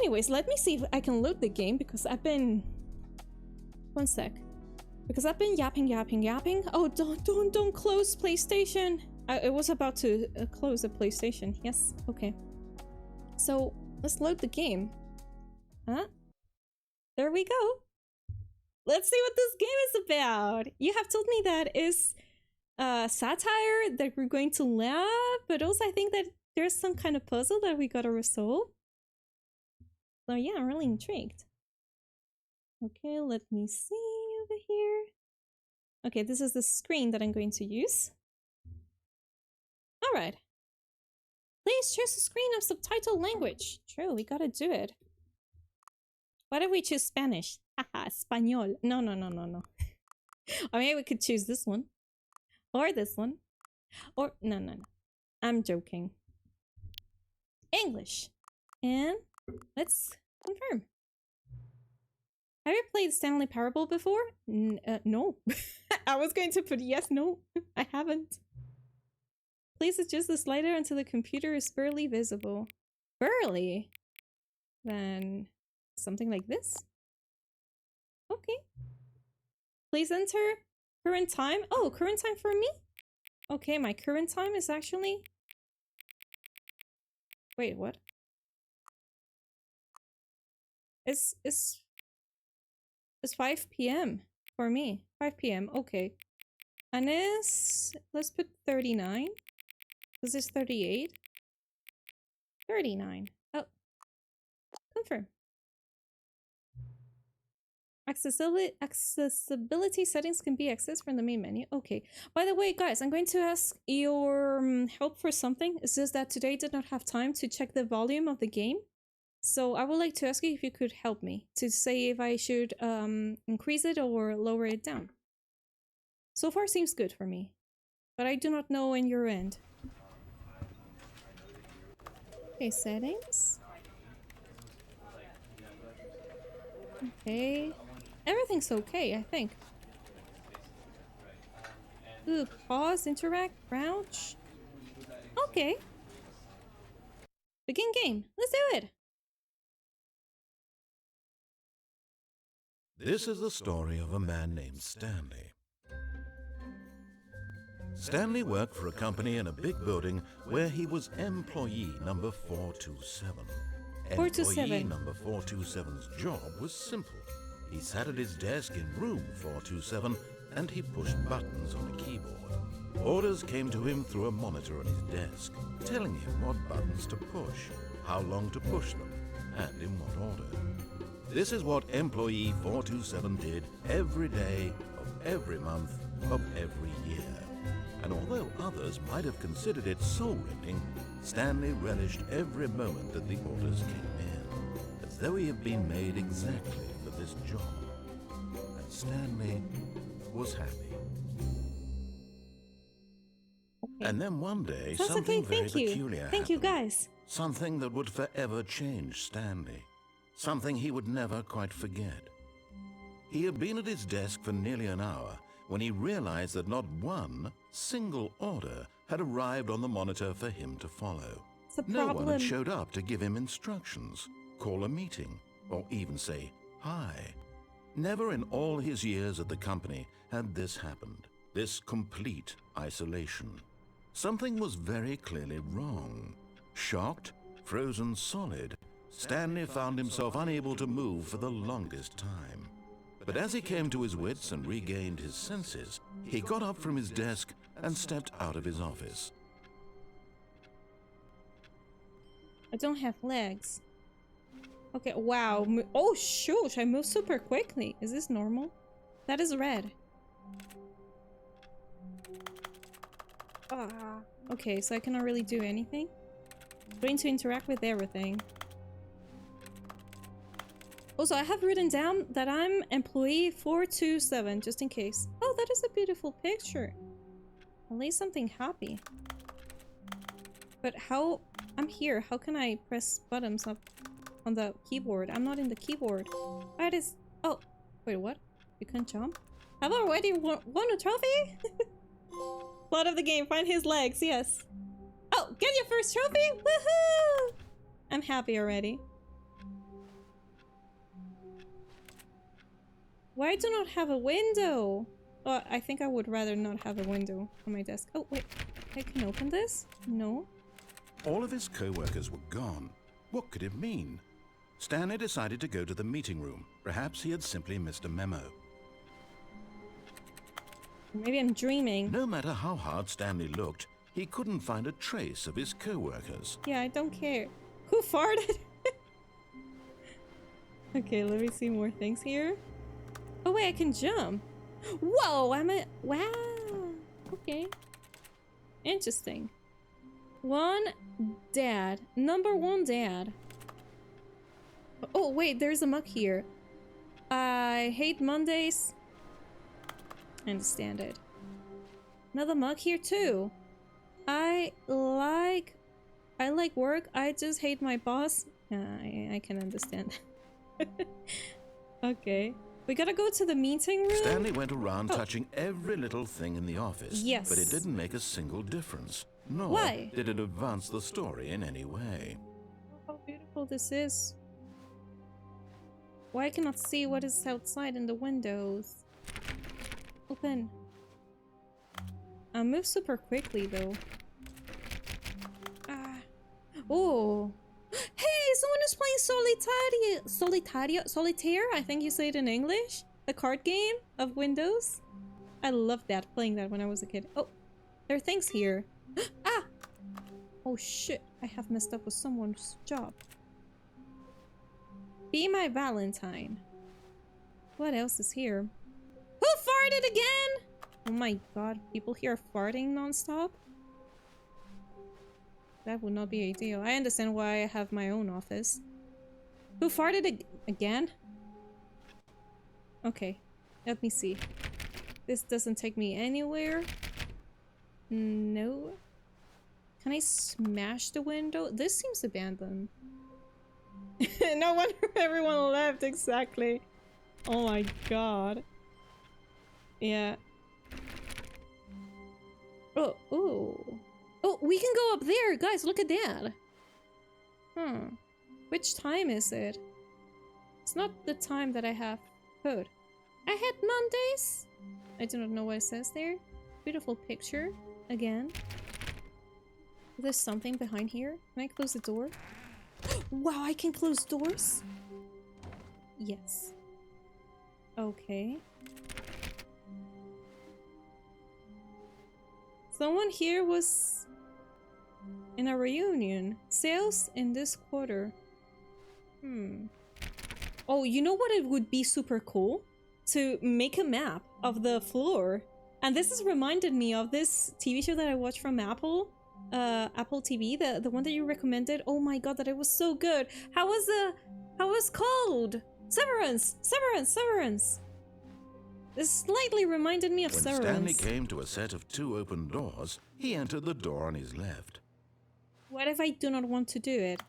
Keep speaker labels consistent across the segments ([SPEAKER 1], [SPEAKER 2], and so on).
[SPEAKER 1] Anyways, let me see if I can load the game because I've been... One sec. Because I've been yapping. Oh, don't close PlayStation. I was about to close the PlayStation. Yes, okay. So, let's load the game. Huh? There we go. Let's see what this game is about. You have told me that is satire, that we're going to laugh, but also I think that there's some kind of puzzle that we gotta resolve. So yeah, I'm really intrigued. Okay, let me see over here. Okay, this is the screen that I'm going to use. Alright. Please choose a screen of subtitled language. True, we gotta do it. Why don't we choose Spanish? Haha, Español. No. Or maybe we could choose this one. Or this one. Or... No. I'm joking. English. And let's confirm. Have you played Stanley Parable before? No. I was going to put yes, no. I haven't. Please adjust the slider until the computer is barely visible. Barely? Then something like this? Okay. Please enter current time. Oh, current time for me? Okay, my current time is actually... Wait, what? It's 5 p.m. for me. 5 p.m. Okay. And is... Let's put 39. This is 38. 39. Oh. Confirm. Accessibility settings can be accessed from the main menu. Okay. By the way, guys, I'm going to ask your help for something. It's just that today I did not have time to check the volume of the game. So I would like to ask you if you could help me to say if I should increase it or lower it down. So far seems good for me, but I do not know in your end. Okay, settings. Okay. Everything's okay, I think. Ooh, pause, interact, crouch. Okay. Begin game. Let's do it.
[SPEAKER 2] This is the story of a man named Stanley. Stanley worked for a company in a big building where he was employee number 427.
[SPEAKER 1] 427.
[SPEAKER 2] Employee number 427's job was simple. He sat at his desk in room 427 and he pushed buttons on a keyboard. Orders came to him through a monitor on his desk, telling him what buttons to push, how long to push them, and in what order. This is what employee 427 did every day of every month of every year. And although others might have considered it soul-rending, Stanley relished every moment that the orders came in, as though he had been made exactly for this job. And Stanley was happy.
[SPEAKER 1] Okay.
[SPEAKER 2] And then one day,
[SPEAKER 1] That's
[SPEAKER 2] something
[SPEAKER 1] okay,
[SPEAKER 2] very
[SPEAKER 1] thank you.
[SPEAKER 2] peculiar
[SPEAKER 1] Thank you,
[SPEAKER 2] happened.
[SPEAKER 1] guys.
[SPEAKER 2] Something that would forever change Stanley. Something he would never quite forget. He had been at his desk for nearly an hour when he realized that not one single order had arrived on the monitor for him to follow.
[SPEAKER 1] It's a
[SPEAKER 2] No
[SPEAKER 1] problem.
[SPEAKER 2] one had showed up to give him instructions, call a meeting, or even say hi. Never in all his years at the company had this happened, this complete isolation. Something was very clearly wrong. Shocked, frozen solid, Stanley found himself unable to move for the longest time. But as he came to his wits and regained his senses, he got up from his desk and stepped out of his office.
[SPEAKER 1] I don't have legs. Okay, wow. Oh, shoot. I moved super quickly. Is this normal? That is red. Ah. Okay, so I cannot really do anything. I'm going to interact with everything. Also, I have written down that I'm employee 427, just in case. Oh, that is a beautiful picture. At least something happy. But how... I'm here. How can I press buttons up on the keyboard? I'm not in the keyboard. Why is... Oh, wait, what? You can't jump? Have I already won a trophy? Plot of the game. Find his legs. Yes. Oh, get your first trophy? Woohoo! I'm happy already. Why I do not have a window? Oh, I think I would rather not have a window on my desk. Oh, wait. I can open this? No.
[SPEAKER 2] All of his co-workers were gone. What could it mean? Stanley decided to go to the meeting room. Perhaps he had simply missed a memo.
[SPEAKER 1] Maybe I'm dreaming.
[SPEAKER 2] No matter how hard Stanley looked, he couldn't find a trace of his co-workers.
[SPEAKER 1] Yeah, I don't care. Who farted? Okay, let me see more things here. Oh wait, I can jump. Whoa, wow. Okay. Interesting. Number one dad. Oh wait, there's a mug here. I hate Mondays. I understand it. Another mug here too. I like work. I just hate my boss. I can understand. Okay. We gotta go to the meeting room.
[SPEAKER 2] Stanley went around touching every little thing in the office.
[SPEAKER 1] Yes.
[SPEAKER 2] But it didn't make a single difference. Nor
[SPEAKER 1] Why?
[SPEAKER 2] did it advance the story in any way.
[SPEAKER 1] How beautiful this is. Why I cannot see what is outside in the windows? Open. I move super quickly though. Ah. Oh. Hey, someone is playing Solitaire, I think you say it in English. The card game of Windows. I loved that, playing that when I was a kid. Oh, there are things here. Ah! Oh shit, I have messed up with someone's job. Be my Valentine. What else is here? Who farted again? Oh my god, people here are farting non-stop? That would not be ideal. I understand why I have my own office. Who farted again? Okay, let me see. This doesn't take me anywhere. No. Can I smash the window? This seems abandoned. No wonder everyone left, exactly. Oh my god. Yeah. Oh, oh, we can go up there, guys. Look at that. Which time is it? It's not the time that I have put. I had Mondays. I do not know what it says there. Beautiful picture again. There's something behind here. Can I close the door? Wow, I can close doors? Yes. Okay. Someone here was in a reunion. Sales in this quarter. Oh, you know what it would be super cool? To make a map of the floor. And this has reminded me of this TV show that I watched from Apple. Apple TV, the one that you recommended. Oh my god, that it was so good. How was called? Severance. This slightly reminded me of
[SPEAKER 2] When
[SPEAKER 1] Severance.
[SPEAKER 2] Stanley came to a set of 2 open doors, he entered the door on his left.
[SPEAKER 1] What if I do not want to do it?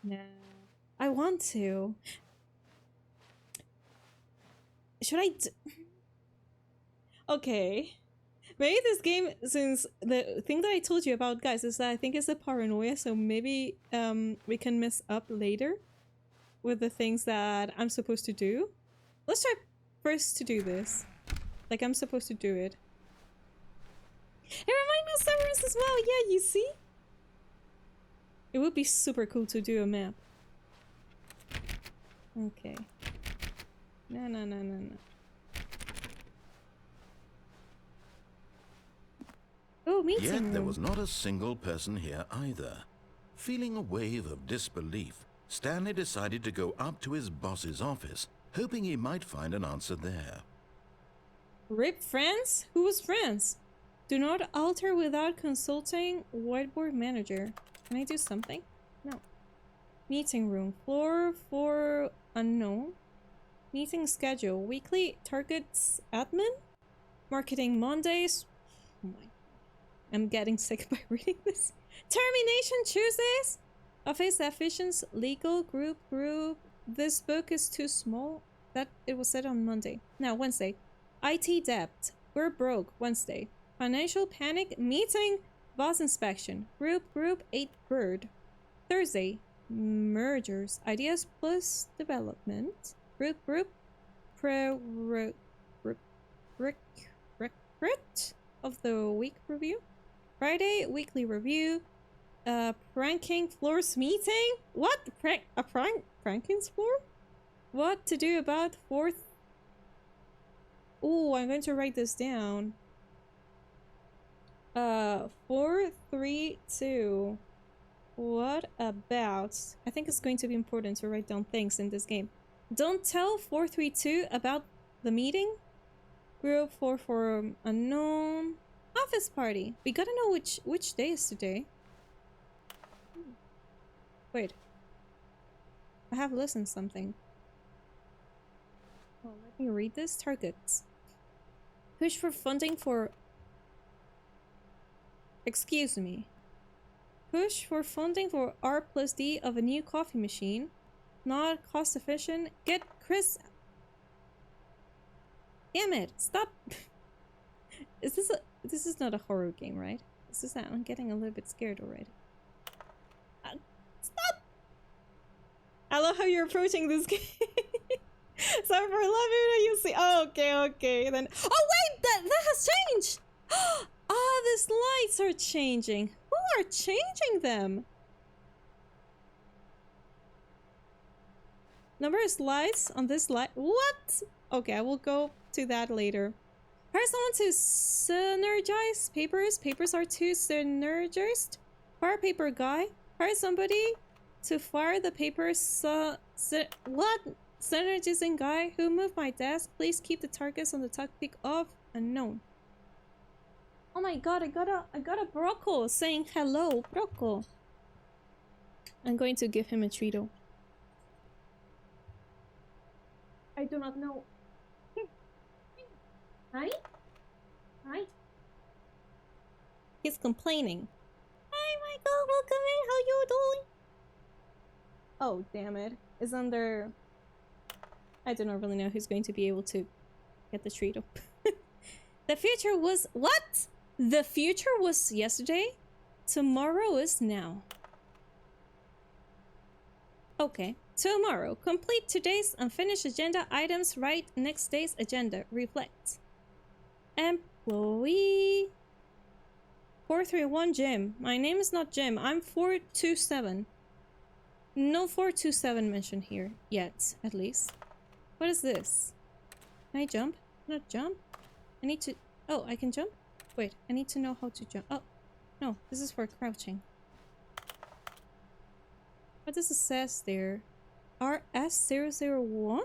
[SPEAKER 1] No. I want to. Should I Okay. Maybe this game, since the thing that I told you about, guys, is that I think it's a paranoia, so maybe we can mess up later with the things that I'm supposed to do. Let's try first to do this. Like, I'm supposed to do it. It reminds me of Severance as well, yeah, you see? It would be super cool to do a map. Okay. No. Oh, meeting room.
[SPEAKER 2] Yet there was not a single person here either. Feeling a wave of disbelief, Stanley decided to go up to his boss's office, hoping he might find an answer there.
[SPEAKER 1] Rip France? Who was France? Do not alter without consulting whiteboard manager. Can I do something? No. Meeting room. Floor for unknown. Meeting schedule. Weekly targets admin. Marketing Mondays. Oh my. I'm getting sick by reading this. Termination Tuesdays. Office efficiency. Legal group. This book is too small. That it was said on Monday. Now Wednesday. IT debt. We're broke. Wednesday. Financial panic. Meeting. Boss inspection. Group 8 bird. Thursday. mergers. Ideas plus development. Group. Recruit of the week review. Friday, weekly review. Pranking floors meeting? What? Pranking's floor? What to do about fourth? Oh, I'm going to write this down. 432. What about? I think it's going to be important to write down things in this game. Don't tell 432 about the meeting. Group 44 unknown. Office party. We gotta know which day is today. Wait. I have listened something. Oh, let me read this. Targets. Push for funding for... Excuse me. Push for funding for R plus D of a new coffee machine. Not cost efficient. Get Chris... Damn it! Stop! Is this a... This is not a horror game, right? This is not... I'm getting a little bit scared already. Stop! I love how you're approaching this game. Sorry for laughing when you see... Oh, okay. Then... Oh, wait! That has changed! Ah, these lights are changing. Who are changing them? Number of slides on this light. What? Okay, I will go to that later. Hire someone to synergize papers. Papers are too synergized. Fire paper guy. Hire somebody to fire the papers. What? Synergizing guy who moved my desk. Please keep the targets on the topic of unknown. Oh my god, I got a Broco saying hello, Broco. I'm going to give him a treato. I do not know. Hi? Hi? He's complaining. Hi Michael, welcome in, how you doing? Oh, damn it. It's under... I do not really know who's going to be able to get the treato. The future was... What? The future was yesterday? Tomorrow is now. Okay. Tomorrow. Complete today's unfinished agenda items. Write next day's agenda. Reflect. Employee... 431 Jim. My name is not Jim. I'm 427. No 427 mentioned here. Yet, at least. What is this? Can I jump? Not jump? I need to... Oh, I can jump? Wait, I need to know how to jump. Oh, no, this is for crouching. What does it says there? RS001?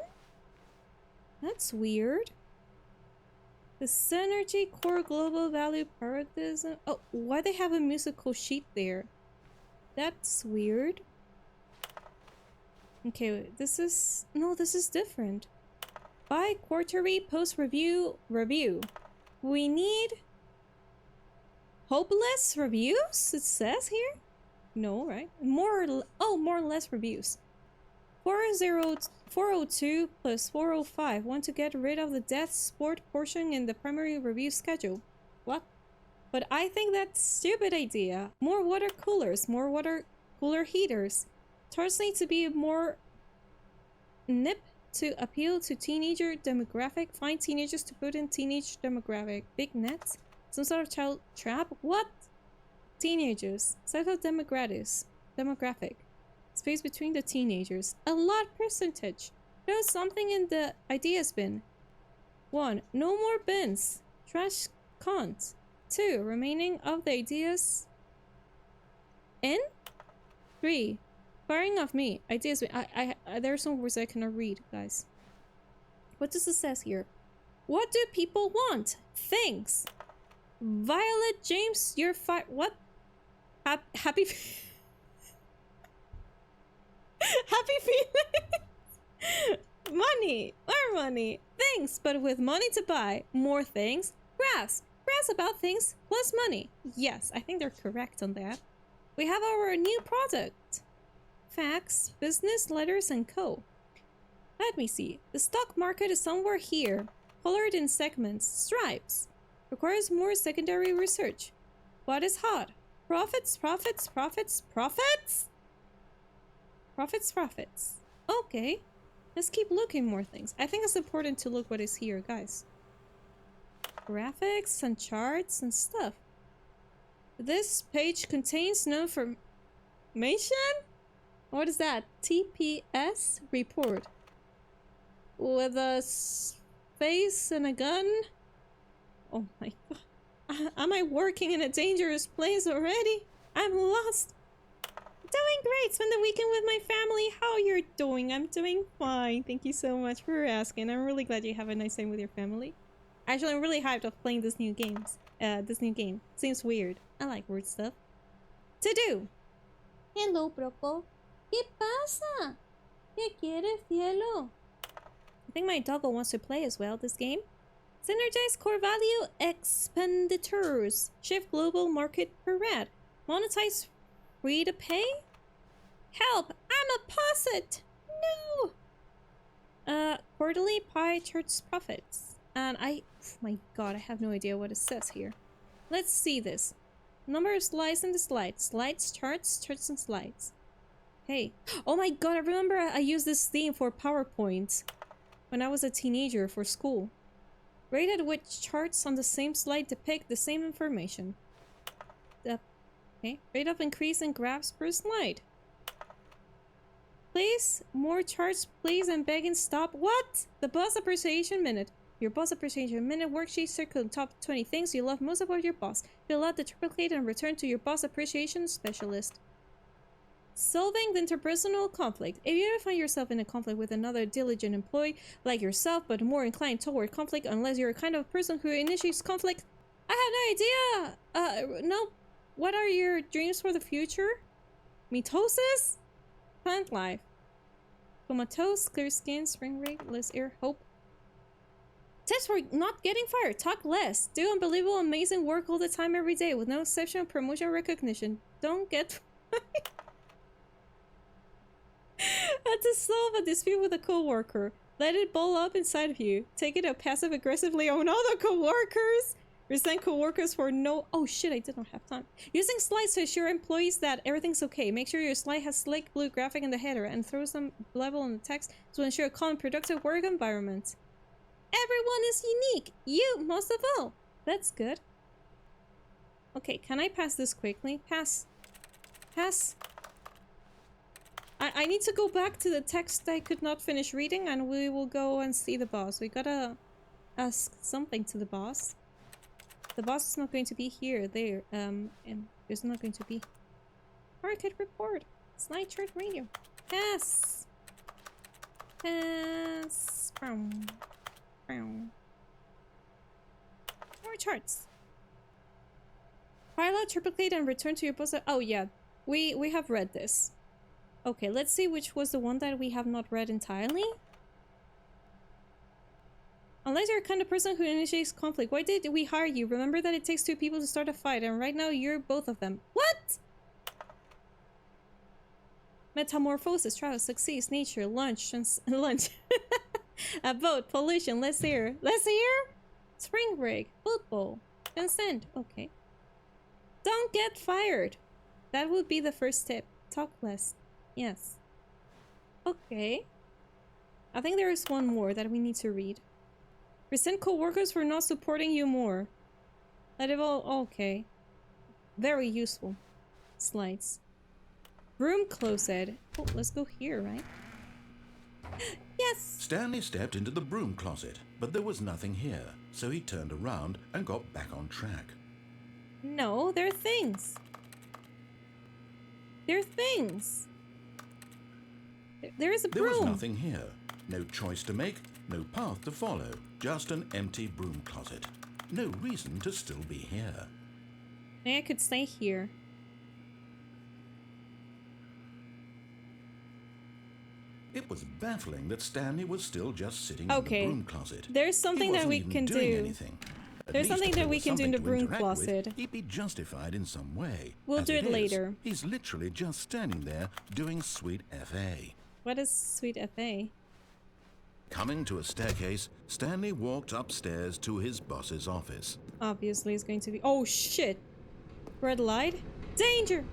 [SPEAKER 1] That's weird. The Synergy Core Global Value Paradigm. Oh, why they have a musical sheet there? That's weird. Okay, wait, this is... No, this is different. Bi-quarterly post-review review. We need... Hopeless reviews? It says here? No, right? More or less reviews. 402 plus 405. Want to get rid of the death sport portion in the primary review schedule. What? But I think that's a stupid idea. More water coolers. More water cooler heaters. Tarts need to be more nip to appeal to teenager demographic. Find teenagers to put in teenage demographic. Big nets. Some sort of child trap? What? Teenagers. Psycho demographic. Space between the teenagers. A lot percentage. There's something in the ideas bin. 1. No more bins. Trash can't. 2. Remaining of the ideas in. 3. Firing of me. Ideas bin. There are some words I cannot read, guys. What does it says here? What do people want? Things. Violet James, you're what? Happy happy feelings. Money, more money, things, but with money to buy more things. Grass about things plus money. Yes, I think they're correct on that. We have our new product. Facts, business, letters, and co. Let me see. The stock market is somewhere here, colored in segments, stripes. Requires more secondary research. What is hot? Profits? Profits, profits. Okay. Let's keep looking more things. I think it's important to look what is here, guys. Graphics and charts and stuff. This page contains no information? What is that? TPS report. With a face and a gun? Oh my god. Am I working in a dangerous place already? I'm lost. Doing great. Spend the weekend with my family. How you're doing? I'm doing fine. Thank you so much for asking. I'm really glad you have a nice time with your family. Actually, I'm really hyped of playing this new game. Seems weird. I like weird stuff. To do. Hello, Proco. ¿Qué pasa? ¿Qué quieres, cielo? I think my doggo wants to play as well this game. Synergize core value expenditures. Shift global market per rat. Monetize free to pay? Help! I'm a posset! No! Quarterly pie charts profits. And oh my god, I have no idea what it says here. Let's see this. Number of slides in the slides. Slides, charts, charts and slides. Hey. Oh my god, I remember I used this theme for PowerPoint when I was a teenager for school. Rate at which charts on the same slide depict the same information. Okay. Rate of increase in graphs per slide. Please, more charts, please, and begging stop. What? The boss appreciation minute. Your boss appreciation minute worksheet circle the top 20 things you love most about your boss. Fill out the triplicate and return to your boss appreciation specialist. Solving the interpersonal conflict. If you ever find yourself in a conflict with another diligent employee like yourself, but more inclined toward conflict unless you're a kind of person who initiates conflict, I have no idea. No. What are your dreams for the future? Mitosis? Plant life. Comatose, clear skin, spring rate, less air, hope. Tips for not getting fired. Talk less. Do unbelievable, amazing work all the time, every day, with no exception of promotion or recognition. Don't get fired. Had to solve a dispute with a coworker. Let it ball up inside of you. Take it out passive-aggressively on other coworkers. Resent coworkers for no— oh shit, I did not have time. Using slides to assure employees that everything's okay. Make sure your slide has slick blue graphic in the header and throw some level in the text to ensure a calm, productive work environment. Everyone is unique. You, most of all. That's good. Okay, can I pass this quickly? Pass. Pass. I need to go back to the text I could not finish reading, and we will go and see the boss. We gotta ask something to the boss. The boss is not going to be here, there, and there's not going to be market report. Slide chart radio. Pass. Pass. More charts. File out triplicate and return to your boss. Oh yeah, we have read this. Okay, let's see which was the one that we have not read entirely. Unless you're the kind of person who initiates conflict, why did we hire you? Remember that it takes two people to start a fight, and right now you're both of them. What? Metamorphosis, trials, succeeds, nature, lunch, lunch. A vote, pollution, less air. Less air? Spring break, football, consent. Okay. Don't get fired. That would be the first tip. Talk less. Yes. Okay. I think there is one more that we need to read. Resent co-workers for not supporting you more. Let it all— okay. Very useful. Slides. Broom closet. Oh, let's go here, right? Yes!
[SPEAKER 2] Stanley stepped into the broom closet, but there was nothing here, so he turned around and got back on track.
[SPEAKER 1] No, there are things. There are things. There is a broom.
[SPEAKER 2] There was nothing here. No choice to make, no path to follow. Just an empty broom closet. No reason to still be here.
[SPEAKER 1] Maybe I could stay here.
[SPEAKER 2] It was baffling that Stanley was still just sitting in the broom closet.
[SPEAKER 1] There's something that we can do. There's something that we can do in the broom closet.
[SPEAKER 2] He'd be justified in some way.
[SPEAKER 1] We'll do it later.
[SPEAKER 2] He's literally just standing there doing sweet FA.
[SPEAKER 1] What is sweet FA?
[SPEAKER 2] Coming to a staircase, Stanley walked upstairs to his boss's office.
[SPEAKER 1] Obviously, it's going to be— oh shit! Red light? Danger!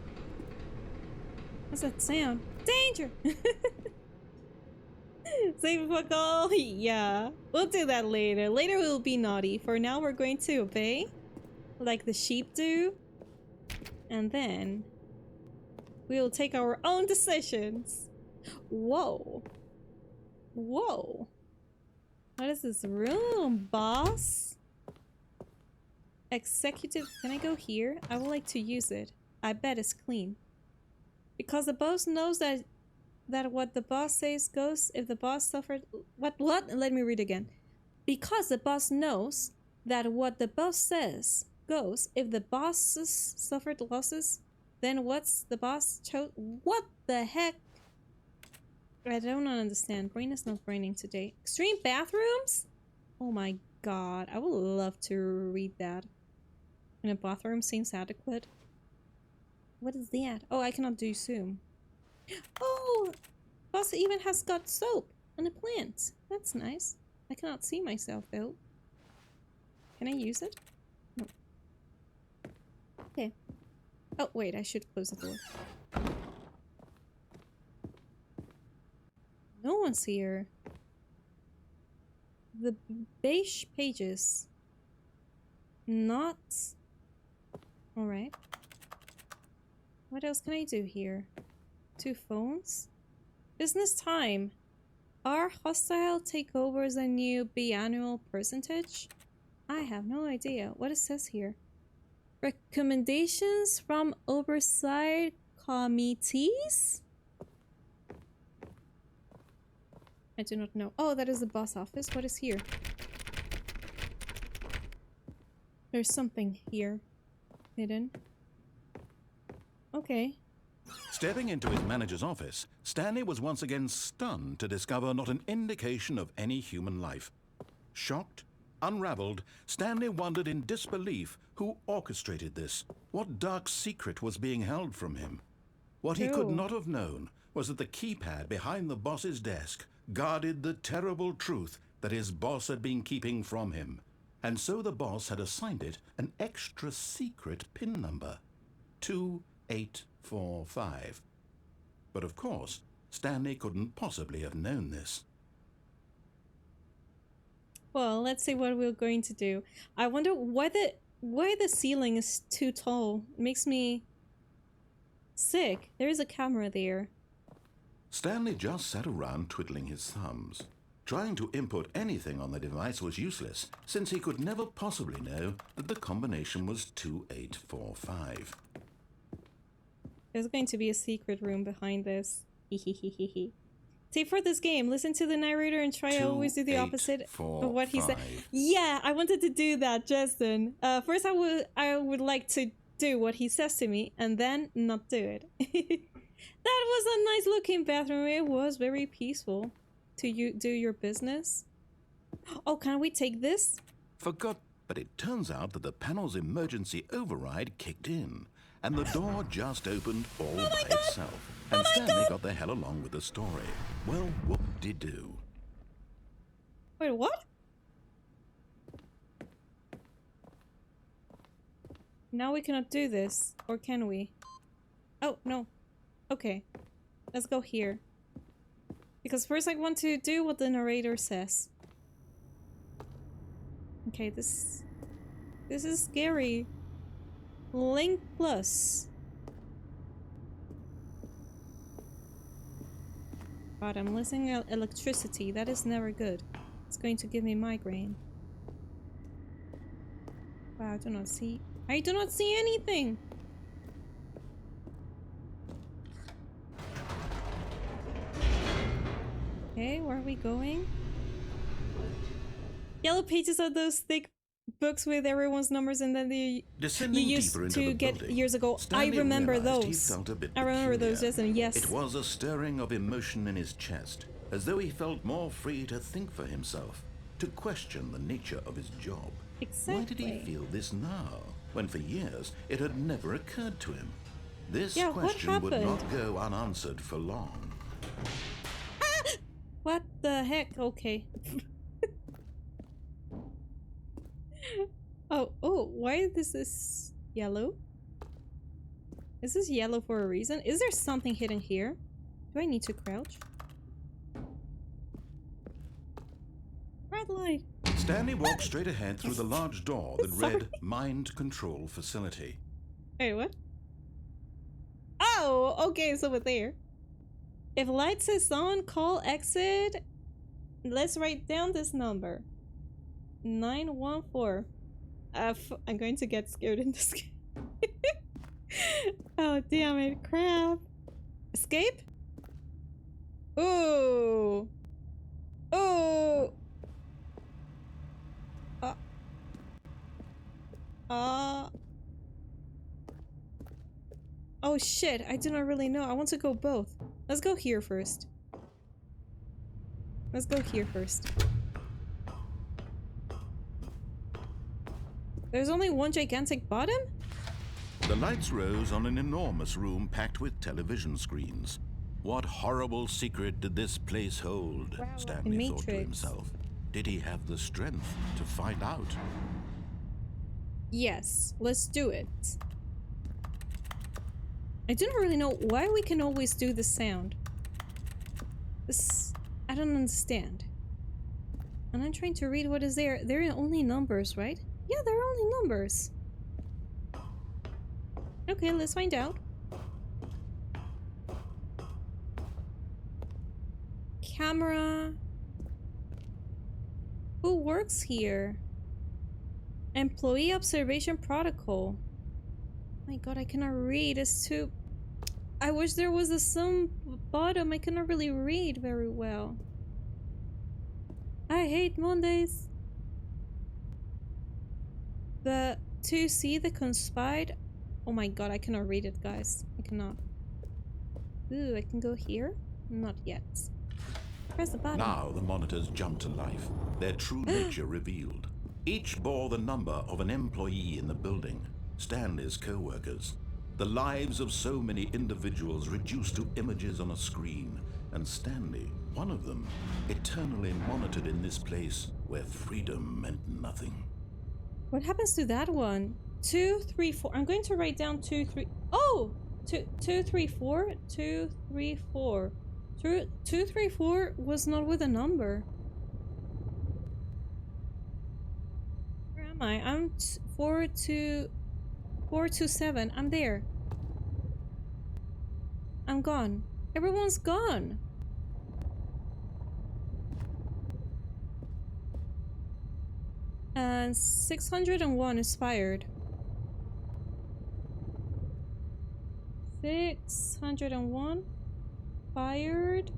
[SPEAKER 1] What's that sound? Danger! Save fuck all. Yeah, we'll do that later. Later we'll be naughty. For now we're going to obey, like the sheep do, and then we'll take our own decisions. Whoa. Whoa. What is this room, boss? Executive. Can I go here? I would like to use it. I bet it's clean. Because the boss knows that what the boss says goes if the boss suffered... What? Let me read again. Because the boss knows that what the boss says goes if the bosses suffered losses, then what's the boss chose? What the heck? I don't understand. Brain is not braining today. Extreme bathrooms? Oh my god. I would love to read that. And a bathroom seems adequate. What is that? Oh, I cannot do zoom. Oh! Boss even has got soap and a plant. That's nice. I cannot see myself though. Can I use it? No. Okay. Oh, wait. I should close the door. No one's here. The beige pages. Not... Alright. What else can I do here? 2 phones? Business time. Are hostile takeovers a new biannual percentage? I have no idea. What it says here. Recommendations from oversight committees? I do not know. Oh, that is the boss office. What is here? There's something here. Hidden. Okay.
[SPEAKER 2] Stepping into his manager's office, Stanley was once again stunned to discover not an indication of any human life. Shocked, unraveled, Stanley wondered in disbelief who orchestrated this. What dark secret was being held from him? What he could not have known was that the keypad behind the boss's desk guarded the terrible truth that his boss had been keeping from him. And so the boss had assigned it an extra secret PIN number. 2845. But of course, Stanley couldn't possibly have known this.
[SPEAKER 1] Well, let's see what we're going to do. I wonder why the ceiling is too tall. It makes me sick. There is a camera there.
[SPEAKER 2] Stanley just sat around twiddling his thumbs. Trying to input anything on the device was useless, since he could never possibly know that the combination was 2845.
[SPEAKER 1] There's going to be a secret room behind this. Hehehehe. See, for this game, listen to the narrator and try to always do the opposite of what he said. Yeah, I wanted to do that, Justin. First, I would like to do what he says to me, and then not do it. That was a nice looking bathroom. It was very peaceful to do your business. Oh, can we take this?
[SPEAKER 2] Forgot, but it turns out that the panel's emergency override kicked in, and the door just opened all by itself. And Stanley got the hell along with the story. Well, whoop-de-doo.
[SPEAKER 1] Wait, what? Now we cannot do this. Or can we? Oh, no. Okay. Let's go here. Because first I want to do what the narrator says. Okay, this is scary. Link plus. God, I'm losing electricity. That is never good. It's going to give me migraine. Wow, I do not see anything. Okay, where are we going? Yellow pages are those thick books with everyone's numbers and then you used to get building, years ago.
[SPEAKER 2] Stanley
[SPEAKER 1] I remember those.
[SPEAKER 2] I
[SPEAKER 1] remember those, Justin, yes.
[SPEAKER 2] It was a stirring of emotion in his chest, as though he felt more free to think for himself, to question the nature of his job.
[SPEAKER 1] Exactly.
[SPEAKER 2] Why did he feel this now, when for years it had never occurred to him? This question would not go unanswered for long.
[SPEAKER 1] What the heck? Okay. Oh, why is this yellow? Is this yellow for a reason? Is there something hidden here? Do I need to crouch? Red light.
[SPEAKER 2] Stanley walked straight ahead through the large door that read Mind Control Facility.
[SPEAKER 1] Hey, what? Oh, okay, it's over there. If lights is on, call exit. Let's write down this number. 914. I'm going to get scared in this game. Oh, damn it. Crap. Escape? Ooh. Ooh. Oh shit, I do not really know. I want to go both. Let's go here first. Let's go here first. There's only one gigantic bottom?
[SPEAKER 2] The lights rose on an enormous room packed with television screens. What horrible secret did this place hold?
[SPEAKER 1] Wow,
[SPEAKER 2] Stanley thought to
[SPEAKER 1] Matrix.
[SPEAKER 2] himself. Did he have the strength to find out?
[SPEAKER 1] Yes, let's do it. I do not really know why we can always do the sound. This... I don't understand. And I'm trying to read what is there. They're only numbers, right? Yeah, they're only numbers. Okay, let's find out. Camera. Who works here? Employee observation protocol. My god, I cannot read. It's too... I wish there was a some bottom. I cannot really read very well. I hate Mondays. The 2C, the conspired. Oh my god, I cannot read it, guys. I cannot. Ooh, I can go here? Not yet. Press the button.
[SPEAKER 2] Now the monitors jumped to life, their true nature revealed. Each bore the number of an employee in the building, Stanley's co-workers. The lives of so many individuals reduced to images on a screen, and Stanley, one of them, eternally monitored in this place where freedom meant nothing.
[SPEAKER 1] What happens to that one? 2, 3, 4. I'm going to write down 2, 3. Oh! 2, 3, 4. 2, 3, 4. 2, 3, 4 was not with a number. Where am I? I'm 4, 2, 7. I'm there. I'm gone. Everyone's gone. And 601 expired. 601 fired.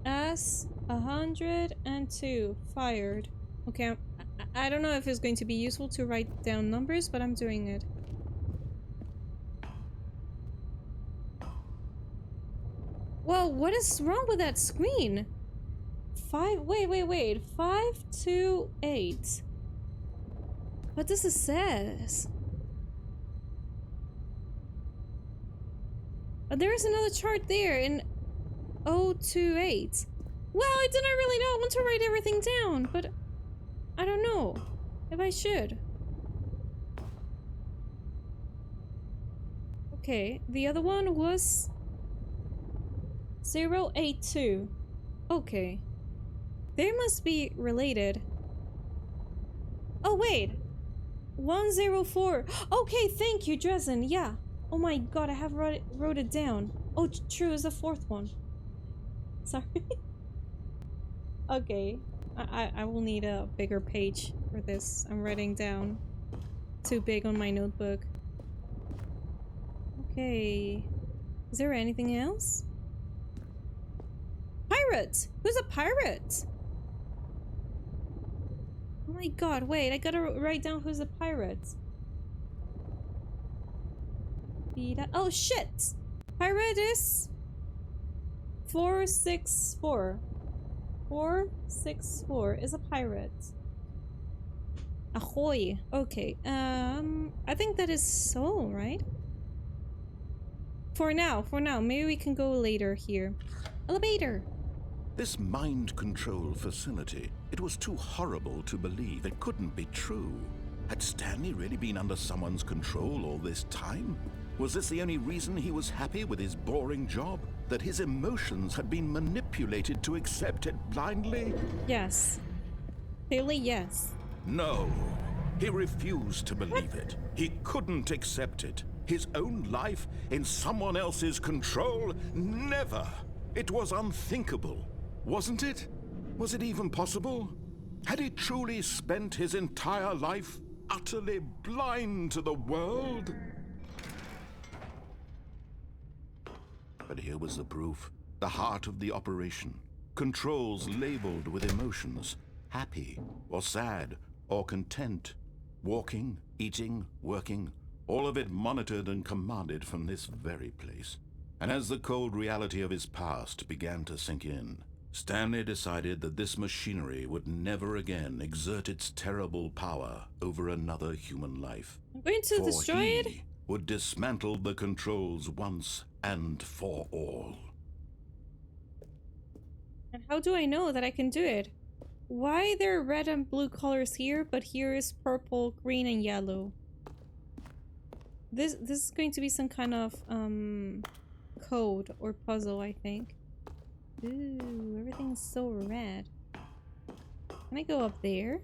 [SPEAKER 1] S 102 fired. Okay, I don't know if it's going to be useful to write down numbers, but I'm doing it. Whoa, what is wrong with that screen? 528. 528. What does it says? There is another chart there in 028. Well, I do not really know. I want to write everything down, but I don't know if I should. Okay, the other one was 082. Okay. They must be related. Oh, wait. 104. Okay, thank you, Dresden. Yeah. Oh my god, I have wrote it down. Oh, true, is the fourth one. Sorry. Okay. I will need a bigger page for this. I'm writing down too big on my notebook. Okay. Is there anything else? Pirate! Who's a pirate? Oh my god, wait, I gotta write down who's a pirate. Oh shit! Pirate is 464. 464 is a pirate. Ahoy. Okay, I think that is so, right? For now. Maybe we can go later here. Elevator!
[SPEAKER 2] This mind control facility, it was too horrible to believe. It couldn't be true. Had Stanley really been under someone's control all this time? Was this the only reason he was happy with his boring job? That his emotions had been manipulated to accept it blindly?
[SPEAKER 1] Yes. Clearly, yes.
[SPEAKER 2] No. He refused to believe it. He couldn't accept it. His own life in someone else's control? Never. It was unthinkable. Wasn't it? Was it even possible? Had he truly spent his entire life utterly blind to the world? But here was the proof. The heart of the operation. Controls labeled with emotions. Happy, or sad, or content. Walking, eating, working. All of it monitored and commanded from this very place. And as the cold reality of his past began to sink in, Stanley decided that this machinery would never again exert its terrible power over another human life.
[SPEAKER 1] I'm going to destroy it?
[SPEAKER 2] He would dismantle the controls once and for all.
[SPEAKER 1] And how do I know that I can do it? Why there are red and blue colors here, but here is purple, green, and yellow? This is going to be some kind of code or puzzle, I think. Ooh, everything's so red. Can I go up there?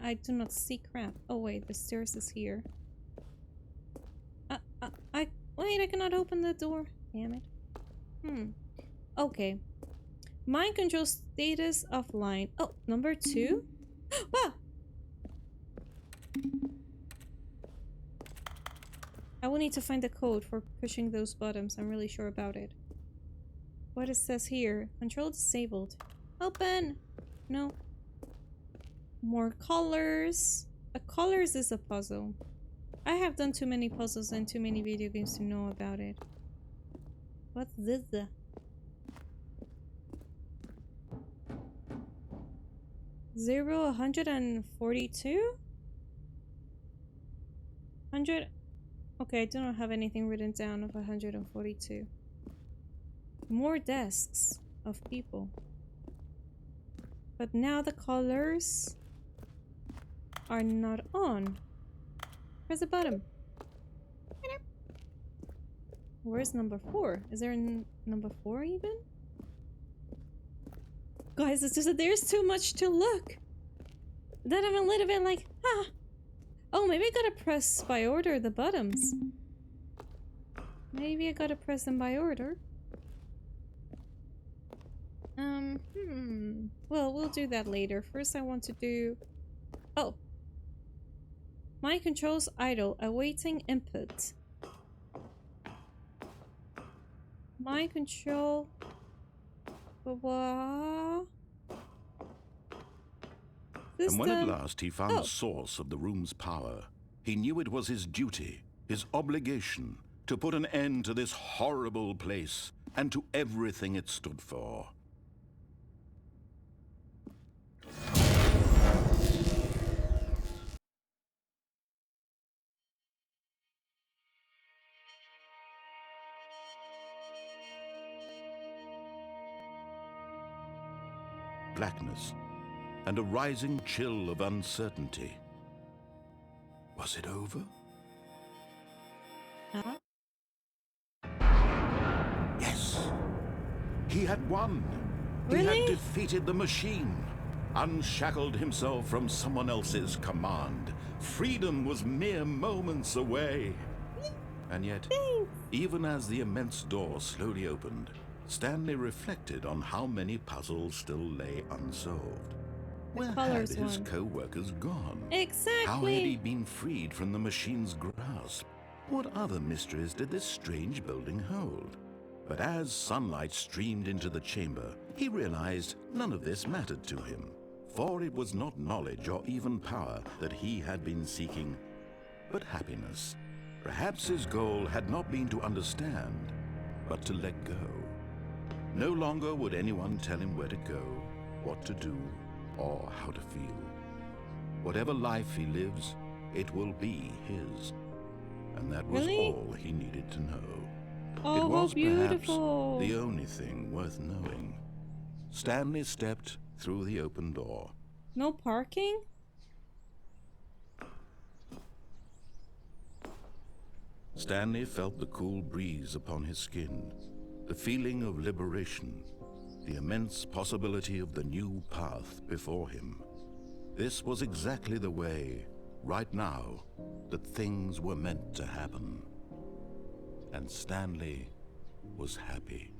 [SPEAKER 1] I do not see crap. Oh wait, the stairs is here. Wait, I cannot open the door. Damn it. Okay. Mind control status offline. Oh, number 2? Ah! I will need to find the code for pushing those buttons. I'm really sure about it. What it says here. Control disabled. Open! No. More colors. Colors is a puzzle. I have done too many puzzles and too many video games to know about it. What's this? 142? 100? Okay, I do not have anything written down of 142. More desks of people. But now the colors are not on. Press the button. Where's number 4? Is there a number 4 even? Guys, it's just that there's too much to look. Then I'm a little bit like, oh, maybe I gotta press by order the buttons. Maybe I gotta press them by order. Well, we'll do that later. First I want to do... Oh. Mind controls idle, awaiting input. Mind control... What?
[SPEAKER 2] And when at last he found the source of the room's power, he knew it was his duty, his obligation, to put an end to this horrible place and to everything it stood for. Blackness, and a rising chill of uncertainty. Was it over? Yes! He had won!
[SPEAKER 1] Really?
[SPEAKER 2] He had defeated the machine, unshackled himself from someone else's command. Freedom was mere moments away. And yet, even as the immense door slowly opened, Stanley reflected on how many puzzles still lay unsolved. Where had his co-workers gone?
[SPEAKER 1] Exactly.
[SPEAKER 2] How had he been freed from the machine's grasp? What other mysteries did this strange building hold? But as sunlight streamed into the chamber, he realized none of this mattered to him. For it was not knowledge or even power that he had been seeking, but happiness. Perhaps his goal had not been to understand, but to let go. No longer would anyone tell him where to go, what to do, or how to feel. Whatever life he lives, it will be his. And that was all he needed to know.
[SPEAKER 1] Oh,
[SPEAKER 2] it was
[SPEAKER 1] beautiful.
[SPEAKER 2] Perhaps the only thing worth knowing. Stanley stepped through the open door.
[SPEAKER 1] No parking?
[SPEAKER 2] Stanley felt the cool breeze upon his skin, the feeling of liberation, the immense possibility of the new path before him. This was exactly the way, right now, that things were meant to happen. And Stanley was happy.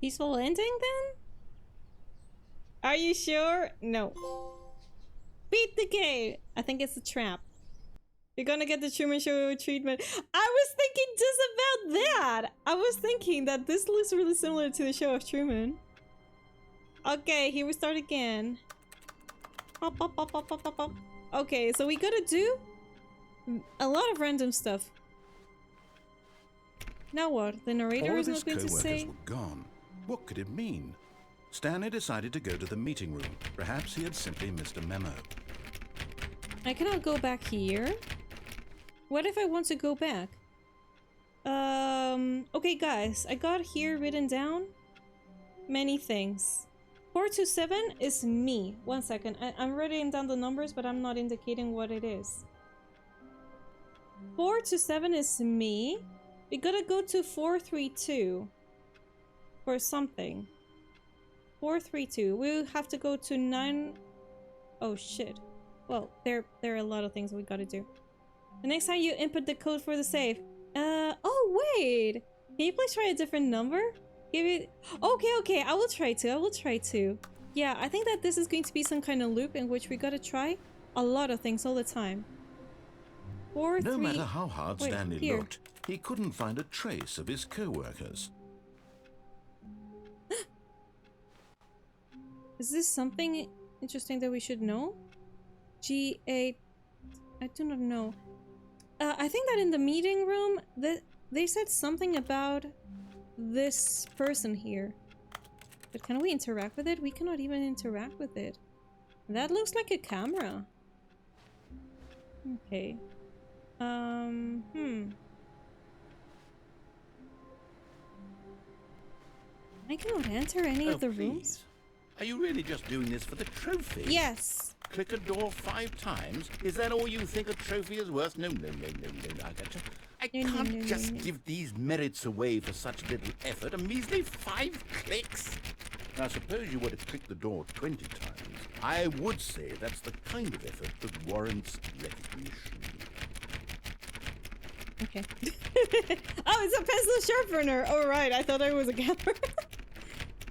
[SPEAKER 1] Peaceful ending then? Are you sure? No. Beat the game! I think it's a trap. You're gonna get the Truman Show treatment. I was thinking just about that! I was thinking that this looks really similar to the show of Truman. Okay, here we start again. Pop, pop, pop, pop, pop, pop, pop. Okay, so we gotta do a lot of random stuff. Now what? The narrator is not going to say...
[SPEAKER 2] All of his co-workers were gone. What could it mean? Stanley decided to go to the meeting room. Perhaps he had simply missed a memo.
[SPEAKER 1] I cannot go back here. What if I want to go back? Okay guys, I got here written down many things. 427 is me. 1 second, I'm writing down the numbers, but I'm not indicating what it is. 427 is me. We gotta go to 432 for something. 432. We'll have to go to 9. Oh shit. Well, there are a lot of things we gotta do. The next time you input the code for the save. Oh wait! Can you please try a different number? Give it... Okay, I will try to. Yeah, I think that this is going to be some kind of loop in which we gotta try a lot of things all the time. 4, 3...
[SPEAKER 2] No matter how hard Stanley looked, he couldn't find a trace of his co-workers.
[SPEAKER 1] Is this something interesting that we should know? G8... I do not know. I think that in the meeting room, they said something about this person here. But can we interact with it? We cannot even interact with it. That looks like a camera. Okay. I cannot enter any of the rooms.
[SPEAKER 2] Are you really just doing this for the trophy?
[SPEAKER 1] Yes.
[SPEAKER 2] Click a door 5 times? Is that all you think a trophy is worth? No. I can't just give these merits away for such little effort. A measly 5 clicks. Now, suppose you were to click the door 20 times. I would say that's the kind of effort that warrants recognition.
[SPEAKER 1] Okay. Oh, it's a pencil sharpener. All right, I thought it was a camera.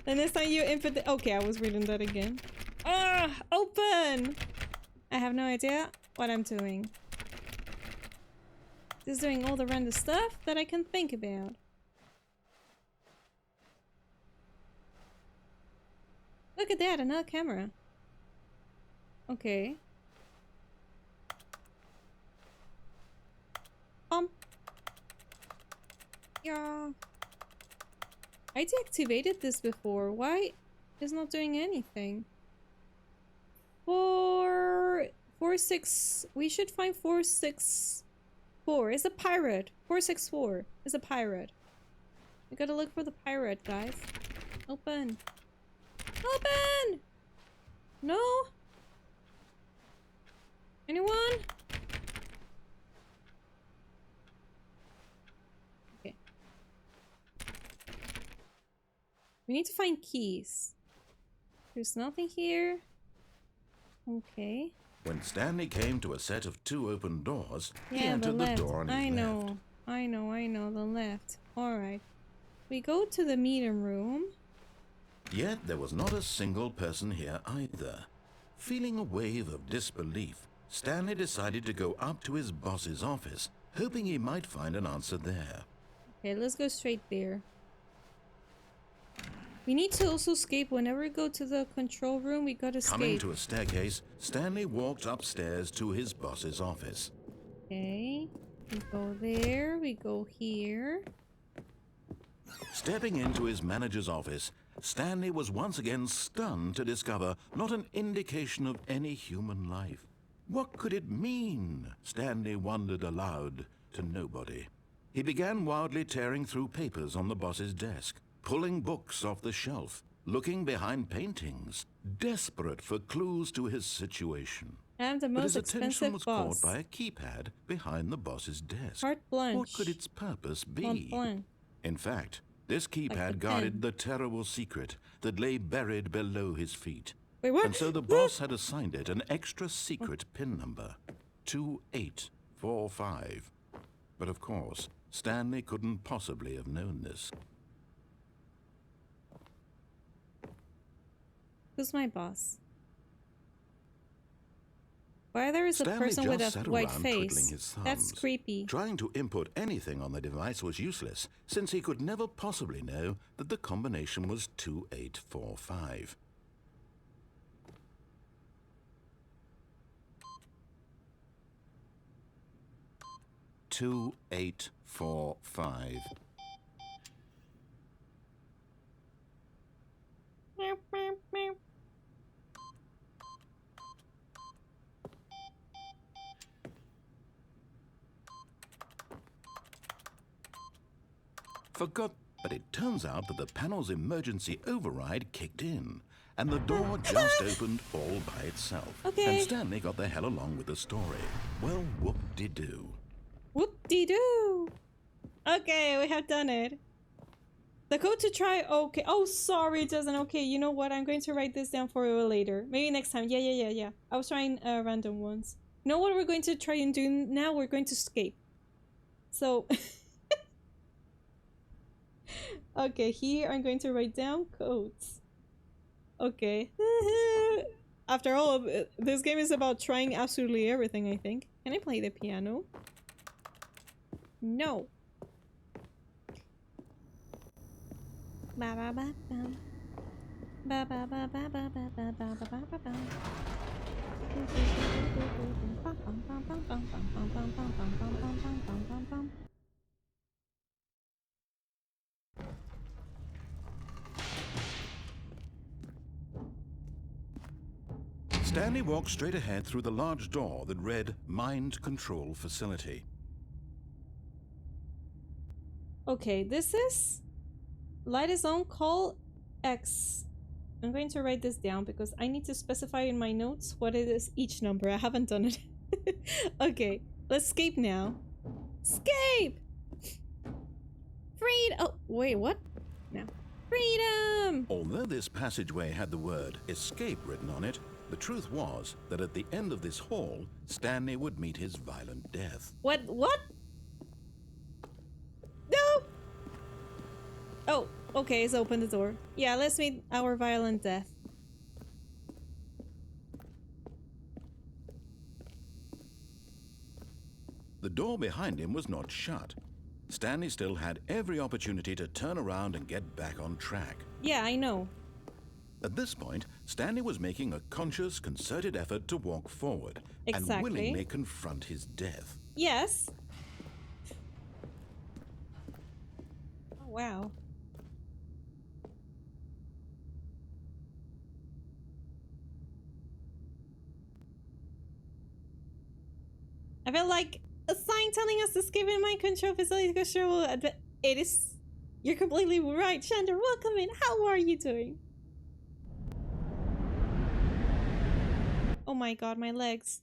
[SPEAKER 1] And this time you input the... Okay, I was reading that again. Open! I have no idea what I'm doing. Just doing all the random stuff that I can think about. Look at that, another camera. Okay. Yeah. I deactivated this before. Why is not doing anything? 446. We should find 464. It's a pirate. 464 is a pirate. We gotta look for the pirate, guys. Open. Open! No? Anyone? Okay. We need to find keys. There's nothing here. Okay.
[SPEAKER 2] When Stanley came to a set of 2 open doors, he
[SPEAKER 1] Yeah,
[SPEAKER 2] entered
[SPEAKER 1] the
[SPEAKER 2] the door on his left.
[SPEAKER 1] I know, the left. Alright. We go to the meeting room.
[SPEAKER 2] Yet there was not a single person here either. Feeling a wave of disbelief, Stanley decided to go up to his boss's office, hoping he might find an answer there.
[SPEAKER 1] Okay, let's go straight there. We need to also escape. Whenever we go to the control room, we gotta escape.
[SPEAKER 2] Coming to a staircase, Stanley walked upstairs to his boss's office.
[SPEAKER 1] Okay, we go there, we go here.
[SPEAKER 2] Stepping into his manager's office, Stanley was once again stunned to discover not an indication of any human life. What could it mean? Stanley wondered aloud to nobody. He began wildly tearing through papers on the boss's desk, pulling books off the shelf, looking behind paintings, desperate for clues to his situation.
[SPEAKER 1] I'm the
[SPEAKER 2] But
[SPEAKER 1] most
[SPEAKER 2] his attention
[SPEAKER 1] expensive
[SPEAKER 2] was
[SPEAKER 1] boss.
[SPEAKER 2] caught by a keypad behind the boss's desk.
[SPEAKER 1] Carte blanche.
[SPEAKER 2] What could its purpose
[SPEAKER 1] Blanc
[SPEAKER 2] be?
[SPEAKER 1] blanc.
[SPEAKER 2] In fact, this
[SPEAKER 1] Like
[SPEAKER 2] keypad
[SPEAKER 1] the
[SPEAKER 2] guarded
[SPEAKER 1] pen.
[SPEAKER 2] the terrible secret that lay buried below his feet.
[SPEAKER 1] Wait, what?
[SPEAKER 2] And so the boss had assigned it an extra secret pin number, 2845. But of course, Stanley couldn't possibly have known this.
[SPEAKER 1] Who's my boss? Why there is a
[SPEAKER 2] Stanley
[SPEAKER 1] person
[SPEAKER 2] just
[SPEAKER 1] with a
[SPEAKER 2] sat
[SPEAKER 1] white
[SPEAKER 2] around twiddling
[SPEAKER 1] face?
[SPEAKER 2] his thumbs.
[SPEAKER 1] That's creepy.
[SPEAKER 2] Trying to input anything on the device was useless, since he could never possibly know that the combination was 2845. Two, 8, 4, 5.
[SPEAKER 1] Meow, meow, meow.
[SPEAKER 2] Forgot, but it turns out that the panel's emergency override kicked in, and the door just opened all by itself.
[SPEAKER 1] Okay.
[SPEAKER 2] And Stanley got the hell along with the story. Well, whoop-de-doo.
[SPEAKER 1] Whoop-de-doo. Okay, we have done it. The code to try, okay. Oh, sorry, it doesn't. Okay, you know what? I'm going to write this down for you later. Maybe next time. Yeah. I was trying random ones. You know what we're going to try and do now? We're going to escape. So... Okay, here I'm going to write down codes. Okay. After all, this game is about trying absolutely everything, I think. Can I play the piano? No. Ba ba ba bum. Ba ba ba ba ba ba ba ba ba ba ba.
[SPEAKER 2] Stanley walked straight ahead through the large door that read Mind Control Facility.
[SPEAKER 1] Okay, this is light is on, call X. I'm going to write this down because I need to specify in my notes what it is each number. I haven't done it. Okay, let's escape now. Escape! Freedom! Oh, wait, what? No. Freedom!
[SPEAKER 2] Although this passageway had the word escape written on it, the truth was that at the end of this hall, Stanley would meet his violent death.
[SPEAKER 1] What? No! Oh, okay, let's open the door. Yeah, let's meet our violent death.
[SPEAKER 2] The door behind him was not shut. Stanley still had every opportunity to turn around and get back on track.
[SPEAKER 1] Yeah, I know.
[SPEAKER 2] At this point, Stanley was making a conscious, concerted effort to walk forward and
[SPEAKER 1] Exactly.
[SPEAKER 2] willingly confront his death.
[SPEAKER 1] Yes. Oh, wow. I feel like a sign telling us to escape in mind control facility control. It is. You're completely right, Chandler. Welcome in. How are you doing? Oh my god, my legs.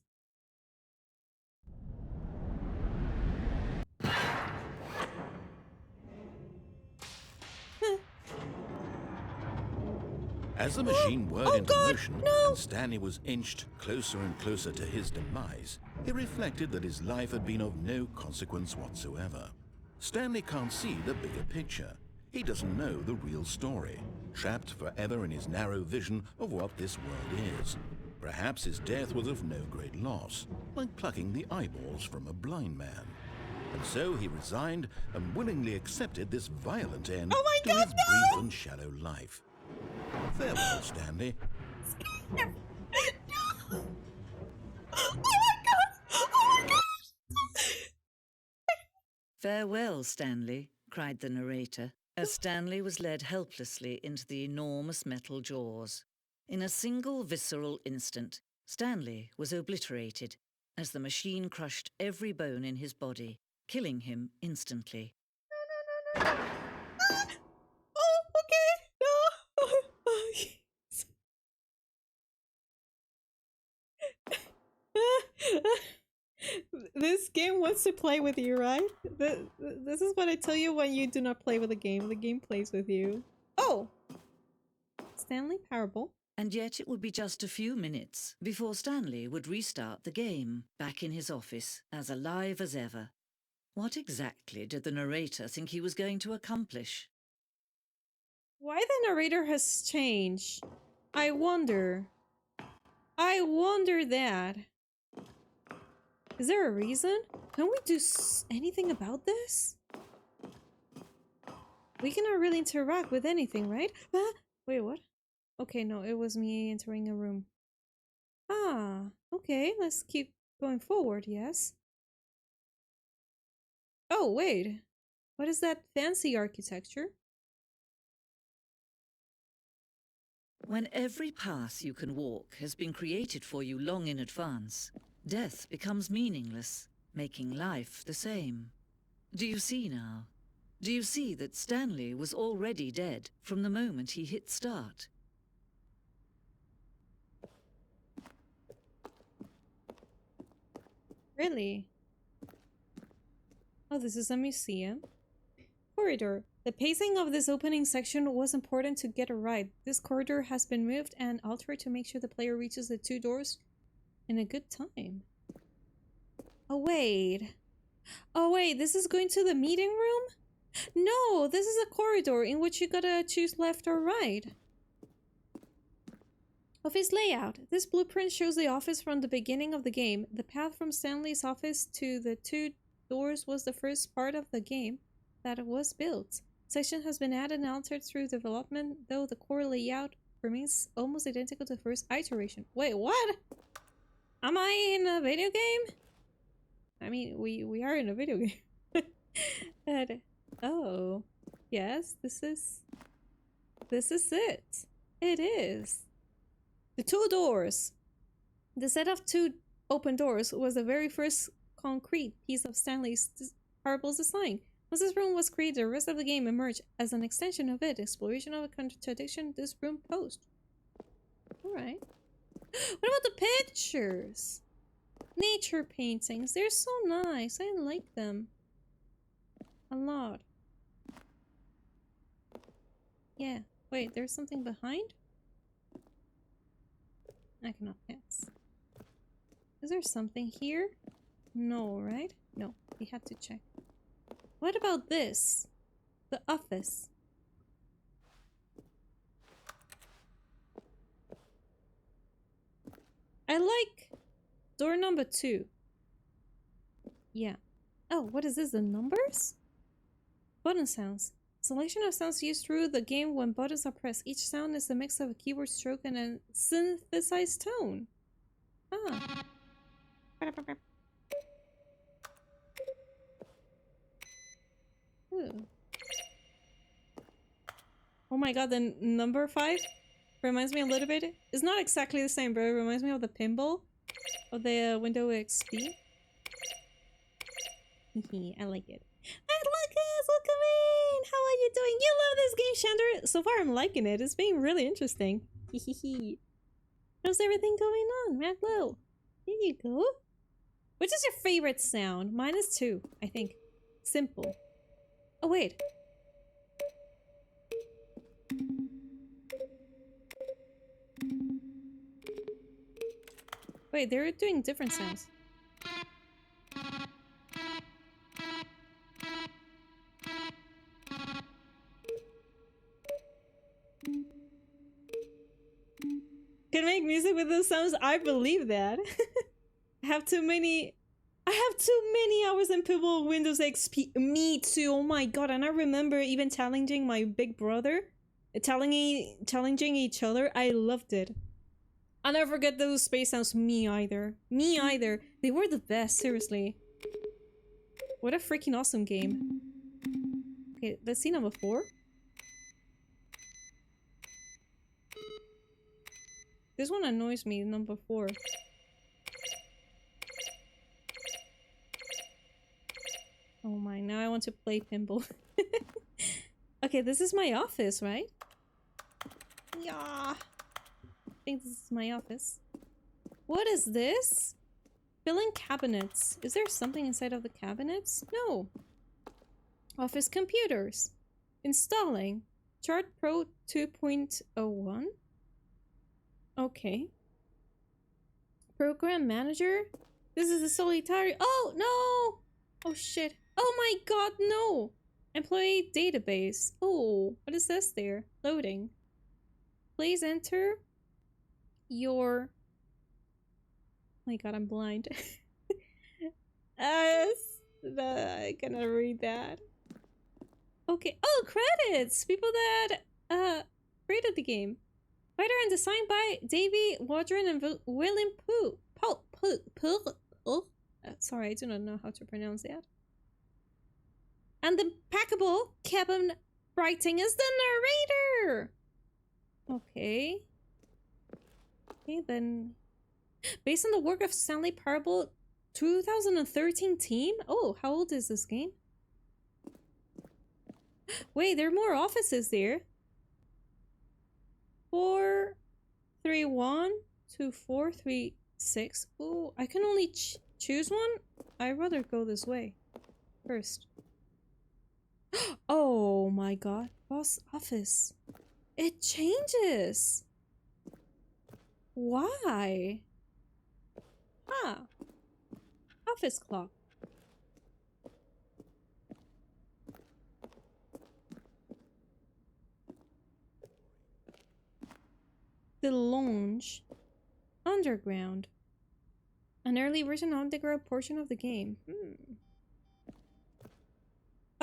[SPEAKER 2] As the machine whirred
[SPEAKER 1] Oh
[SPEAKER 2] into
[SPEAKER 1] God,
[SPEAKER 2] motion
[SPEAKER 1] no!
[SPEAKER 2] and Stanley was inched closer and closer to his demise, he reflected that his life had been of no consequence whatsoever. Stanley can't see the bigger picture. He doesn't know the real story, trapped forever in his narrow vision of what this world is. Perhaps his death was of no great loss, like plucking the eyeballs from a blind man. And so he resigned and willingly accepted this violent end
[SPEAKER 1] Oh my
[SPEAKER 2] to
[SPEAKER 1] God,
[SPEAKER 2] his
[SPEAKER 1] no!
[SPEAKER 2] brief and shallow life. Farewell, Stanley.
[SPEAKER 1] No! Oh my god! Oh my god!
[SPEAKER 3] "Farewell, Stanley," cried the narrator, as Stanley was led helplessly into the enormous metal jaws. In a single visceral instant, Stanley was obliterated as the machine crushed every bone in his body, killing him instantly.
[SPEAKER 1] Oh, okay. No. wants to play with you, right? This is what I tell you when you do not play with a game. The game plays with you. Oh! Stanley Parable.
[SPEAKER 3] And yet it would be just a few minutes before Stanley would restart the game, back in his office, as alive as ever. What exactly did the narrator think he was going to accomplish?
[SPEAKER 1] Why the narrator has changed? I wonder. I wonder that. Is there a reason? Can we do anything about this? We cannot really interact with anything, right? Ah, wait, what? Okay, no, it was me entering a room. Ah, okay, let's keep going forward, yes. Oh, wait. What is that fancy architecture?
[SPEAKER 3] When every path you can walk has been created for you long in advance, death becomes meaningless, making life the same. Do you see now? Do you see that Stanley was already dead from the moment he hit start?
[SPEAKER 1] Really? Oh, this is a museum. Corridor. The pacing of this opening section was important to get it right. This corridor has been moved and altered to make sure the player reaches the two doors in a good time. Oh, wait. Oh, wait, this is going to the meeting room? No, this is a corridor in which you gotta choose left or right. Office layout. This blueprint shows the office from the beginning of the game. The path from Stanley's office to the two doors was the first part of the game that was built. Section has been added and altered through development, though the core layout remains almost identical to the first iteration. Wait, what? Am I in a video game? I mean, we are in a video game. And, oh, yes, this is it. It is. The two doors. The set of two open doors was the very first concrete piece of Stanley's Parable's design. Once this room was created, the rest of the game emerged as an extension of it. Exploration of a contradiction this room posed. Alright. What about the pictures? Nature paintings. They're so nice. I like them. A lot. Yeah. Wait, there's something behind? I cannot pass. Is there something here? No, right? No, we have to check. What about this? The office. I like door number 2. Yeah. Oh, what is this? The numbers? Button sounds. Selection of sounds used through the game when buttons are pressed. Each sound is a mix of a keyboard stroke and a synthesized tone. Ah. Ooh. Oh my god, the number 5 reminds me a little bit. It's not exactly the same, but it reminds me of the pinball of the Windows XP. I like it. And Lucas, welcome in! How are you doing? You love this game, Shander! So far, I'm liking it. It's being really interesting. How's everything going on, Maglo? Here you go. Which is your favorite sound? Mine is 2, I think. Simple. Oh, wait. Wait, they're doing different sounds. Can make music with those sounds? I believe that. I have too many hours in Pibble Windows XP. Me too. Oh my god. And I remember even challenging my big brother. Challenging each other. I loved it. I'll never forget those space sounds. Me either. Me either. They were the best, seriously. What a freaking awesome game. Okay, let's see number 4. This one annoys me, number 4. Oh my, now I want to play pinball. Okay, this is my office, right? Yeah. I think this is my office. What is this? Filling cabinets. Is there something inside of the cabinets? No. Office computers. Installing. Chart Pro 2.01. Okay. Program manager. This is a solitary. Oh no! Oh shit. Oh my god, no! Employee database. Oh, what is this there? Loading. Please enter your... Oh my god, I'm blind. I cannot read that. Okay. Oh, credits! People that created the game. Writer and designed by Davey Wadron and William Pooh. Sorry, I do not know how to pronounce that. And the impeccable Kevin writing is the narrator. Okay. Okay, then. Based on the work of Stanley Parable, 2013 team? Oh, how old is this game? Wait, there are more offices there. 431 to 436. Oh, I can only choose one? I'd rather go this way first. Oh my god. Boss office. It changes. Why? Ah. Office clock. The lounge. Underground. An early version underground portion of the game.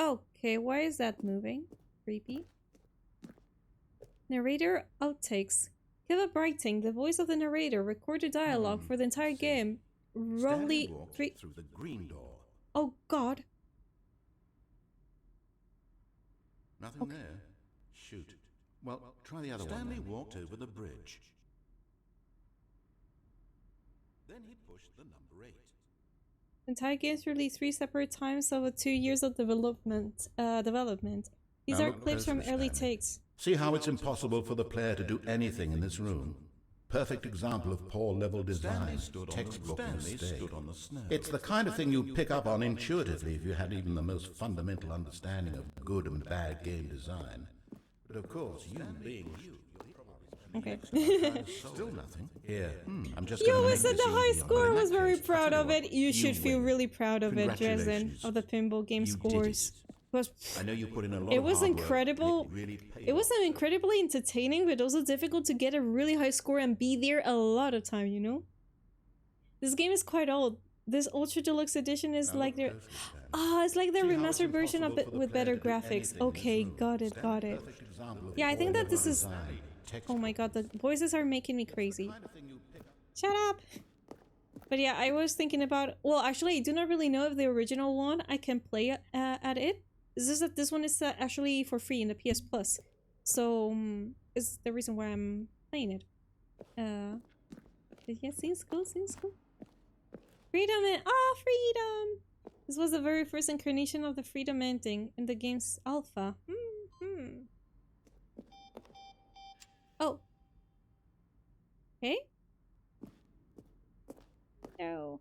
[SPEAKER 1] Okay, why is that moving? Creepy. Narrator outtakes. Kevin Brighting, the voice of the narrator, recorded dialogue for the entire game. Roughly
[SPEAKER 2] through the green door.
[SPEAKER 1] Oh god.
[SPEAKER 2] Nothing there. Shoot. Well, try the other one. Stanley walked over the bridge. Then he pushed the number 8.
[SPEAKER 1] The entire game's released 3 separate times over 2 years of development. These are clips from early takes.
[SPEAKER 2] See how it's impossible for the player to do anything in this room? Perfect example of poor level design, textbook mistake. It's the kind of thing you'd pick up on intuitively if you had even the most fundamental understanding of good and bad game design. But of course, you being you...
[SPEAKER 1] Okay.
[SPEAKER 2] Still nothing. Here, I'm just
[SPEAKER 1] You always said the high score. Was very proud of it. You should feel really proud of it, Dresden, of the pinball game scores.
[SPEAKER 2] I know you put in a lot
[SPEAKER 1] It
[SPEAKER 2] of
[SPEAKER 1] was
[SPEAKER 2] hard work,
[SPEAKER 1] incredible.
[SPEAKER 2] but it really paid
[SPEAKER 1] It was incredibly entertaining, but also difficult to get a really high score and be there a lot of time, you know? This game is quite old. This Ultra Deluxe edition is like their... it's like their remastered version of it with better graphics. Okay, got it. Yeah, I think that this is... Oh my god, the voices are making me crazy. Shut up! But yeah, I was thinking about... Well, actually, I do not really know if the original one I can play at it. It's just that this one is actually for free in the PS Plus. So, is the reason why I'm playing it. But yeah, seems cool. Freedom and... Oh, freedom! This was the very first incarnation of the freedom ending in the game's alpha. Oh. Okay. No.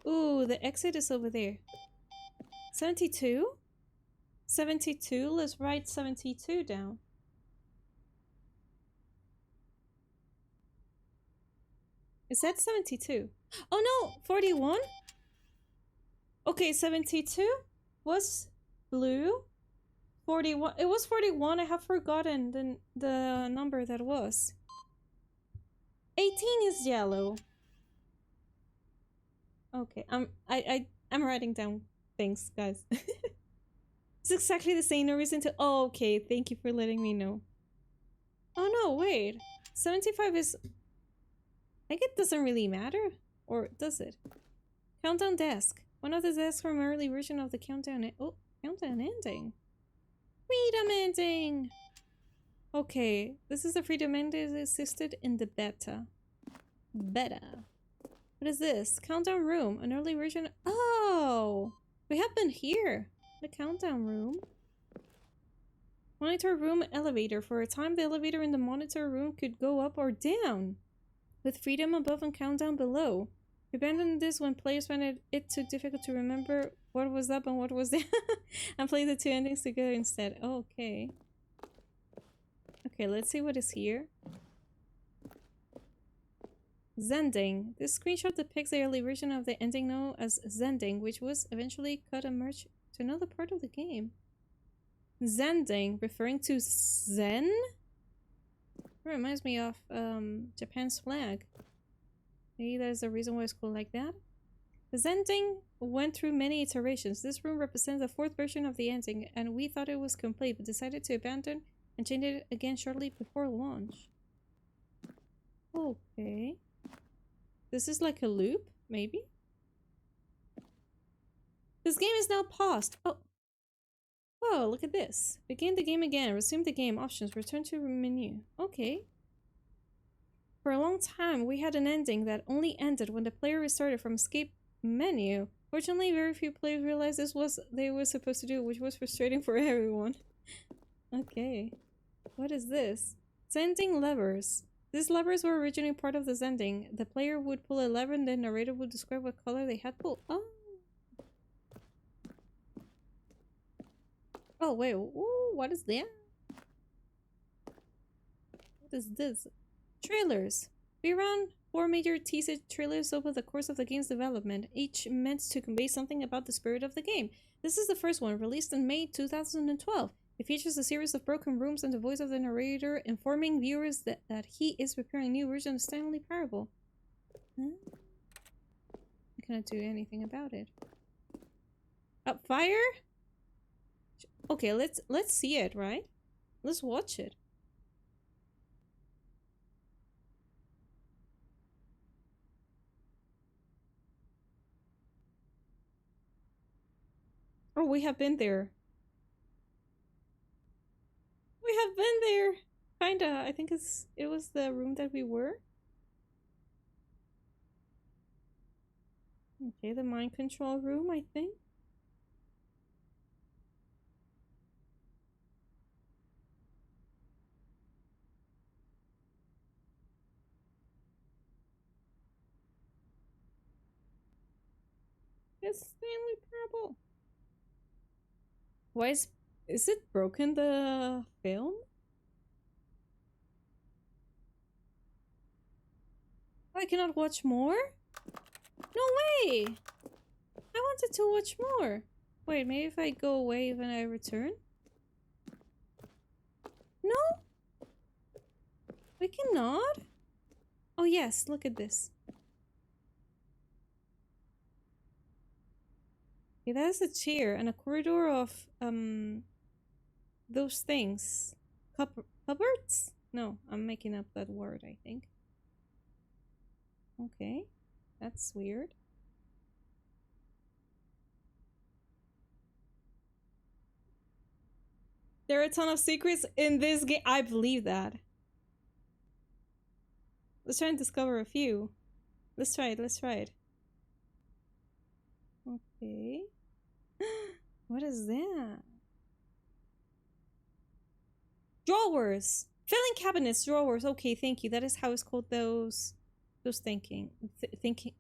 [SPEAKER 1] Ooh, the exit is over there. 72? 72? Let's write 72 down. Is that 72? Oh no! 41? Okay, 72 was blue. 41. It was 41. I have forgotten the number that was. 18 is yellow. Okay, I'm writing down things, guys. It's exactly the same. No reason to... Oh, okay. Thank you for letting me know. Oh no, wait. 75 is... Like it doesn't really matter. Or does it? Countdown desk. One of the desks from early version of the countdown... countdown ending. Freedom ending! Okay, this is the freedom ending assisted in the beta. What is this? Countdown room. An early version... Oh! We have been here. The countdown room. Monitor room elevator. For a time, the elevator in the monitor room could go up or down. with freedom above and countdown below. We abandoned this when players found it too difficult to remember what was up and what was down, and played the two endings together instead. Okay. Okay, let's see what is here. Zending. This screenshot depicts the early version of the ending known as Zending, which was eventually cut and merged to another part of the game. Zending, referring to Zen? It reminds me of Japan's flag. Maybe there's a reason why it's called like that. The Zending went through many iterations. This room represents the fourth version of the ending, and we thought it was complete, but decided to abandon and change it again shortly before launch. Okay. This is like a loop, maybe? This game is now paused. Oh. Oh, look at this. Begin the game again. Resume the game. Options. Return to menu. Okay. For a long time, we had an ending that only ended when the player restarted from escape menu. Fortunately, very few players realized this was they were supposed to do, which was frustrating for everyone. Okay. What is this? Zending levers. These levers were originally part of the Zending. The player would pull a lever and the narrator would describe what color they had pulled. Oh. Oh, wait. Ooh, what is that? What is this? Trailers. We ran 4 major teaser trailers over the course of the game's development, each meant to convey something about the spirit of the game. This is the first one, released in May 2012. It features a series of broken rooms and the voice of the narrator informing viewers that he is preparing a new version of Stanley Parable. Huh? I cannot do anything about it. Up fire? Okay, let's see it, right? Let's watch it. Oh, we have been there. We have been there. Kinda. I think it was the room that we were. Okay, the mind control room, I think. It's Stanley Parable. Why is it broken, the film? I cannot watch more? No way! I wanted to watch more. Wait, maybe if I go away when I return? No? We cannot? Oh yes, look at this. Okay, that is a chair and a corridor of those things. Cupboards? No, I'm making up that word, I think. Okay, that's weird. There are a ton of secrets in this game. I believe that. Let's try and discover a few. Let's try it, let's try it. Okay. What is that? Drawers! Filling cabinets, drawers. Okay, thank you. That is how it's called those thinking. Thinking.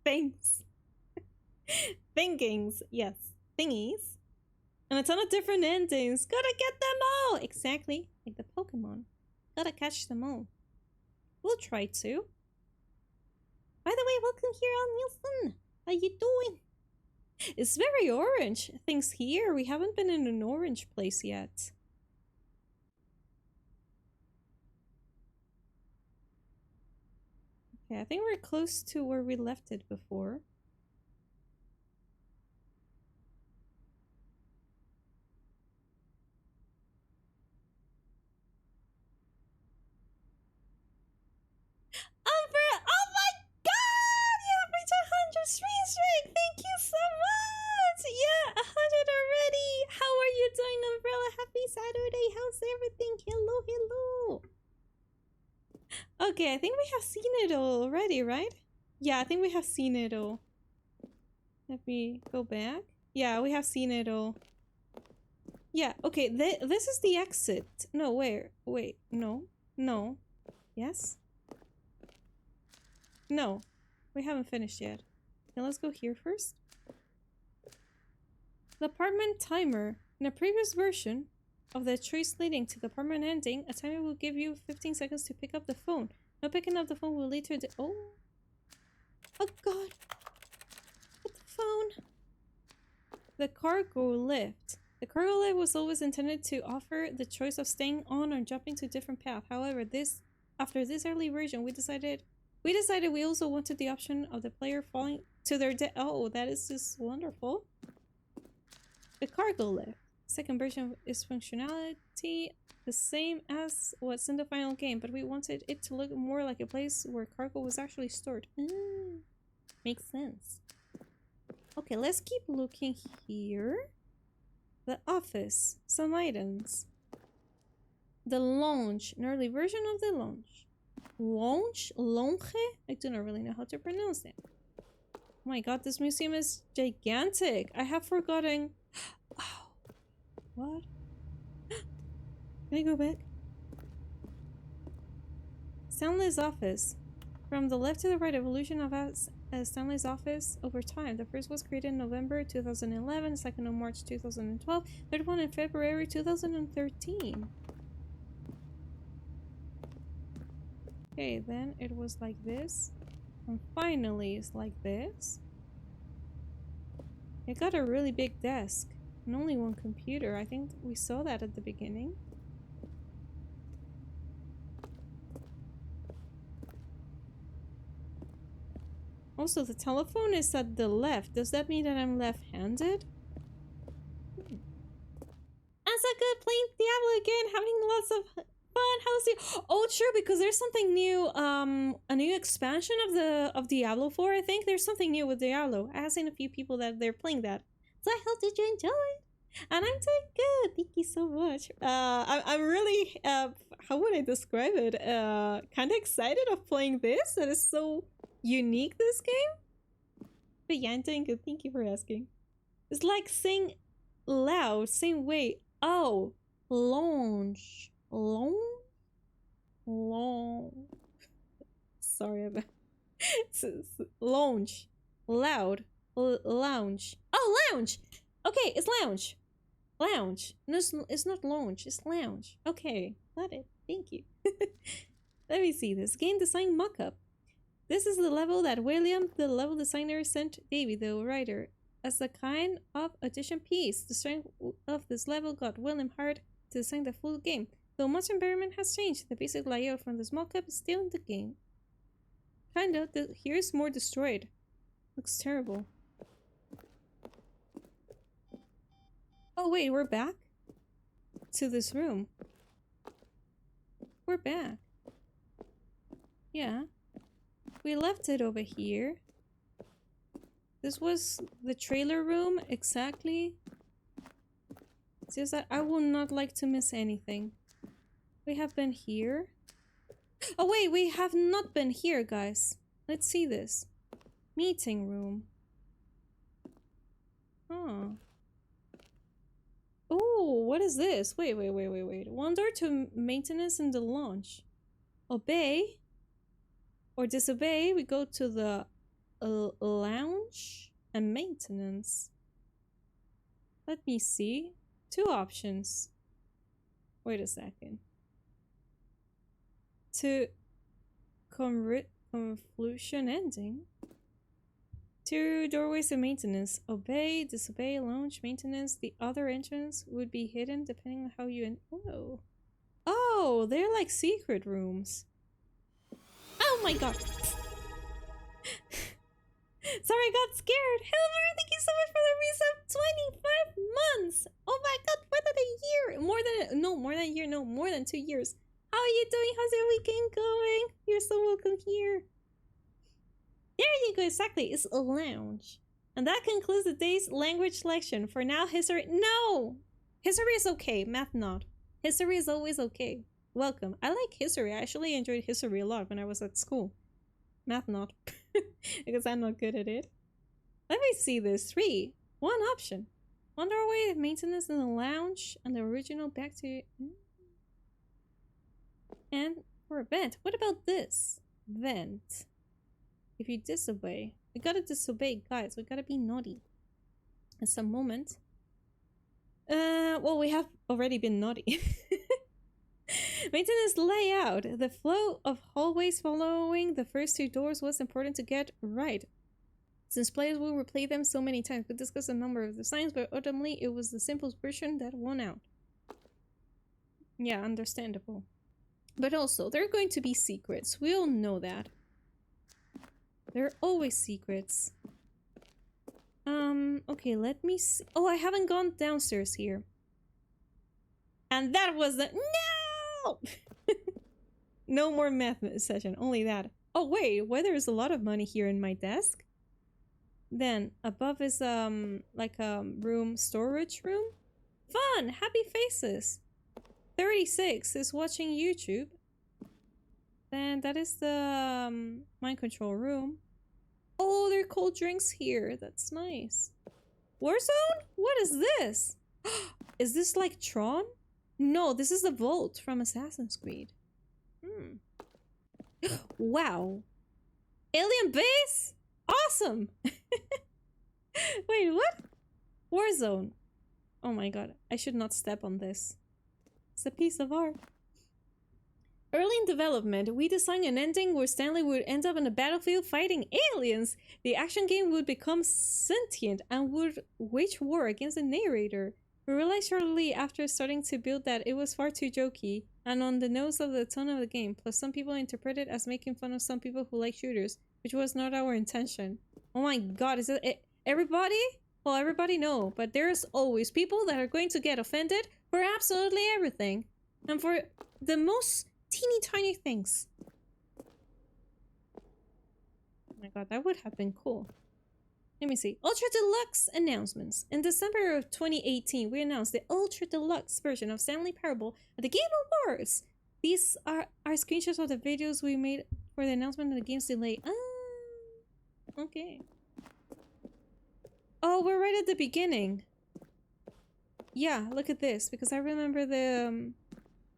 [SPEAKER 1] Things. Thinkings. Yes. Thingies. And a ton of different endings. Gotta get them all! Exactly. Like the Pokemon. Gotta catch them all. We'll try to. By the way, welcome here, Al Nielsen. How you doing? It's very orange. Things here. We haven't been in an orange place yet. Okay, I think we're close to where we left it before. Oh my god! You have reached 100 streams, Rick! Thank you so much! Yeah, 100 already! How are you doing, Umbrella? Happy Saturday! How's everything? Hello, hello! Okay, I think we have seen it all already, right? Yeah, I think we have seen it all. Let me go back. Yeah, we have seen it all. Yeah, okay, this is the exit. No, where? Wait, no. No. Yes? No, we haven't finished yet. Okay, let's go here first. The apartment timer. In a previous version of the choice leading to the apartment ending, a timer will give you 15 seconds to pick up the phone. No picking up the phone will lead to the— oh god. What the phone? The cargo lift. The cargo lift was always intended to offer the choice of staying on or jumping to a different path. However, after this early version, we decided we also wanted the option of the player falling to their death. Oh, that is just wonderful. The cargo lift. Second version is functionality the same as what's in the final game, but we wanted it to look more like a place where cargo was actually stored. Makes sense. Okay, let's keep looking here. The office. Some items. The lounge. An early version of the lounge. Lounge? Lounge? I do not really know how to pronounce that. Oh my god, this museum is gigantic. I have forgotten. Oh. What? Can I go back? Stanley's office. From the left to the right, evolution of Stanley's office over time. The first was created in November 2011, second in March 2012, third one in February 2013. Okay, then it was like this. And finally it's like this. It got a really big desk. And only one computer. I think we saw that at the beginning. Also, the telephone is at the left. Does that mean that I'm left-handed? As a good playing Diablo again, having lots of fun. How's it? Oh, sure, because there's something new. A new expansion of Diablo 4. I think there's something new with Diablo. I have seen a few people that they're playing that. So I hope did you enjoy it? And I'm doing good. Thank you so much. I'm really how would I describe it? Kind of excited of playing this. That is so unique, this game. But yeah, I'm doing good. Thank you for asking. It's like saying loud, same way. Oh, lounge, lounge. Sorry about lounge, loud, lounge. Oh, lounge. Okay, it's lounge. Lounge. No, it's not lounge. It's lounge. Okay, got it. Thank you. Let me see this game design mockup. This is the level that William, the level designer, sent Davey, the writer, as a kind of audition piece. The strength of this level got William hired to design the full game. Though much environment has changed, the basic layout from this mockup is still in the game. Kinda. Here's more destroyed. Looks terrible. Oh wait, we're back to this room. We're back. Yeah. We left it over here. This was the trailer room, exactly. It's just that I would not like to miss anything. We have been here. Oh wait, we have not been here, guys. Let's see this. Meeting room. Huh. Oh, what is this? Wait. One door to maintenance in the launch. Obey or disobey. We go to the lounge and maintenance. Let me see. Two options. Wait a second. To conclusion ending. Two doorways to maintenance. Obey, disobey, lounge, maintenance. The other entrance would be hidden depending on how you oh. Oh, they're like secret rooms. Oh my god. Sorry, I got scared. Helmer, thank you so much for the resub. 25 months. Oh my god, more than a year. More than 2 years. How are you doing? How's your weekend going? You're so welcome here. There you go, exactly. It's a lounge. And that concludes the day's language lesson. For now, history— no! History is okay, math not. History is always okay. Welcome. I like history. I actually enjoyed history a lot when I was at school. Math not. Because I'm not good at it. Let me see this. 3. One option. One doorway, maintenance in the lounge, and the original back to... And for a vent. What about this? Vent. if you disobey. We gotta disobey, guys. We gotta be naughty. At some moment. Well, we have already been naughty. Maintenance layout. The flow of hallways following the first two doors was important to get right. Since players will replay them so many times, we discussed a number of designs, but ultimately it was the simplest version that won out. Yeah, understandable. But also, there are going to be secrets. We all know that. There are always secrets. Okay, let me see. Oh, I haven't gone downstairs here. And that was the... No! No more math session, only that. Oh, wait, why there's a lot of money here in my desk? Then, above is, like a room, storage room? Fun! Happy faces! 36 is watching YouTube. Then that is the mind control room. Oh, there are cold drinks here. That's nice. Warzone? What is this? Is this like Tron? No, this is the vault from Assassin's Creed. Wow. Alien base? Awesome! Wait, what? Warzone. Oh my god, I should not step on this. It's a piece of art. Early in development, we designed an ending where Stanley would end up on a battlefield fighting aliens. The action game would become sentient and would wage war against the narrator. We realized shortly after starting to build that it was far too jokey and on the nose of the tone of the game, plus some people interpret it as making fun of some people who like shooters, which was not our intention. Oh my god, is it everybody? Well, everybody no, but there's always people that are going to get offended for absolutely everything. And for the most teeny tiny things. Oh my god, that would have been cool. Let me see. Ultra Deluxe announcements. In December of 2018, we announced the Ultra Deluxe version of Stanley Parable at the Game Awards. These are screenshots of the videos we made for the announcement of the game's delay. Okay. Oh, we're right at the beginning. Yeah, look at this. Because I remember the...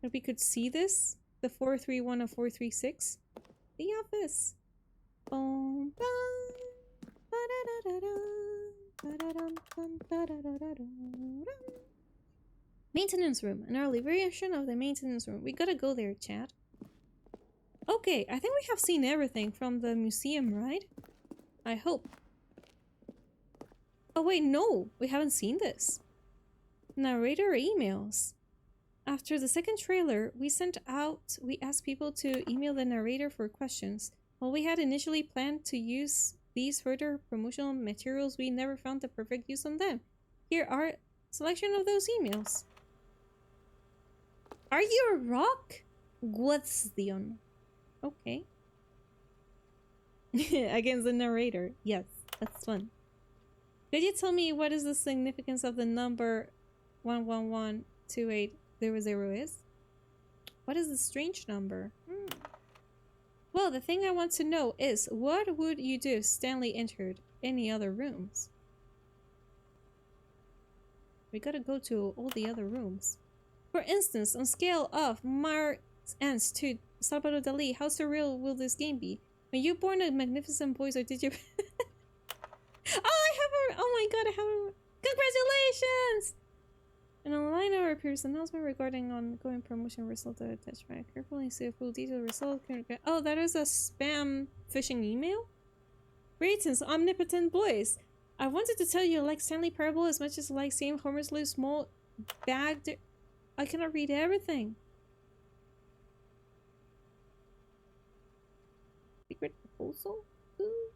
[SPEAKER 1] that we could see this. The 431 of 436. The office. Boom, maintenance room. An early version of the maintenance room. We gotta go there, chat. Okay, I think we have seen everything from the museum, right? I hope. Oh wait, no! We haven't seen this. Narrator emails. After the second trailer, we asked people to email the narrator for questions. While we had initially planned to use these further promotional materials, we never found the perfect use on them. Here are a selection of those emails. Are you a rock? Guatsion. Okay. Against the narrator. Yes, that's fun. Could you tell me what is the significance of the number 1112800 is? What is the strange number? Well, the thing I want to know is, what would you do if Stanley entered any other rooms? We gotta go to all the other rooms. For instance, on scale of Mark's Ants to Salvador Dali, how surreal will this game be? Were you born a magnificent voice, or did you... Oh my god, I have a... Congratulations! In a line of appears announcement regarding ongoing promotion result of attachment. Carefully see a full detailed result. Oh, that is a spam phishing email? Greetings, omnipotent boys. I wanted to tell you I like Stanley Parable as much as I like seeing Homer's little small bag. I cannot read everything. Secret proposal? Ooh.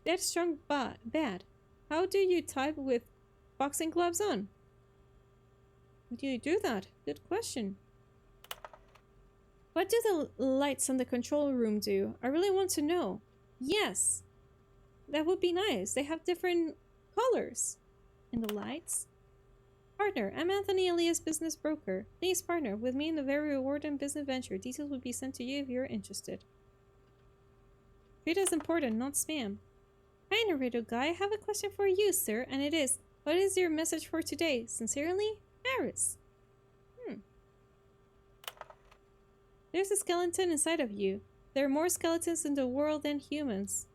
[SPEAKER 1] That's strong bad. How do you type with boxing gloves on? How do you do that? Good question. What do the lights on the control room do? I really want to know. Yes. That would be nice. They have different colors. And the lights? Partner, I'm Anthony alias Business Broker. Please partner with me in a very rewarding business venture. Details will be sent to you if you're interested. Treat as important, not spam. Hi, Narrator Guy. I have a question for you, sir, and it is, what is your message for today? Sincerely, Paris. There's a skeleton inside of you. There are more skeletons in the world than humans.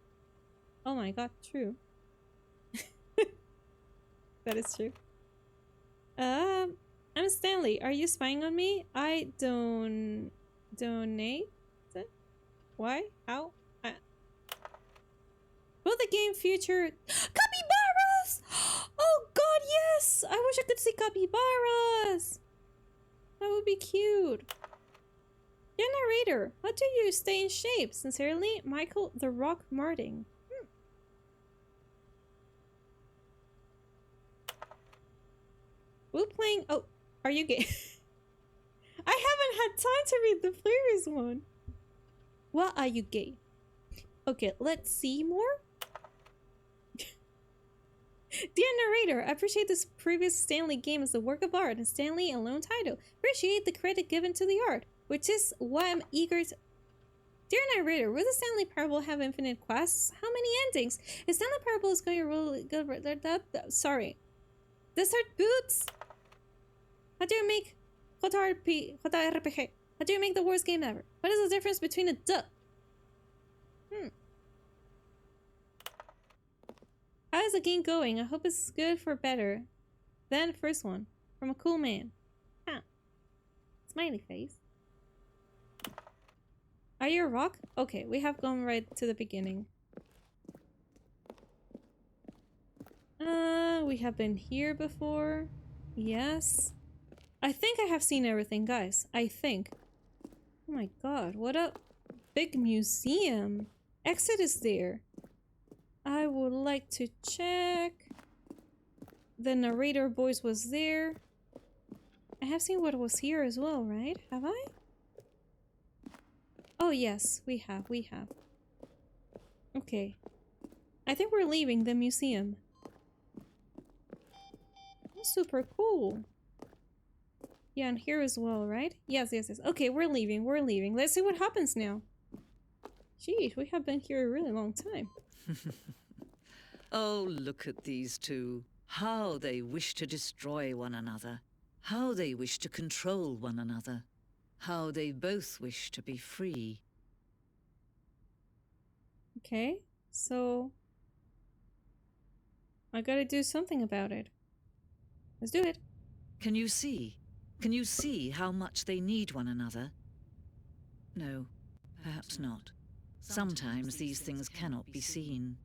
[SPEAKER 1] Oh my god, true. That is true. I'm Stanley. Are you spying on me? I don't... donate? Why? How? Will the game feature capybaras? Oh god, yes! I wish I could see capybaras! That would be cute. Dear narrator, how do you stay in shape? Sincerely, Michael the Rock Martin. Will playing... Oh, are you gay? I haven't had time to read the previous one. Well, are you gay? Okay, let's see more. Dear narrator, I appreciate this previous Stanley game as a work of art and Stanley alone title. Appreciate the credit given to the art, which is why I'm eager to... Dear narrator, will the Stanley Parable have infinite quests? How many endings? Is Stanley Parable is going to really good... Sorry. Desert boots? How do you make... JRPG? How do you make the worst game ever? What is the difference between a duck? How is the game going? I hope it's good for better than the first one. From a cool man. Huh. Smiley face. Are you a rock? Okay, we have gone right to the beginning. We have been here before. Yes. I think I have seen everything, guys. I think. Oh my god, what a big museum. Exit is there. I would like to check. The narrator voice was there. I have seen what was here as well, right? Have I? Oh yes, we have. Okay. I think we're leaving the museum. Super cool. Yeah, and here as well, right? Yes. Okay, we're leaving. Let's see what happens now. Jeez, we have been here a really long time.
[SPEAKER 3] Oh, look at these two. How they wish to destroy one another. How they wish to control one another. How they both wish to be free.
[SPEAKER 1] Okay, so... I gotta do something about it. Let's do it.
[SPEAKER 3] Can you see? Can you see how much they need one another? No, perhaps not. Sometimes these things cannot be seen.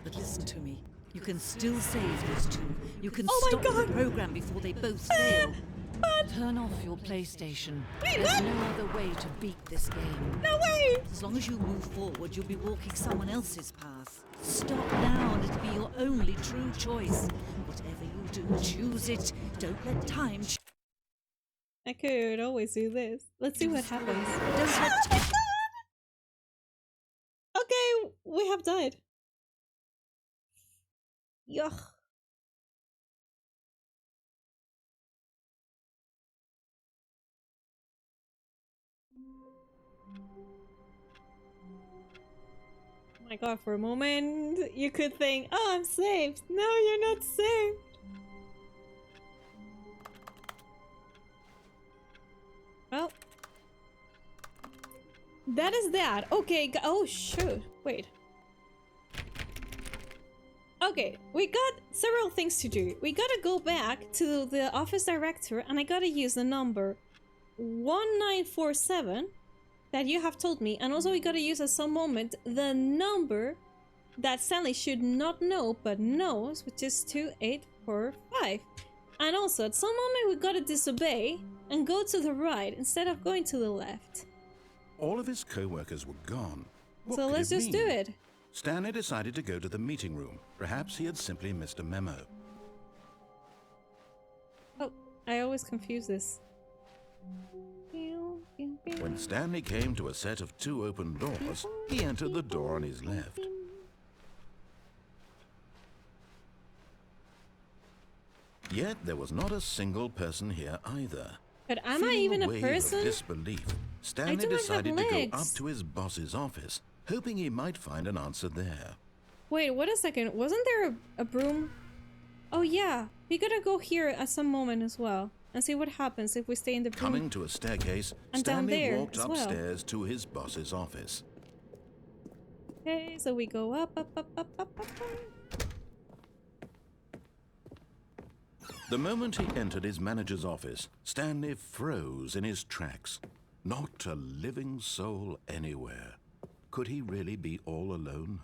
[SPEAKER 3] But listen to me. You can still save these two. You can stop the program before they both fail. Turn off your PlayStation. There's no other way to beat this game.
[SPEAKER 1] No way!
[SPEAKER 3] As long as you move forward, you'll be walking someone else's path. Stop now and it'll be your only true choice. Whatever you do, choose it. Don't let time...
[SPEAKER 1] I could always do this. Let's see what happens.
[SPEAKER 3] Don't let...
[SPEAKER 1] Okay, we have died. Yuck. Oh my god, for a moment you could think, oh, I'm saved. No, you're not saved. Well, that is that. Okay, oh shoot, wait. Okay, we got several things to do. We gotta go back to the office director and I gotta use the number 1947 that you have told me, and also we gotta use at some moment the number that Stanley should not know but knows, which is 2845. And also at some moment we gotta disobey and go to the right instead of going to the left.
[SPEAKER 2] All of his co-workers were gone. What
[SPEAKER 1] So
[SPEAKER 2] could
[SPEAKER 1] let's
[SPEAKER 2] it
[SPEAKER 1] just
[SPEAKER 2] mean?
[SPEAKER 1] do it.
[SPEAKER 2] Stanley decided to go to the meeting room. Perhaps he had simply missed a memo.
[SPEAKER 1] Oh, I always confuse this.
[SPEAKER 2] When Stanley came to a set of 2 open doors, he entered the door on his left. Yet there was not a single person here either.
[SPEAKER 1] But am I
[SPEAKER 2] Feeling
[SPEAKER 1] even a
[SPEAKER 2] wave
[SPEAKER 1] person?
[SPEAKER 2] Of disbelief, Stanley
[SPEAKER 1] do not have
[SPEAKER 2] decided to go up
[SPEAKER 1] legs.
[SPEAKER 2] to his boss's office, hoping he might find an answer there.
[SPEAKER 1] Wait, wait a second. Wasn't there a broom? Oh yeah, we gotta go here at some moment as well. and see what happens if we stay in the room.
[SPEAKER 2] Coming to a staircase,
[SPEAKER 1] And down
[SPEAKER 2] Stanley
[SPEAKER 1] there
[SPEAKER 2] walked
[SPEAKER 1] as well.
[SPEAKER 2] upstairs to his boss's office.
[SPEAKER 1] Okay, so we go up, up, up, up, up, up, up.
[SPEAKER 2] The moment he entered his manager's office, Stanley froze in his tracks. Not a living soul anywhere. Could he really be all alone?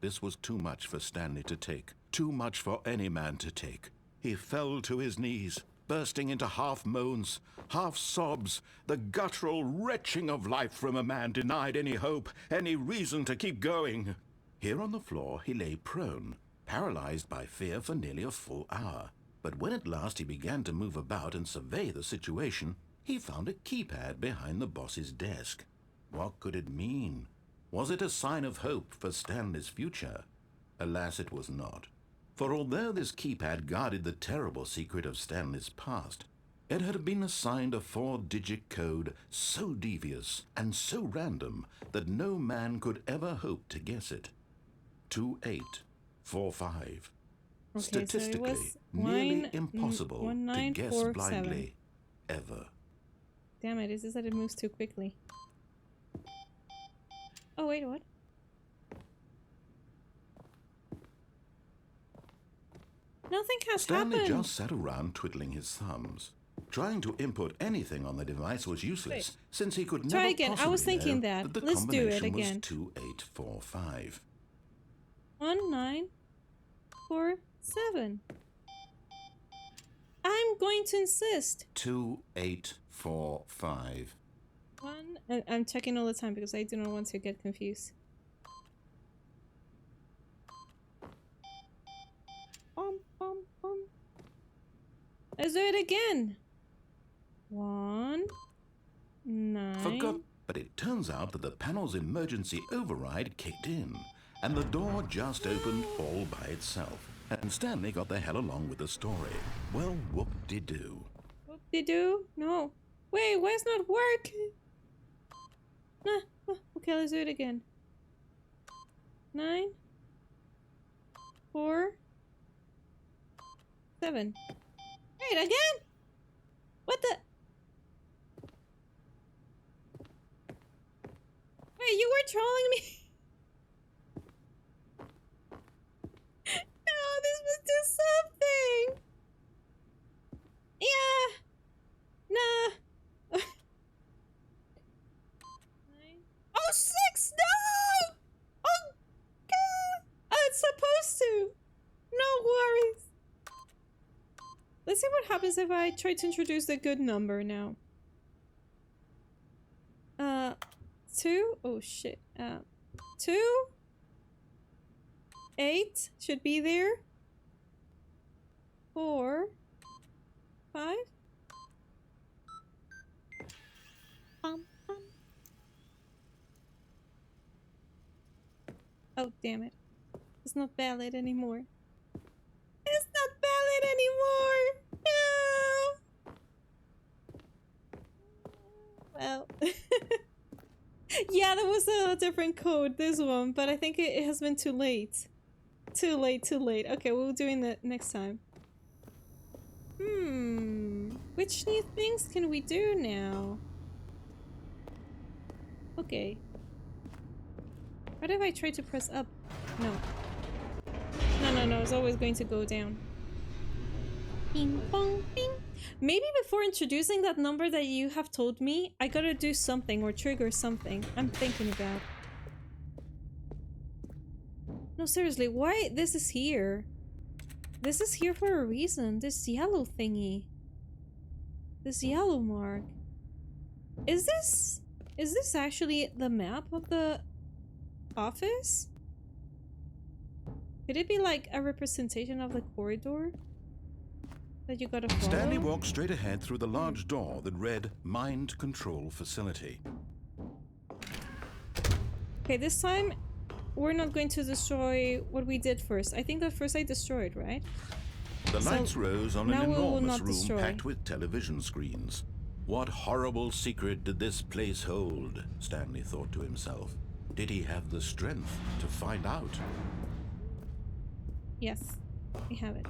[SPEAKER 2] This was too much for Stanley to take. Too much for any man to take. He fell to his knees, bursting into half moans, half sobs, the guttural retching of life from a man denied any hope, any reason to keep going. Here on the floor he lay prone, paralyzed by fear for nearly a full hour. But when at last he began to move about and survey the situation, he found a keypad behind the boss's desk. What could it mean? Was it a sign of hope for Stanley's future? Alas, it was not. For although this keypad guarded the terrible secret of Stanley's past, it had been assigned a 4-digit code so devious and so random that no man could ever hope to guess it. 2845.
[SPEAKER 1] Okay,
[SPEAKER 2] Statistically,
[SPEAKER 1] so it was
[SPEAKER 2] nearly
[SPEAKER 1] 1,
[SPEAKER 2] impossible to guess
[SPEAKER 1] 1947.
[SPEAKER 2] blindly, ever.
[SPEAKER 1] Damn it, it's just that it moves too quickly. Oh, wait, what? Nothing has
[SPEAKER 2] Stanley
[SPEAKER 1] happened.
[SPEAKER 2] just sat around twiddling his thumbs. Trying to input anything on the device was useless, since he could
[SPEAKER 1] Try
[SPEAKER 2] never
[SPEAKER 1] again. I
[SPEAKER 2] possibly
[SPEAKER 1] was thinking
[SPEAKER 2] know
[SPEAKER 1] that.
[SPEAKER 2] the
[SPEAKER 1] Let's do it
[SPEAKER 2] combination was
[SPEAKER 1] again.
[SPEAKER 2] 2845.
[SPEAKER 1] 1947. I'm going to insist.
[SPEAKER 2] 2845.
[SPEAKER 1] I'm checking all the time because I do not want to get confused. Let's do it again. 1 9.
[SPEAKER 2] Forgot, but it turns out that the panel's emergency override kicked in, and the door just opened all by itself. And Stanley got the hell along with the story. Well, whoop-de-doo.
[SPEAKER 1] Whoop-de-doo? No. Wait, why it's not working? Nah. Okay, let's do it again. 9 4 7. Wait, again? What the? Wait, you were trolling me? No, this must do something. Yeah. Nah. Oh, 6! No! Oh, God! Oh, it's supposed to. No worries. Let's see what happens if I try to introduce the good number now. 2? Oh, shit. 2? 8 should be there. 4 5. Oh, damn it. It's not valid anymore. It's not valid anymore! No! Well... yeah, that was a different code, this one, but I think it has been too late. Too late. Okay, we'll do it next time. Which new things can we do now? Okay. What if I try to press up? No. No, it's always going to go down. Bing bong bing. Maybe before introducing that number that you have told me, I gotta do something or trigger something. I'm thinking about. No, seriously, why this is here? This is here for a reason. This yellow thingy. This yellow mark. Is this actually the map of the office? Could it be like a representation of the corridor that you gotta follow?
[SPEAKER 2] Stanley walked straight ahead through the large door that read Mind Control Facility.
[SPEAKER 1] Okay, this time we're not going to destroy what we did first. I think that first I destroyed, right?
[SPEAKER 2] The lights rose on an
[SPEAKER 1] now we will
[SPEAKER 2] enormous
[SPEAKER 1] not
[SPEAKER 2] room
[SPEAKER 1] destroy.
[SPEAKER 2] packed with television screens. What horrible secret did this place hold? Stanley thought to himself. Did he have the strength to find out?
[SPEAKER 1] Yes, we have it.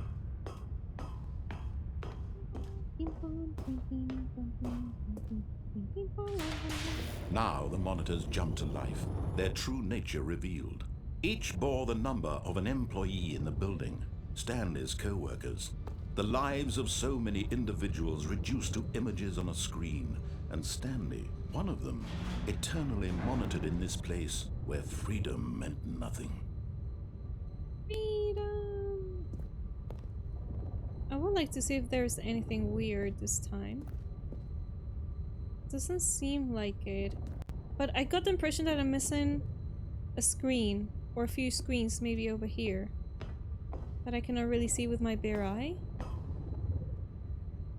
[SPEAKER 2] Now the monitors jumped to life, their true nature revealed. Each bore the number of an employee in the building, Stanley's co-workers. The lives of so many individuals reduced to images on a screen, and Stanley, one of them, eternally monitored in this place where freedom meant nothing.
[SPEAKER 1] Freedom. I would like to see if there's anything weird this time. Doesn't seem like it. But I got the impression that I'm missing a screen, or a few screens maybe over here, that I cannot really see with my bare eye.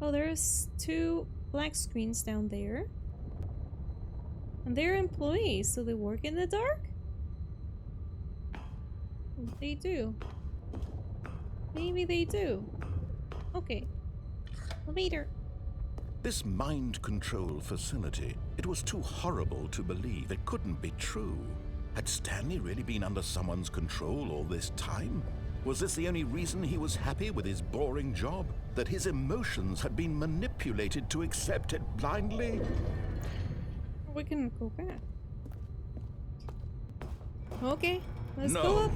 [SPEAKER 1] Oh, there's 2 black screens down there. And they're employees, so they work in the dark? They do. Maybe they do. Okay. Later.
[SPEAKER 2] This mind control facility, it was too horrible to believe. It couldn't be true. Had Stanley really been under someone's control all this time? Was this the only reason he was happy with his boring job? That his emotions had been manipulated to accept it blindly?
[SPEAKER 1] We can go back. Okay, let's
[SPEAKER 2] No.
[SPEAKER 1] go up.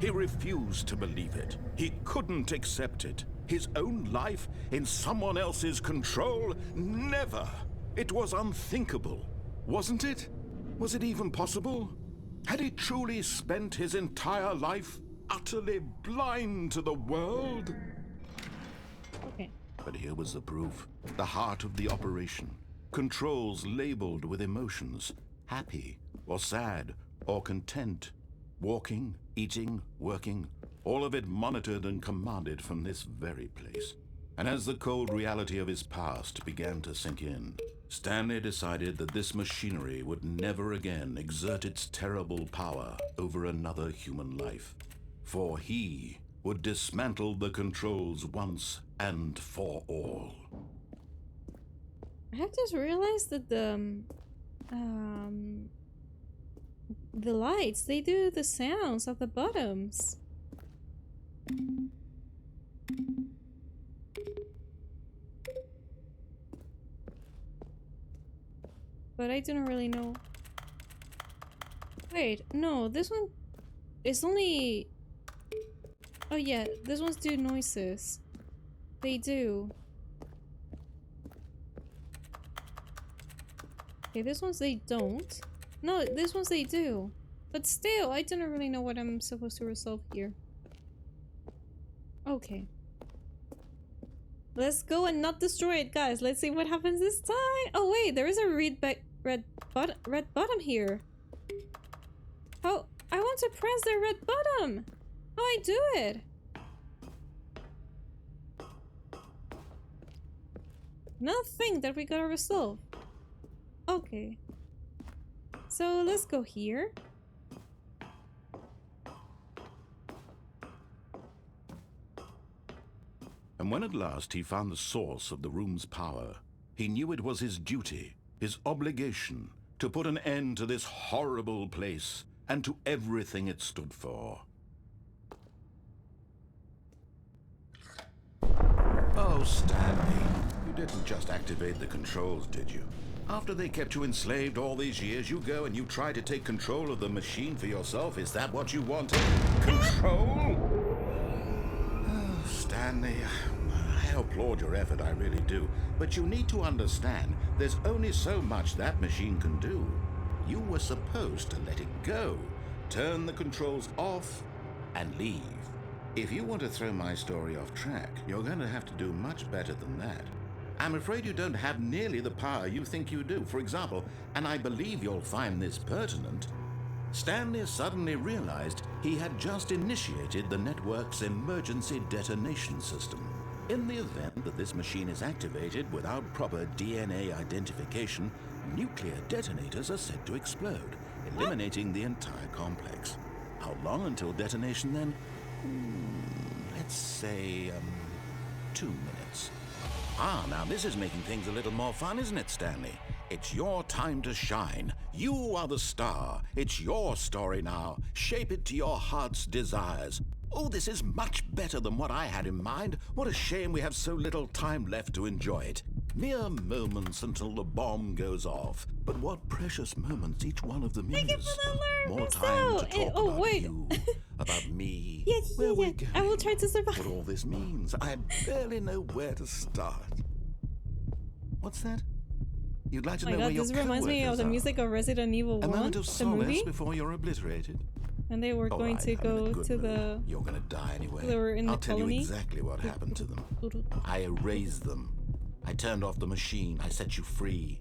[SPEAKER 2] He refused to believe it. He couldn't accept it. His own life in someone else's control? Never! It was unthinkable, wasn't it? Was it even possible? Had he truly spent his entire life utterly blind to the world?
[SPEAKER 1] Okay.
[SPEAKER 2] But here was the proof. The heart of the operation. Controls labeled with emotions. Happy, or sad, or content. Walking, eating, working. All of it monitored and commanded from this very place. And as the cold reality of his past began to sink in, Stanley decided that this machinery would never again exert its terrible power over another human life. For he would dismantle the controls once and for all.
[SPEAKER 1] I have just realized that the lights, they do the sounds of the bottoms. But I don't really know. Wait, no, this one is only... Oh yeah, this one's do noises. They do. Okay, this ones they don't. No, this ones they do. But still, I don't really know what I'm supposed to resolve here. Okay. Let's go and not destroy it, guys. Let's see what happens this time. Oh wait, there is a red bottom here. Oh, I want to press the red bottom. How I do it? Another thing that we gotta resolve. Okay. So let's go here.
[SPEAKER 2] And when at last he found the source of the room's power, he knew it was his duty, his obligation, to put an end to this horrible place and to everything it stood for. Oh, Stanley, you didn't just activate the controls, did you? After they kept you enslaved all these years, you go and you try to take control of the machine for yourself? Is that what you wanted? Control? Oh, Stanley, I applaud your effort, I really do. But you need to understand, there's only so much that machine can do. You were supposed to let it go, turn the controls off, and leave. If you want to throw my story off track, you're going to have to do much better than that. I'm afraid you don't have nearly the power you think you do. For example, and I believe you'll find this pertinent, Stanley suddenly realized he had just initiated the network's emergency detonation system. In the event that this machine is activated without proper DNA identification, nuclear detonators are said to explode, eliminating the entire complex. How long until detonation then? Let's say, 2 minutes. Ah, now this is making things a little more fun, isn't it, Stanley? It's your time to shine. You are the star. It's your story now. Shape it to your heart's desires. Oh, this is much better than what I had in mind. What a shame we have so little time left to enjoy it. Mere moments until the bomb goes off. But what precious moments each one of them is.
[SPEAKER 1] Thank you for the alert.
[SPEAKER 2] More
[SPEAKER 1] I'm
[SPEAKER 2] time
[SPEAKER 1] so-
[SPEAKER 2] to talk
[SPEAKER 1] oh,
[SPEAKER 2] about
[SPEAKER 1] wait.
[SPEAKER 2] you, about me,
[SPEAKER 1] Yeah,
[SPEAKER 2] where we're
[SPEAKER 1] I will
[SPEAKER 2] going,
[SPEAKER 1] try to survive.
[SPEAKER 2] what all this means. I barely know where to start. What's that? You'd like to
[SPEAKER 1] Oh
[SPEAKER 2] know
[SPEAKER 1] my
[SPEAKER 2] where
[SPEAKER 1] god,
[SPEAKER 2] your
[SPEAKER 1] this reminds me of
[SPEAKER 2] coworkers
[SPEAKER 1] the
[SPEAKER 2] are.
[SPEAKER 1] music of Resident Evil
[SPEAKER 2] A
[SPEAKER 1] 1,
[SPEAKER 2] moment of
[SPEAKER 1] the
[SPEAKER 2] solace
[SPEAKER 1] movie.
[SPEAKER 2] before you're obliterated.
[SPEAKER 1] And they were
[SPEAKER 2] All
[SPEAKER 1] going
[SPEAKER 2] right,
[SPEAKER 1] to
[SPEAKER 2] I'm in a
[SPEAKER 1] go
[SPEAKER 2] good
[SPEAKER 1] to
[SPEAKER 2] mood.
[SPEAKER 1] the...
[SPEAKER 2] You're gonna die anyway.
[SPEAKER 1] They were in the
[SPEAKER 2] I'll tell
[SPEAKER 1] colony.
[SPEAKER 2] you exactly what happened to them. I erased them. I turned off the machine. I set you free.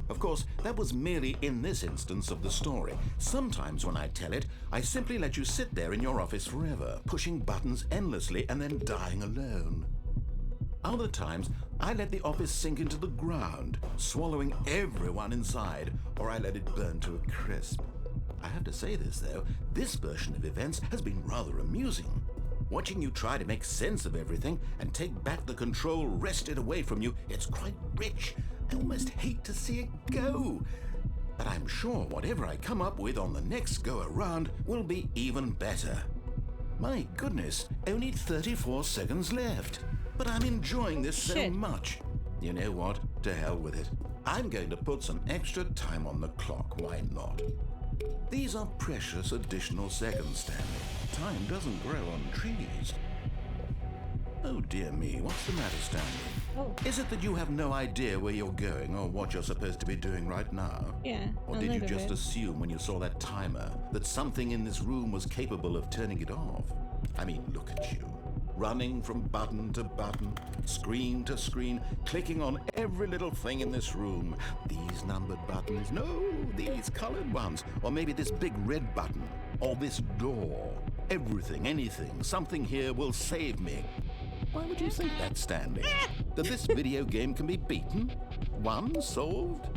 [SPEAKER 2] Of course, that was merely in this instance of the story. Sometimes when I tell it, I simply let you sit there in your office forever, pushing buttons endlessly and then dying alone. Other times, I let the office sink into the ground, swallowing everyone inside, or I let it burn to a crisp. I have to say this, though, this version of events has been rather amusing. Watching you try to make sense of everything and take back the control wrested away from you, it's quite rich. I almost hate to see it go. But I'm sure whatever I come up with on the next go-around will be even better. My goodness, only 34 seconds left. But I'm enjoying this so
[SPEAKER 1] Shit.
[SPEAKER 2] much. You know what? To hell with it. I'm going to put some extra time on the clock. Why not? These are precious additional seconds, Stanley. Time doesn't grow on trees. Oh dear me, what's the matter, Stanley?
[SPEAKER 1] Oh,
[SPEAKER 2] Is it that you have no idea where you're going or what you're supposed to be doing right now?
[SPEAKER 1] yeah,
[SPEAKER 2] Or
[SPEAKER 1] a
[SPEAKER 2] did you
[SPEAKER 1] little
[SPEAKER 2] just
[SPEAKER 1] bit.
[SPEAKER 2] assume when you saw that timer that something in this room was capable of turning it off? I mean, look at you. Running from button to button, screen to screen, clicking on every little thing in this room. These numbered buttons, no, these colored ones. Or maybe this big red button, or this door. Everything, anything, something here will save me. Why would you think that, Stanley? That this video game can be beaten? Won? Solved?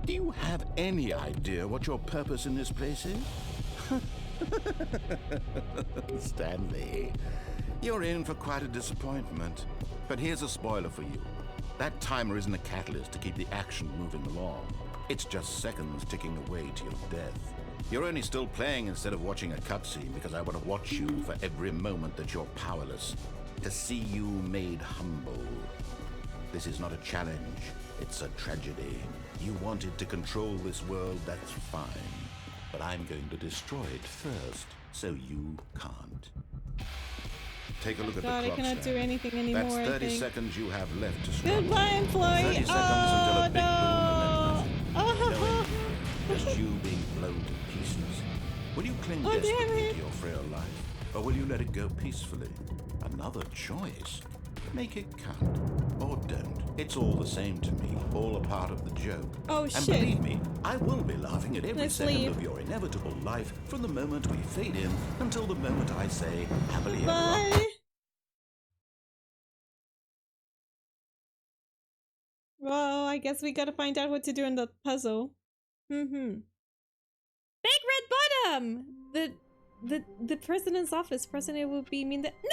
[SPEAKER 2] Do you have any idea what your purpose in this place is? Stanley, you're in for quite a disappointment. But here's a spoiler for you. That timer isn't a catalyst to keep the action moving along. It's just seconds ticking away to your death. You're only still playing instead of watching a cutscene because I want to watch you for every moment that you're powerless. To see you made humble. This is not a challenge, it's a tragedy. You wanted to control this world, that's fine. But I'm going to destroy it first, so you can't. Take a look at
[SPEAKER 1] God,
[SPEAKER 2] the
[SPEAKER 1] I
[SPEAKER 2] clock,
[SPEAKER 1] cannot do
[SPEAKER 2] Stanley.
[SPEAKER 1] anything anymore,
[SPEAKER 2] That's
[SPEAKER 1] I
[SPEAKER 2] 30
[SPEAKER 1] think.
[SPEAKER 2] seconds you have left to struggle.
[SPEAKER 1] Goodbye,
[SPEAKER 2] 30
[SPEAKER 1] employee!
[SPEAKER 2] seconds until a big
[SPEAKER 1] Oh,
[SPEAKER 2] boom
[SPEAKER 1] no!
[SPEAKER 2] and then nothing. No
[SPEAKER 1] Oh,
[SPEAKER 2] ending. Just you being blown to pieces. Will you cling
[SPEAKER 1] Oh, damn
[SPEAKER 2] desperately
[SPEAKER 1] it.
[SPEAKER 2] to your frail life, or will you let it go peacefully? Another choice. Make it count, or don't. It's all the same to me, all a part of the joke.
[SPEAKER 1] Oh,
[SPEAKER 2] And
[SPEAKER 1] shit.
[SPEAKER 2] believe me, I will be laughing at every
[SPEAKER 1] Let's
[SPEAKER 2] second
[SPEAKER 1] leave.
[SPEAKER 2] of your inevitable life from the moment we fade in until the moment I say, happily ever after.
[SPEAKER 1] bye! Well, I guess we gotta find out what to do in the puzzle. Mm-hmm. Big red bottom! The president's office. President would be mean that— No!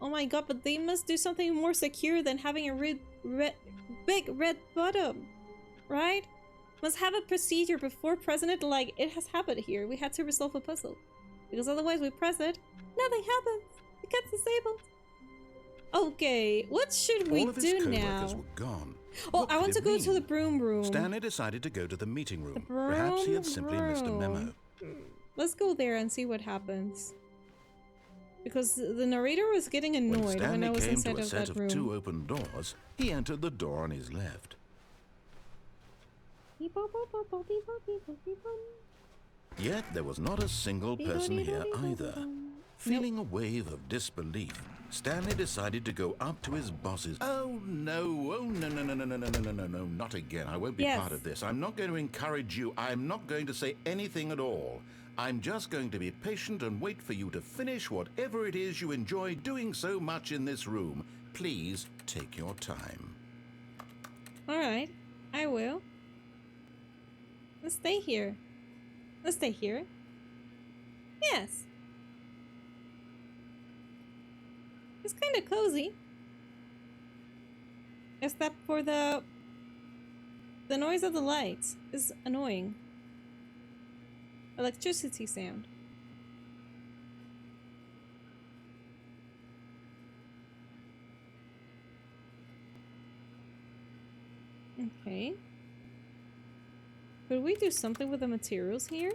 [SPEAKER 1] Oh my god, but they must do something more secure than having a big red bottom. Right? Must have a procedure before president, like it has happened here. We had to resolve a puzzle. Because otherwise we press it, nothing happens. It gets disabled. Okay, what should we
[SPEAKER 2] All of his
[SPEAKER 1] do
[SPEAKER 2] co-workers
[SPEAKER 1] now?
[SPEAKER 2] were gone.
[SPEAKER 1] Oh,
[SPEAKER 2] What
[SPEAKER 1] I
[SPEAKER 2] could
[SPEAKER 1] want
[SPEAKER 2] it
[SPEAKER 1] to go to
[SPEAKER 2] mean?
[SPEAKER 1] the broom room.
[SPEAKER 2] Stanley decided to go to the meeting room.
[SPEAKER 1] The
[SPEAKER 2] Perhaps he
[SPEAKER 1] broom
[SPEAKER 2] had simply missed a memo.
[SPEAKER 1] room. Let's go there and see what happens. Because the narrator was getting
[SPEAKER 2] When
[SPEAKER 1] annoyed when
[SPEAKER 2] Stanley
[SPEAKER 1] I was
[SPEAKER 2] came
[SPEAKER 1] inside
[SPEAKER 2] to a
[SPEAKER 1] of
[SPEAKER 2] set
[SPEAKER 1] that
[SPEAKER 2] of
[SPEAKER 1] room.
[SPEAKER 2] 2 open doors, he entered the door on his left. Yet there was not a single person here either. Feeling a wave of disbelief, Stanley decided to go up to his bosses. Oh no, no, not again. I won't be
[SPEAKER 1] Yes.
[SPEAKER 2] part of this. I'm not going to encourage you. I'm not going to say anything at all. I'm just going to be patient and wait for you to finish whatever it is you enjoy doing so much in this room. Please take your time.
[SPEAKER 1] Alright, I will. Let's stay here. Let's stay here. Yes. It's kind of cozy. Except for the The noise of the lights is annoying. Electricity sound. Okay. Could we do something with the materials here?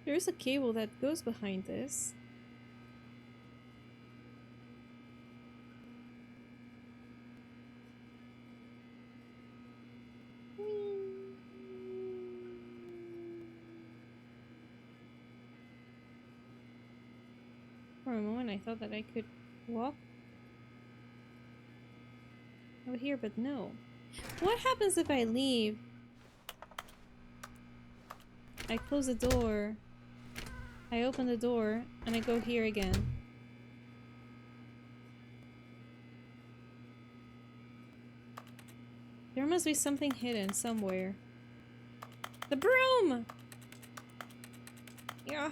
[SPEAKER 1] There's a cable that goes behind this. For a moment I thought that I could walk over here, but no. What happens if I leave? I close the door. I open the door and I go here again. There must be something hidden somewhere. The broom! Yeah.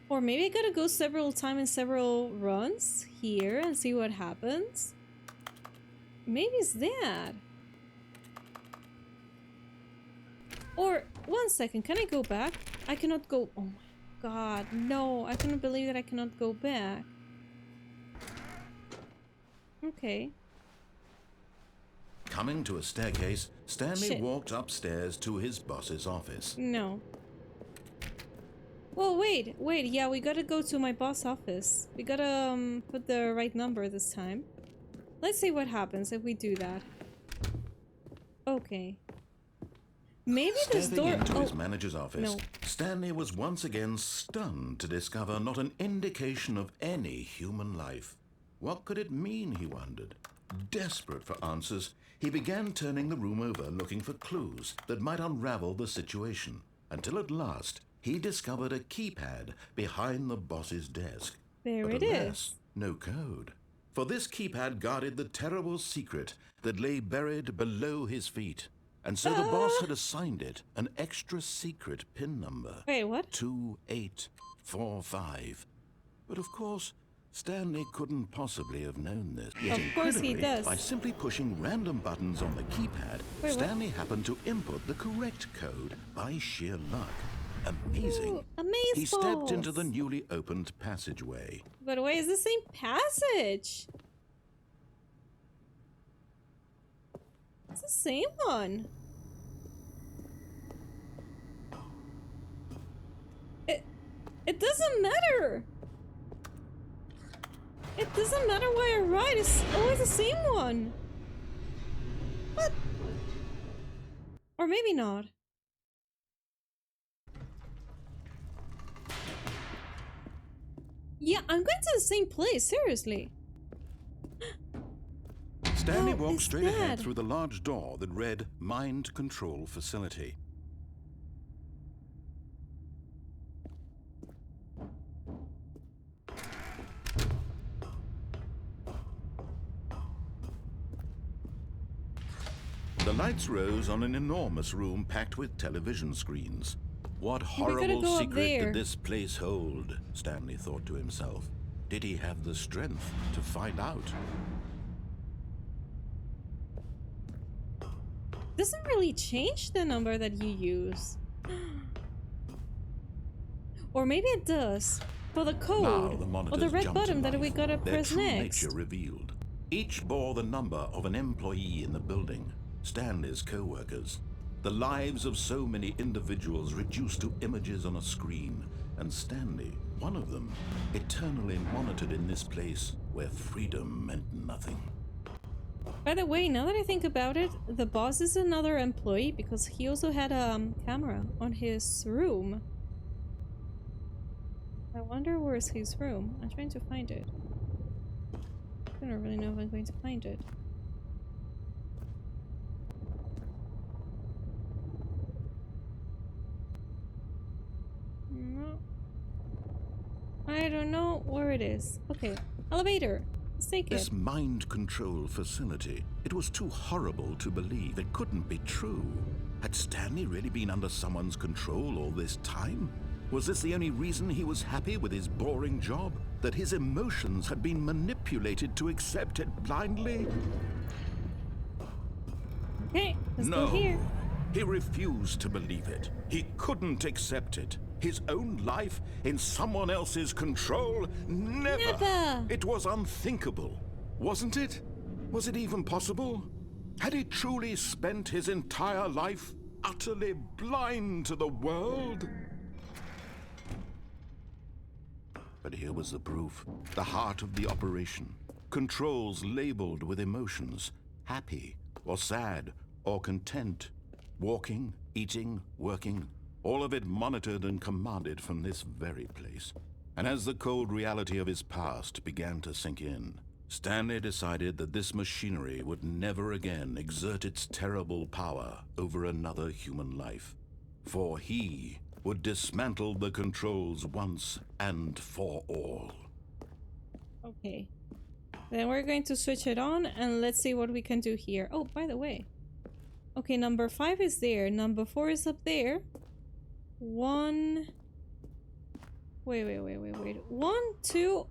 [SPEAKER 1] Or maybe I gotta go several times in several runs here and see what happens. Maybe it's that. Or, one second, can I go back? I cannot go. Oh my god, no, I cannot believe that I cannot go back. Okay.
[SPEAKER 2] Coming to a staircase, Stanley
[SPEAKER 1] Shit.
[SPEAKER 2] walked upstairs to his boss's office.
[SPEAKER 1] No. Well, wait, yeah, we gotta go to my boss office. We gotta put the right number this time. Let's see what happens if we do that. Okay. Maybe this
[SPEAKER 2] Stepping
[SPEAKER 1] door.
[SPEAKER 2] into
[SPEAKER 1] Oh,
[SPEAKER 2] his manager's office,
[SPEAKER 1] no.
[SPEAKER 2] Stanley was once again stunned to discover not an indication of any human life. What could it mean, he wondered. Desperate for answers, he began turning the room over looking for clues that might unravel the situation, until at last he discovered a keypad behind the boss's desk.
[SPEAKER 1] There
[SPEAKER 2] But
[SPEAKER 1] it
[SPEAKER 2] alas,
[SPEAKER 1] is.
[SPEAKER 2] no code. For this keypad guarded the terrible secret that lay buried below his feet. And so the boss had assigned it an extra secret PIN number.
[SPEAKER 1] Wait, what?
[SPEAKER 2] 2845. But of course, Stanley couldn't possibly have known this. Yet
[SPEAKER 1] Of course he
[SPEAKER 2] incredibly,
[SPEAKER 1] does.
[SPEAKER 2] by simply pushing random buttons on the keypad,
[SPEAKER 1] Wait, what?
[SPEAKER 2] Stanley happened to input the correct code by sheer luck. Amazing.
[SPEAKER 1] Ooh, amazeballs.
[SPEAKER 2] He stepped into the newly opened passageway.
[SPEAKER 1] By the way, it's the same passage. It's the same one. It doesn't matter. It doesn't matter why I write. It's always the same one. What? Or maybe not. Yeah, I'm going to the same place. Seriously.
[SPEAKER 2] Stanley
[SPEAKER 1] How
[SPEAKER 2] walked
[SPEAKER 1] is
[SPEAKER 2] straight ahead
[SPEAKER 1] that?
[SPEAKER 2] through the large door that read Mind Control Facility. The lights rose on an enormous room packed with television screens. What horrible
[SPEAKER 1] go up
[SPEAKER 2] secret
[SPEAKER 1] there.
[SPEAKER 2] did this place hold? Stanley thought to himself. Did he have the strength to find out?
[SPEAKER 1] Doesn't really change the number that you use. Or maybe it does. For the
[SPEAKER 2] Now
[SPEAKER 1] code.
[SPEAKER 2] the
[SPEAKER 1] Or
[SPEAKER 2] monitors
[SPEAKER 1] the red
[SPEAKER 2] jumped to
[SPEAKER 1] button that
[SPEAKER 2] life,
[SPEAKER 1] we gotta
[SPEAKER 2] their
[SPEAKER 1] press
[SPEAKER 2] true
[SPEAKER 1] next.
[SPEAKER 2] nature revealed. Each bore the number of an employee in the building, Stanley's co-workers. The lives of so many individuals reduced to images on a screen, and Stanley, one of them, eternally monitored in this place where freedom meant nothing.
[SPEAKER 1] By the way, now that I think about it, the boss is another employee because he also had a camera on his room. I wonder where's his room. I'm trying to find it. I don't really know if I'm going to find it. No. I don't know where it is. Okay. Elevator. take it.
[SPEAKER 2] This mind control facility, it was too horrible to believe. It couldn't be true. Had Stanley really been under someone's control all this time? Was this the only reason he was happy with his boring job? That his emotions had been manipulated to accept it blindly?
[SPEAKER 1] Okay, let's go
[SPEAKER 2] No,
[SPEAKER 1] here.
[SPEAKER 2] he refused to believe it. He couldn't accept it. His own life in someone else's control? Never!
[SPEAKER 1] Never!
[SPEAKER 2] It was unthinkable, wasn't it? Was it even possible? Had he truly spent his entire life utterly blind to the world? But here was the proof, the heart of the operation. Controls labeled with emotions, happy or sad or content. Walking, eating, working, all of it monitored and commanded from this very place. And as the cold reality of his past began to sink in, Stanley decided that this machinery would never again exert its terrible power over another human life. For he would dismantle the controls once and for all.
[SPEAKER 1] Okay. Then we're going to switch it on and let's see what we can do here. Oh, by the way. Okay, number 5 is there. Number 4 is up there. 1... Wait. 1, 2...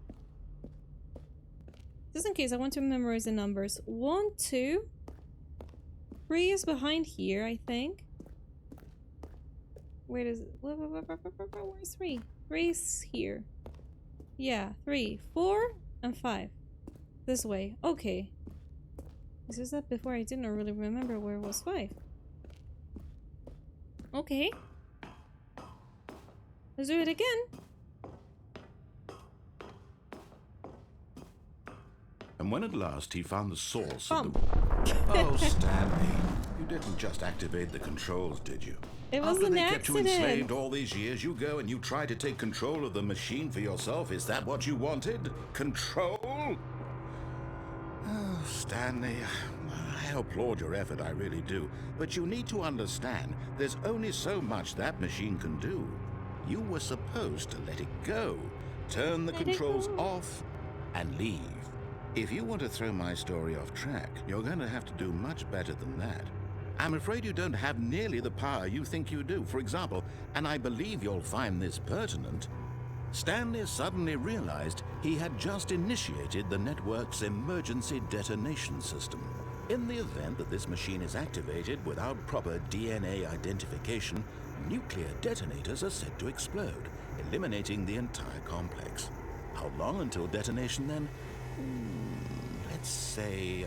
[SPEAKER 1] Just in case, I want to memorize the numbers. 1, 2... 3 is behind here, I think. Where is it? Where's 3? 3 is here. Yeah, 3, 4, and 5. This way. Okay. This is that before I didn't really remember where was 5. Okay. Let's do it again.
[SPEAKER 2] And when at last he found the source of
[SPEAKER 1] Bump.
[SPEAKER 2] the... Oh, Stanley, you didn't just activate the controls, did you?
[SPEAKER 1] It was
[SPEAKER 2] After
[SPEAKER 1] an
[SPEAKER 2] they kept you
[SPEAKER 1] accident.
[SPEAKER 2] enslaved all these years, you go and you try to take control of the machine for yourself. Is that what you wanted? Control? Oh, Stanley, I applaud your effort, I really do. But you need to understand, there's only so much that machine can do. You were supposed to let it go, turn the controls off, and leave. If you want to throw my story off track, you're going to have to do much better than that. I'm afraid you don't have nearly the power you think you do. For example, and I believe you'll find this pertinent, Stanley suddenly realized he had just initiated the network's emergency detonation system. In the event that this machine is activated without proper DNA identification, nuclear detonators are said to explode, eliminating the entire complex. How long until detonation then? Let's say,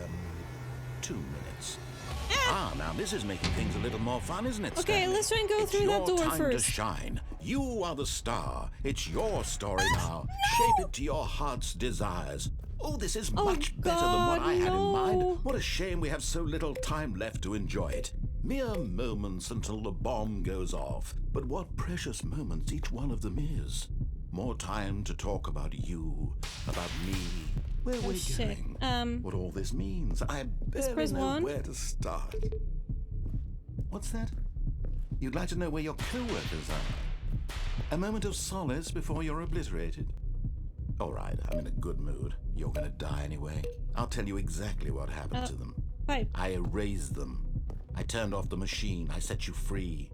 [SPEAKER 2] 2 minutes. Now this is making things a little more fun, isn't it,
[SPEAKER 1] Okay,
[SPEAKER 2] Stanley?
[SPEAKER 1] let's try and go through that door
[SPEAKER 2] It's your time
[SPEAKER 1] first.
[SPEAKER 2] to shine. You are the star. It's your story now. Shape it to your heart's desires. Oh, this is much better than what I had in mind. What a shame we have so little time left to enjoy it. Mere moments until the bomb goes off. But what precious moments each one of them is. More time to talk about you, about me, where we're going, what all this means. I barely know where to start. What's that? You'd like to know where your coworkers are? A moment of solace before you're obliterated? All right, I'm in a good mood. You're gonna die anyway. I'll tell you exactly what happened to them. I erased them. I turned off the machine. I set you free.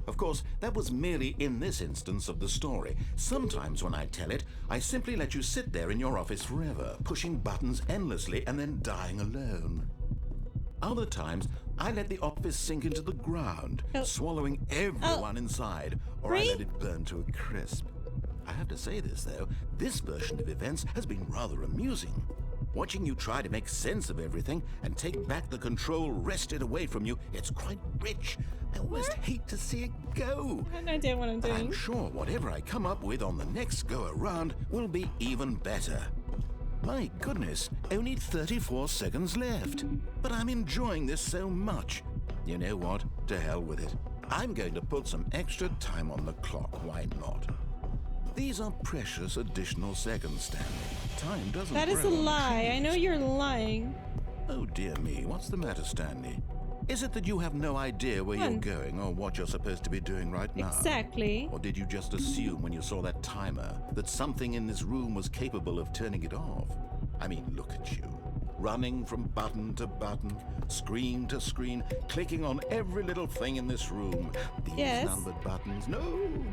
[SPEAKER 2] Of course, that was merely in this instance of the story. Sometimes when I tell it, I simply let you sit there in your office forever, pushing buttons endlessly and then dying alone. Other times, I let the office sink into the ground, swallowing everyone inside, or I let it burn to a crisp. I have to say this, though, this version of events has been rather amusing. Watching you try to make sense of everything and take back the control wrested away from you, it's quite rich. I almost hate to see it go.
[SPEAKER 1] I have no idea what I'm doing.
[SPEAKER 2] I'm sure whatever I come up with on the next go-around will be even better. My goodness, only 34 seconds left. But I'm enjoying this so much. You know what? To hell with it. I'm going to put some extra time on the clock, why not? These are precious additional seconds, Stanley. Time doesn't
[SPEAKER 1] That is a
[SPEAKER 2] grow on
[SPEAKER 1] lie. I
[SPEAKER 2] trees.
[SPEAKER 1] know you're lying.
[SPEAKER 2] Oh dear me, what's the matter, Stanley? Is it that you have no idea where you're going or what you're supposed to be doing right now?
[SPEAKER 1] Exactly.
[SPEAKER 2] Or did you just assume when you saw that timer that something in this room was capable of turning it off? I mean, look at you. Running from button to button, screen to screen, clicking on every little thing in this room. These numbered buttons. No,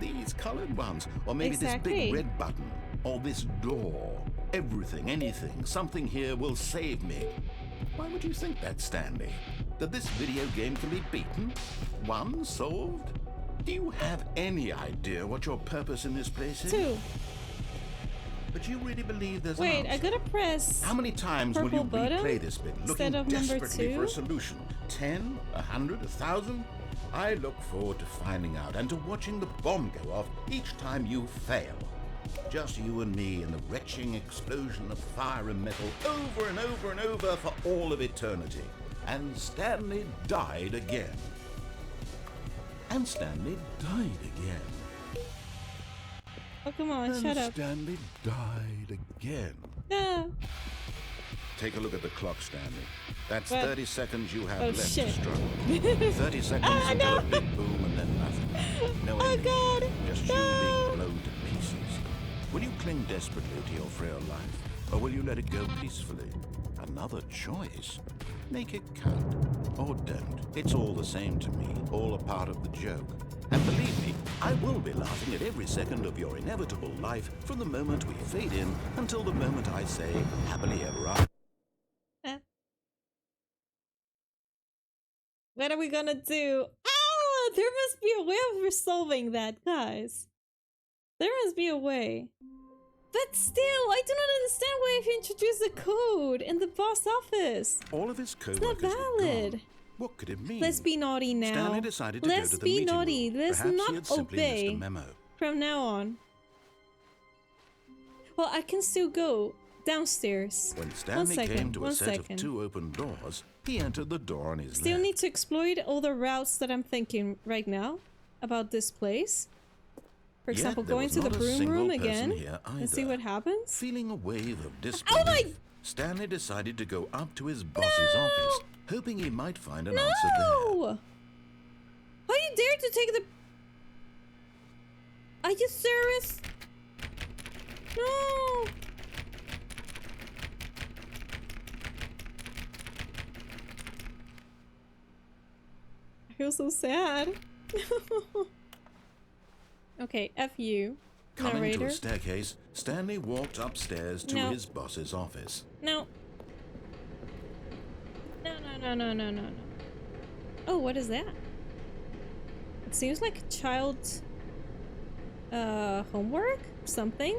[SPEAKER 2] these colored ones. Or maybe this big red button. Or this door. Everything, anything, something here will save me. Why would you think that, Stanley? That this video game can be beaten? Won? Solved? Do you have any idea what your purpose in this place is?
[SPEAKER 1] 2.
[SPEAKER 2] But you really believe there's an
[SPEAKER 1] Wait,
[SPEAKER 2] answer?
[SPEAKER 1] I gotta press.
[SPEAKER 2] How many times will you replay this bit, looking
[SPEAKER 1] of number
[SPEAKER 2] desperately
[SPEAKER 1] 2?
[SPEAKER 2] for a solution? 10, 100, 1,000? I look forward to finding out and to watching the bomb go off each time you fail. Just you and me and the retching explosion of fire and metal over and over and over for all of eternity. And Stanley died again. And Stanley died again.
[SPEAKER 1] Oh, come on,
[SPEAKER 2] And
[SPEAKER 1] shut up.
[SPEAKER 2] Stanley died again.
[SPEAKER 1] No.
[SPEAKER 2] Take a look at the clock, Stanley. That's
[SPEAKER 1] What?
[SPEAKER 2] 30 seconds you have
[SPEAKER 1] Oh,
[SPEAKER 2] left
[SPEAKER 1] shit.
[SPEAKER 2] to struggle. 30 seconds until a big boom and then nothing. No
[SPEAKER 1] Oh,
[SPEAKER 2] ending.
[SPEAKER 1] God.
[SPEAKER 2] Just you
[SPEAKER 1] No.
[SPEAKER 2] being blown to pieces. Will you cling desperately to your frail life, or will you let it go peacefully? Another choice. Make it count. Or don't. It's all the same to me, all a part of the joke. And believe me, I will be laughing at every second of your inevitable life from the moment we fade in until the moment I say, happily ever after.
[SPEAKER 1] What are we gonna do? Ah, there must be a way of resolving that, guys. There must be a way. But still, I do not understand why you've introduced the code in the boss office.
[SPEAKER 2] All of his
[SPEAKER 1] It's
[SPEAKER 2] co-workers
[SPEAKER 1] not
[SPEAKER 2] were
[SPEAKER 1] valid.
[SPEAKER 2] gone. What could it mean?
[SPEAKER 1] Let's be naughty now.
[SPEAKER 2] Stanley decided to go
[SPEAKER 1] Let's
[SPEAKER 2] to the
[SPEAKER 1] be
[SPEAKER 2] meeting
[SPEAKER 1] naughty.
[SPEAKER 2] room.
[SPEAKER 1] Let's
[SPEAKER 2] Perhaps
[SPEAKER 1] not
[SPEAKER 2] he had simply missed
[SPEAKER 1] obey
[SPEAKER 2] a memo.
[SPEAKER 1] from now on. Well, I can still go downstairs.
[SPEAKER 2] When Stanley came to a
[SPEAKER 1] one
[SPEAKER 2] set
[SPEAKER 1] second.
[SPEAKER 2] of 2 open doors, he entered the door on his
[SPEAKER 1] Still
[SPEAKER 2] left.
[SPEAKER 1] need to exploit all the routes that I'm thinking right now about this place. For
[SPEAKER 2] Yet
[SPEAKER 1] example,
[SPEAKER 2] there
[SPEAKER 1] going
[SPEAKER 2] was
[SPEAKER 1] to the
[SPEAKER 2] not a
[SPEAKER 1] broom
[SPEAKER 2] single
[SPEAKER 1] room
[SPEAKER 2] person
[SPEAKER 1] again
[SPEAKER 2] here
[SPEAKER 1] and see
[SPEAKER 2] either.
[SPEAKER 1] what happens.
[SPEAKER 2] Feeling a wave of
[SPEAKER 1] Oh
[SPEAKER 2] disbelief,
[SPEAKER 1] my-
[SPEAKER 2] Stanley decided to go up to his boss's office, hoping he might find an answer there.
[SPEAKER 1] No! How you dare to take the... Are you serious? No! I feel so sad. Okay, F you,
[SPEAKER 2] Coming to
[SPEAKER 1] narrator.
[SPEAKER 2] a staircase, Stanley walked upstairs to
[SPEAKER 1] No.
[SPEAKER 2] his boss's office.
[SPEAKER 1] No. No. Oh, what is that? It seems like a child's homework? Something?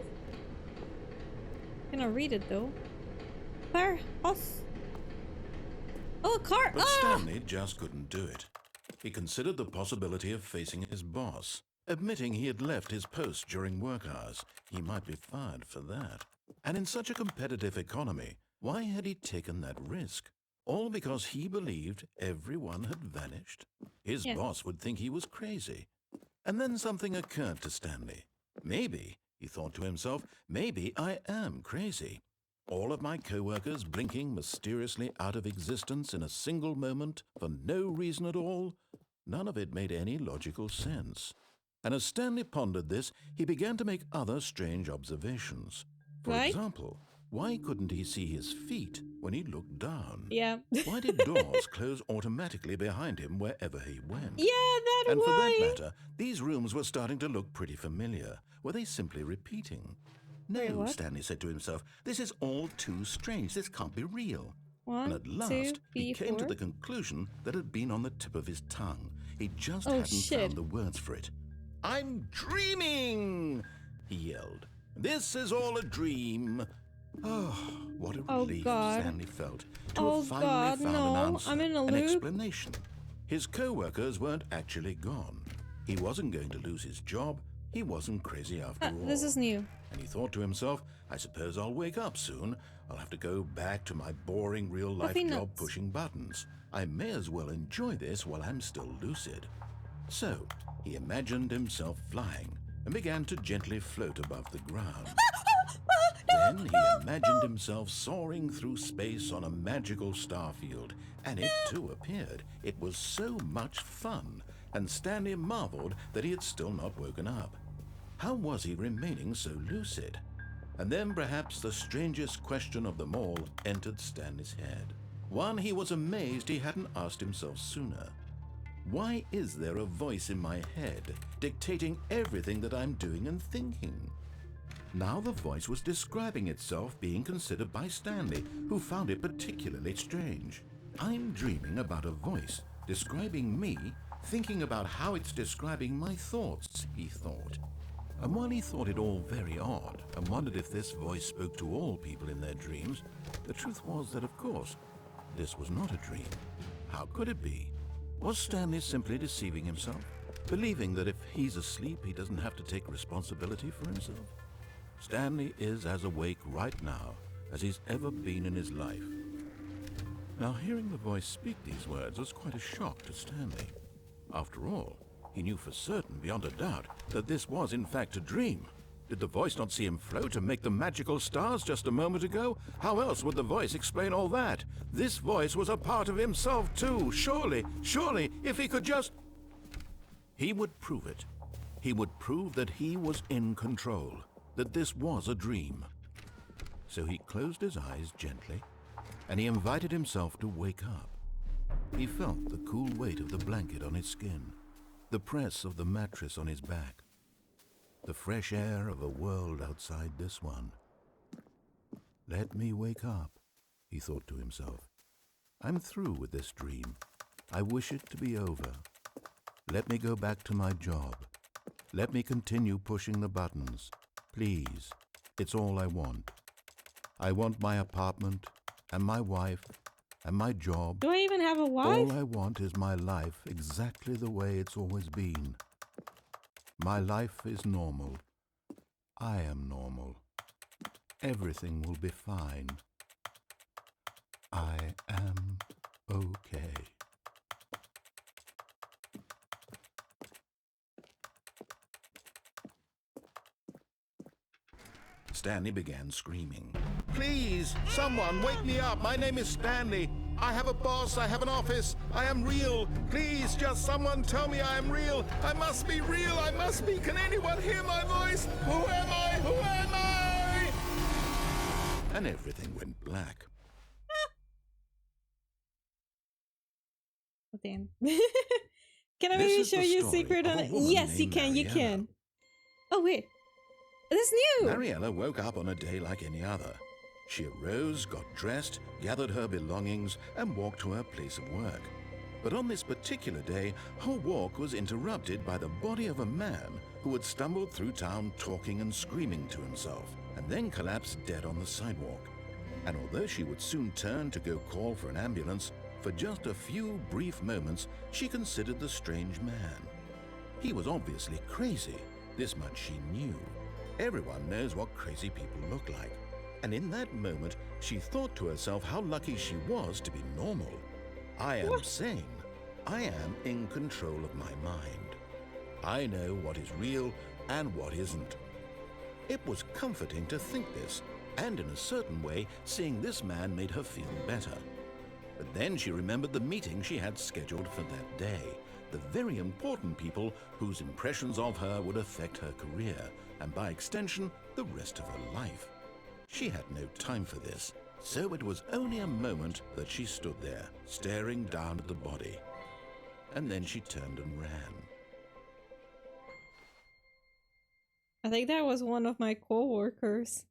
[SPEAKER 1] Gonna read it though. Fire off. Oh, a car!
[SPEAKER 2] But
[SPEAKER 1] Ah!
[SPEAKER 2] Stanley just couldn't do it. He considered the possibility of facing his boss, admitting he had left his post during work hours. He might be fired for that. And in such a competitive economy, why had he taken that risk? All because he believed everyone had vanished? His
[SPEAKER 1] Yeah.
[SPEAKER 2] boss would think he was crazy. And then something occurred to Stanley. Maybe, he thought to himself, maybe I am crazy. All of my co-workers blinking mysteriously out of existence in a single moment for no reason at all? None of it made any logical sense. And as Stanley pondered this, he began to make other strange observations. For
[SPEAKER 1] Right?
[SPEAKER 2] example, why couldn't he see his feet when he looked down?
[SPEAKER 1] Yeah.
[SPEAKER 2] Why did doors close automatically behind him wherever he went?
[SPEAKER 1] Yeah, that
[SPEAKER 2] And for that
[SPEAKER 1] why.
[SPEAKER 2] matter, these rooms were starting to look pretty familiar. Were they simply repeating?
[SPEAKER 1] Wait,
[SPEAKER 2] No,
[SPEAKER 1] what?
[SPEAKER 2] Stanley said to himself, this is all too strange. This can't be real.
[SPEAKER 1] One,
[SPEAKER 2] And at last,
[SPEAKER 1] two,
[SPEAKER 2] he
[SPEAKER 1] three,
[SPEAKER 2] came to
[SPEAKER 1] four.
[SPEAKER 2] the conclusion that had been on the tip of his tongue. He just
[SPEAKER 1] Oh,
[SPEAKER 2] hadn't
[SPEAKER 1] shit.
[SPEAKER 2] found the words for it. I'm dreaming, he yelled. This is all a dream. Oh, what a
[SPEAKER 1] Oh,
[SPEAKER 2] relief
[SPEAKER 1] God.
[SPEAKER 2] Stanley felt to
[SPEAKER 1] Oh,
[SPEAKER 2] have finally
[SPEAKER 1] God,
[SPEAKER 2] found
[SPEAKER 1] no.
[SPEAKER 2] an answer,
[SPEAKER 1] I'm in a
[SPEAKER 2] an
[SPEAKER 1] loop.
[SPEAKER 2] explanation. His co-workers weren't actually gone. He wasn't going to lose his job. He wasn't crazy after all.
[SPEAKER 1] This is new.
[SPEAKER 2] And he thought to himself, I suppose I'll wake up soon. I'll have to go back to my boring real-life
[SPEAKER 1] Coffee
[SPEAKER 2] job
[SPEAKER 1] nuts.
[SPEAKER 2] pushing buttons. I may as well enjoy this while I'm still lucid. So, he imagined himself flying and began to gently float above the ground. Then he imagined himself soaring through space on a magical starfield, and it too appeared. It was so much fun, and Stanley marveled that he had still not woken up. How was he remaining so lucid? And then perhaps the strangest question of them all entered Stanley's head. One he was amazed he hadn't asked himself sooner. Why is there a voice in my head dictating everything that I'm doing and thinking? Now the voice was describing itself being considered by Stanley, who found it particularly strange. I'm dreaming about a voice describing me, thinking about how it's describing my thoughts, he thought. And while he thought it all very odd and wondered if this voice spoke to all people in their dreams, the truth was that, of course, this was not a dream. How could it be? Was Stanley simply deceiving himself, believing that if he's asleep, he doesn't have to take responsibility for himself? Stanley is as awake right now as he's ever been in his life. Now, hearing the voice speak these words was quite a shock to Stanley. After all, he knew for certain, beyond a doubt, that this was in fact a dream. Did the voice not see him float and make the magical stars just a moment ago? How else would the voice explain all that? This voice was a part of himself too. Surely, if he could just... He would prove it. He would prove that he was in control, that this was a dream. So he closed his eyes gently, and he invited himself to wake up. He felt the cool weight of the blanket on his skin, the press of the mattress on his back, the fresh air of a world outside this one. Let me wake up, he thought to himself. I'm through with this dream. I wish it to be over. Let me go back to my job. Let me continue pushing the buttons. Please, it's all I want. I want my apartment, and my wife, and my job.
[SPEAKER 1] Do I even have a wife?
[SPEAKER 2] All I want is my life exactly the way it's always been. My life is normal. I am normal. Everything will be fine. I am okay. Stanley began screaming. Please, someone, wake me up. My name is Stanley. I have a boss. I have an office. I am real. Please, just someone tell me I am real. I must be real. I must be. Can anyone hear my voice? Who am I? Who am I? And everything went black.
[SPEAKER 1] Oh, damn. Can I maybe show you a secret on it? Yes, you can. You can. Oh, wait. This new!
[SPEAKER 2] Mariella woke up on a day like any other. She arose, got dressed, gathered her belongings, and walked to her place of work. But on this particular day, her walk was interrupted by the body of a man who had stumbled through town talking and screaming to himself, and then collapsed dead on the sidewalk. And although she would soon turn to go call for an ambulance, for just a few brief moments, she considered the strange man. He was obviously crazy. This much she knew. Everyone knows what crazy people look like. And in that moment, she thought to herself how lucky she was to be normal. I am sane. I am in control of my mind. I know what is real and what isn't. It was comforting to think this, and in a certain way, seeing this man made her feel better. But then she remembered the meeting she had scheduled for that day, the very important people whose impressions of her would affect her career, and by extension, the rest of her life. She had no time for this, so it was only a moment that she stood there, staring down at the body. And then she turned and ran.
[SPEAKER 1] I think that was one of my coworkers.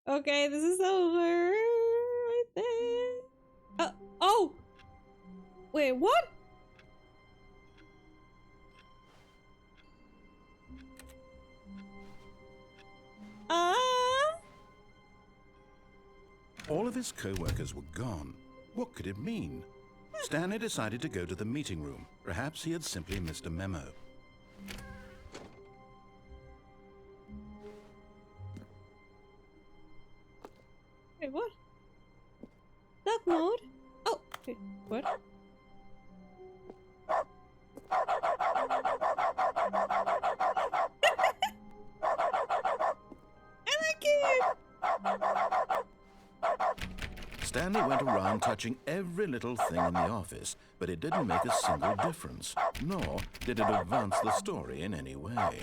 [SPEAKER 1] Okay, this is over. Right there. Oh! Wait, what?
[SPEAKER 2] All of his co-workers were gone. What could it mean? Stanley decided to go to the meeting room. Perhaps he had simply missed a memo.
[SPEAKER 1] Wait, what? Dark mode? Oh, wait, what? I like it!
[SPEAKER 2] Stanley went around touching every little thing in the office, but it didn't make a single difference, nor did it advance the story in any way.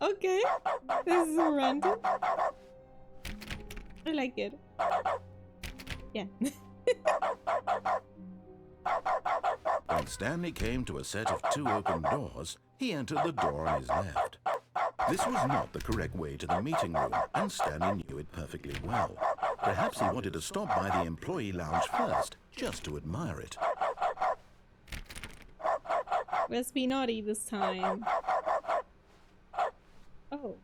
[SPEAKER 1] Okay. This is random. I like it. Yeah.
[SPEAKER 2] When Stanley came to a set of 2 open doors, he entered the door on his left. This was not the correct way to the meeting room, and Stanley knew it perfectly well. Perhaps he wanted to stop by the employee lounge first, just to admire it.
[SPEAKER 1] Let's be naughty this time. Oh.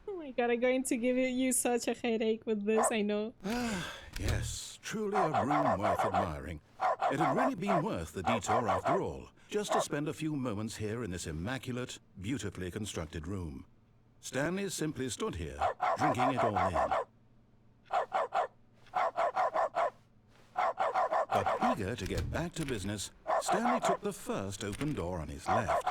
[SPEAKER 1] Oh my god, I'm going to give you such a headache with this, I know.
[SPEAKER 2] Yes, truly a room worth admiring. It had really been worth the detour after all, just to spend a few moments here in this immaculate, beautifully constructed room. Stanley simply stood here, drinking it all in. But eager to get back to business, Stanley took the first open door on his left.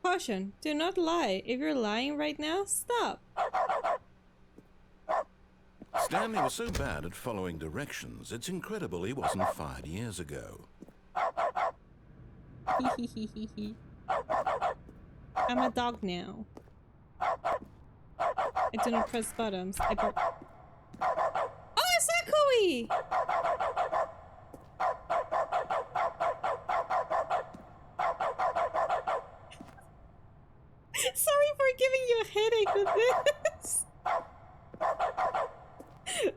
[SPEAKER 1] Caution, do not lie. If you're lying right now, stop.
[SPEAKER 2] Stanley was so bad at following directions, it's incredible he wasn't fired years ago.
[SPEAKER 1] I'm a dog now. I do not press buttons. Oh, it's echoey! Sorry for giving you a headache with this.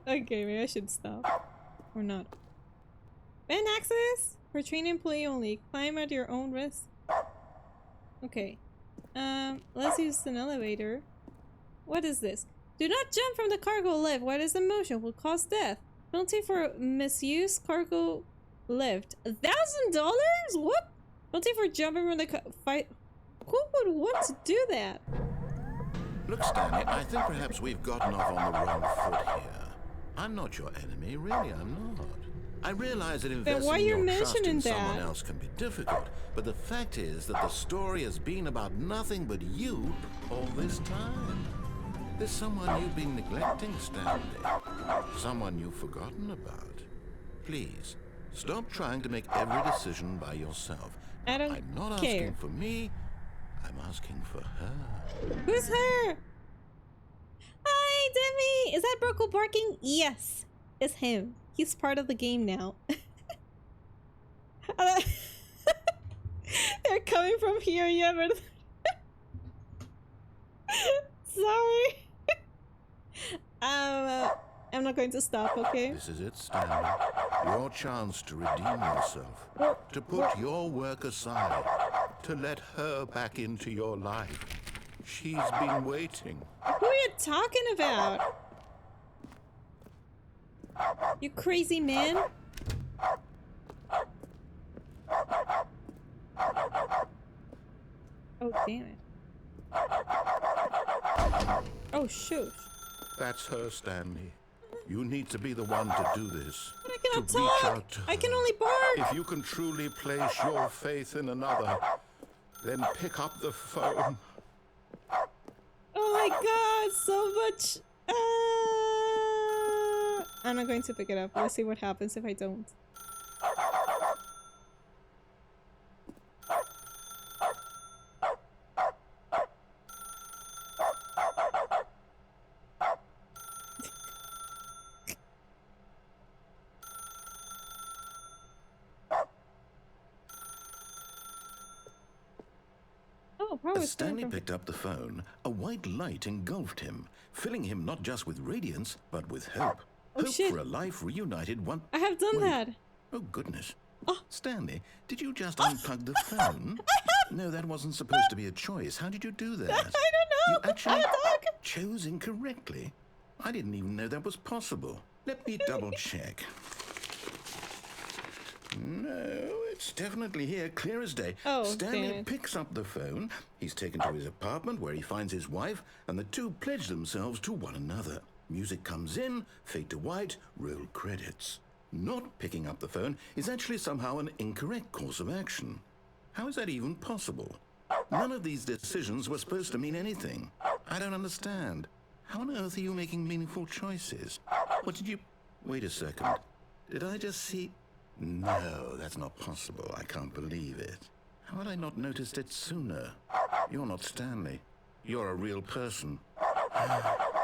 [SPEAKER 1] Okay, maybe I should stop. Or not. Band access? For trained employee only. Climb at your own risk. Okay. Let's use an elevator. What is this? Do not jump from the cargo lift. What is the motion? Will cause death. Penalty for misuse cargo lift. $1,000? What? Penalty for jumping from the fight. Who would want to do that?
[SPEAKER 2] Look, Stanley, I think perhaps we've gotten off on the wrong foot here. I'm not your enemy, really, I'm not. I realize that investing your trust in someone else can be difficult, but the fact is that the story has been about nothing but you all this time. There's someone you've been neglecting, Stanley. Someone you've forgotten about. Please, stop trying to make every decision by yourself. I'm not asking for me, I'm asking for her.
[SPEAKER 1] Who's her? Hi, Demi! Is that Broco barking? Yes, it's him. He's part of the game now. They're coming from here, yeah, but... Sorry. I'm not going to stop, okay?
[SPEAKER 2] This is it, Stanley. Your chance to redeem yourself. To put your work aside. To let her back into your life. She's been waiting.
[SPEAKER 1] Who are you talking about? You crazy man? Oh, damn it. Oh, shoot.
[SPEAKER 2] That's her, Stanley. You need to be the one to do this.
[SPEAKER 1] But I cannot
[SPEAKER 2] to reach
[SPEAKER 1] talk.
[SPEAKER 2] out to her.
[SPEAKER 1] I can only bark.
[SPEAKER 2] If you can truly place your faith in another, then pick up the phone.
[SPEAKER 1] Oh my god, so much. I'm not going to pick it up. Let's see what happens if I don't.
[SPEAKER 2] As Stanley picked up the phone, a white light engulfed him, filling him not just with radiance, but with hope.
[SPEAKER 1] Oh,
[SPEAKER 2] hope
[SPEAKER 1] shit.
[SPEAKER 2] for a life reunited one...
[SPEAKER 1] I have done that.
[SPEAKER 2] Oh, goodness.
[SPEAKER 1] Oh.
[SPEAKER 2] Stanley, did you just unplug the phone? No, that wasn't supposed to be a choice. How did you do that?
[SPEAKER 1] I don't know.
[SPEAKER 2] You actually chose incorrectly. I didn't even know that was possible. Let me double check. No, it's definitely here, clear as day.
[SPEAKER 1] Oh,
[SPEAKER 2] Stanley picks up the phone. He's taken to his apartment where he finds his wife, and the two pledge themselves to one another. Music comes in, fade to white, roll credits. Not picking up the phone is actually somehow an incorrect course of action. How is that even possible? None of these decisions were supposed to mean anything. I don't understand. How on earth are you making meaningful choices? What did you... Wait a second. Did I just see... No, that's not possible. I can't believe it. How had I not noticed it sooner? You're not Stanley. You're a real person. I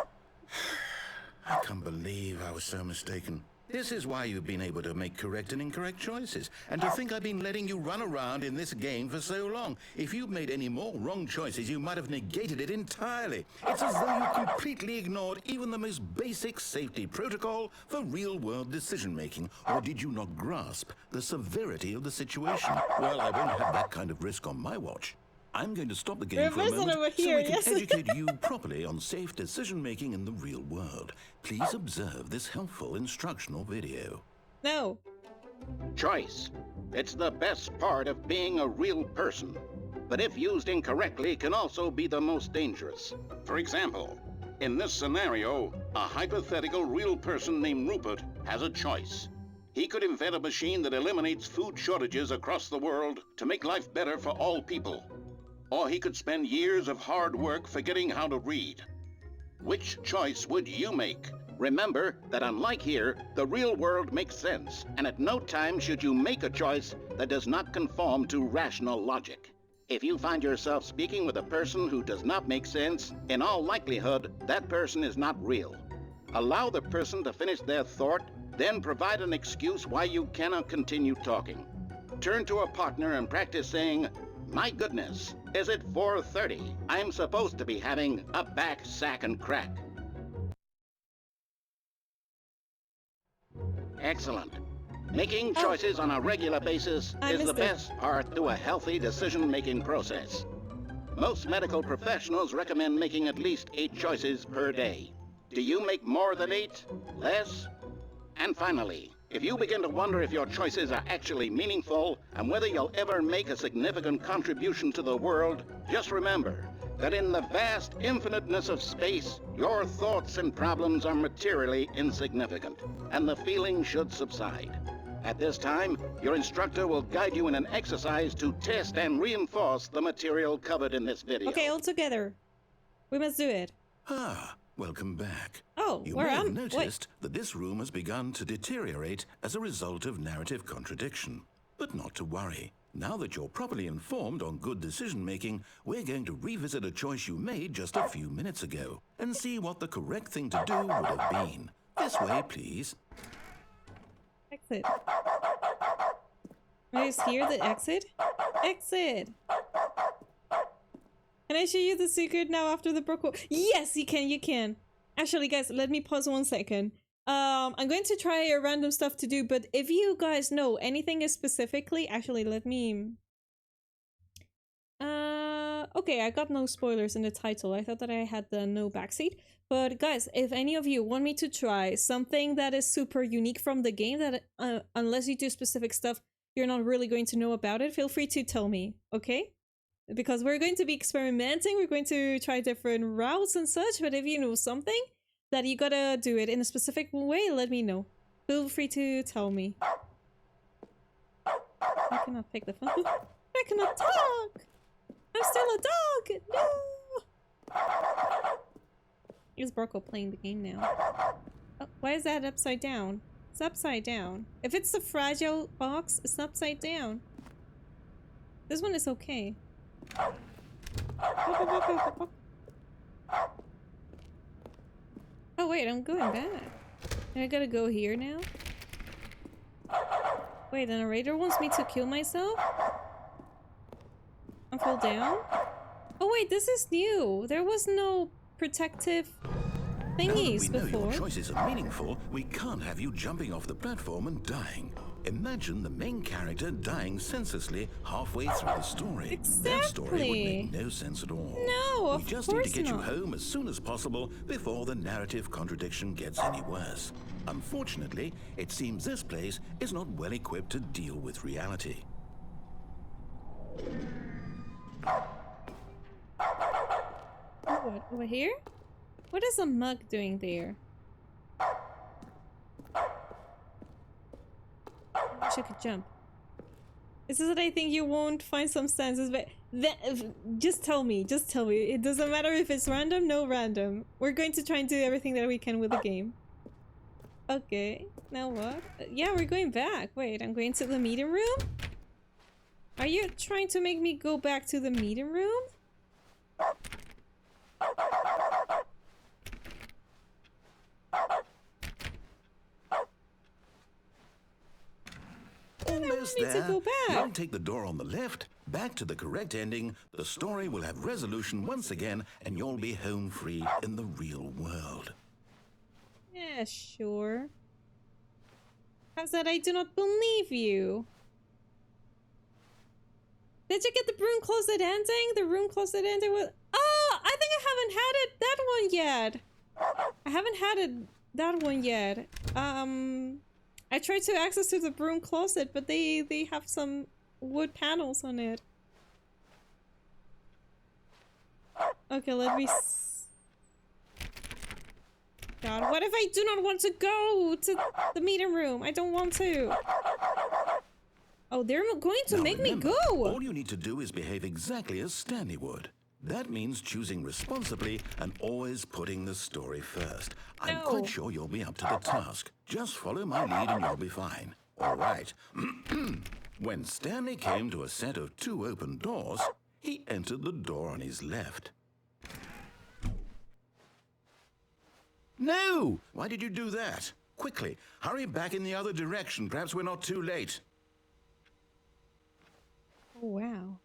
[SPEAKER 2] can't believe I was so mistaken. This is why you've been able to make correct and incorrect choices. And to think I've been letting you run around in this game for so long. If you'd made any more wrong choices, you might have negated it entirely. It's as though you completely ignored even the most basic safety protocol for real-world decision-making. Or did you not grasp the severity of the situation? Well, I won't have that kind of risk on my watch. I'm going to stop the game for a moment
[SPEAKER 1] over
[SPEAKER 2] so
[SPEAKER 1] here,
[SPEAKER 2] we can
[SPEAKER 1] yes.
[SPEAKER 2] educate you properly on safe decision-making in the real world. Please observe this helpful instructional video.
[SPEAKER 1] No.
[SPEAKER 4] Choice. It's the best part of being a real person. But if used incorrectly, can also be the most dangerous. For example, in this scenario, a hypothetical real person named Rupert has a choice. He could invent a machine that eliminates food shortages across the world to make life better for all people. Or he could spend years of hard work forgetting how to read. Which choice would you make? Remember that unlike here, the real world makes sense, and at no time should you make a choice that does not conform to rational logic. If you find yourself speaking with a person who does not make sense, in all likelihood, that person is not real. Allow the person to finish their thought, then provide an excuse why you cannot continue talking. Turn to a partner and practice saying, "My goodness, is it 4:30? I'm supposed to be having a back, sack, and crack." Excellent. Making choices on a regular basis is the best part to a healthy decision-making process. Most medical professionals recommend making at least 8 choices per day. Do you make more than 8? Less? And finally, if you begin to wonder if your choices are actually meaningful and whether you'll ever make a significant contribution to the world, just remember that in the vast infiniteness of space, your thoughts and problems are materially insignificant, and the feeling should subside. At this time, your instructor will guide you in an exercise to test and reinforce the material covered in this video.
[SPEAKER 1] Okay, all together. We must do it.
[SPEAKER 2] Ah, welcome back.
[SPEAKER 1] Oh,
[SPEAKER 2] You
[SPEAKER 1] where
[SPEAKER 2] may have
[SPEAKER 1] am?
[SPEAKER 2] noticed that this room has begun to deteriorate as a result of narrative contradiction. But not to worry. Now that you're properly informed on good decision-making, we're going to revisit a choice you made just a few minutes ago and see what the correct thing to do would have been. This way, please.
[SPEAKER 1] Exit. Is here the exit? Exit! Can I show you the secret now after the broke? Yes, you can. Actually, guys, let me pause 1 second. I'm going to try a random stuff to do, but if you guys know anything specifically, actually, let me... Okay, I got no spoilers in the title. I thought that I had the no backseat. But guys, if any of you want me to try something that is super unique from the game, that unless you do specific stuff, you're not really going to know about it, feel free to tell me, okay? Because we're going to be experimenting, we're going to try different routes and such, but if you know something that you gotta do it in a specific way, let me know. Feel free to tell me. I cannot pick the phone. I cannot talk! I'm still a dog! No! Is Broco playing the game now? Oh, why is that upside down? It's upside down. If it's the fragile box, it's upside down. This one is okay. Oh wait, I'm going back. And I gotta go here now? Wait, the narrator wants me to kill myself? And fall down? Oh wait, this is new. There was no protective thingies
[SPEAKER 2] Now that we know
[SPEAKER 1] before.
[SPEAKER 2] your choices are meaningful, we can't have you jumping off the platform and dying. Imagine the main character dying senselessly halfway through the story. That story would make no sense at all.
[SPEAKER 1] No, of
[SPEAKER 2] We just need to
[SPEAKER 1] course
[SPEAKER 2] get you
[SPEAKER 1] not.
[SPEAKER 2] home as soon as possible before the narrative contradiction gets any worse. Unfortunately, it seems this place is not well equipped to deal with reality.
[SPEAKER 1] What, over here? What is a mug doing there? wish I could jump. It's just that I think you won't find some senses, but just tell me. Just tell me. It doesn't matter if it's random, no random. We're going to try and do everything that we can with the game. Okay, now what? Yeah, we're going back. Wait, I'm going to the meeting room? Are you trying to make me go back to the meeting room?
[SPEAKER 2] Almost
[SPEAKER 1] need to
[SPEAKER 2] there.
[SPEAKER 1] go back.
[SPEAKER 2] Don't take the door on the left. Back to the correct ending. The story will have resolution once again, and you'll be home free in the real world.
[SPEAKER 1] Yeah, sure. How's that? I do not believe you. Did you get the broom closet ending? The room closet ending was... Oh, I think I haven't had it that one yet. I haven't had it that one yet. I tried to access to the broom closet, but they have some wood panels on it. Okay, let me... God, what if I do not want to go to the meeting room? I don't want to. Oh, they're going to make me go!
[SPEAKER 2] All you need to do is behave exactly as Stanley would. That means choosing responsibly and always putting the story first. I'm quite sure you'll be up to the task. Just follow my lead and you'll be fine. All right. When Stanley came to a set of 2 open doors, he entered the door on his left. No! Why did you do that? Quickly, hurry back in the other direction. Perhaps we're not too late.
[SPEAKER 1] Oh, wow.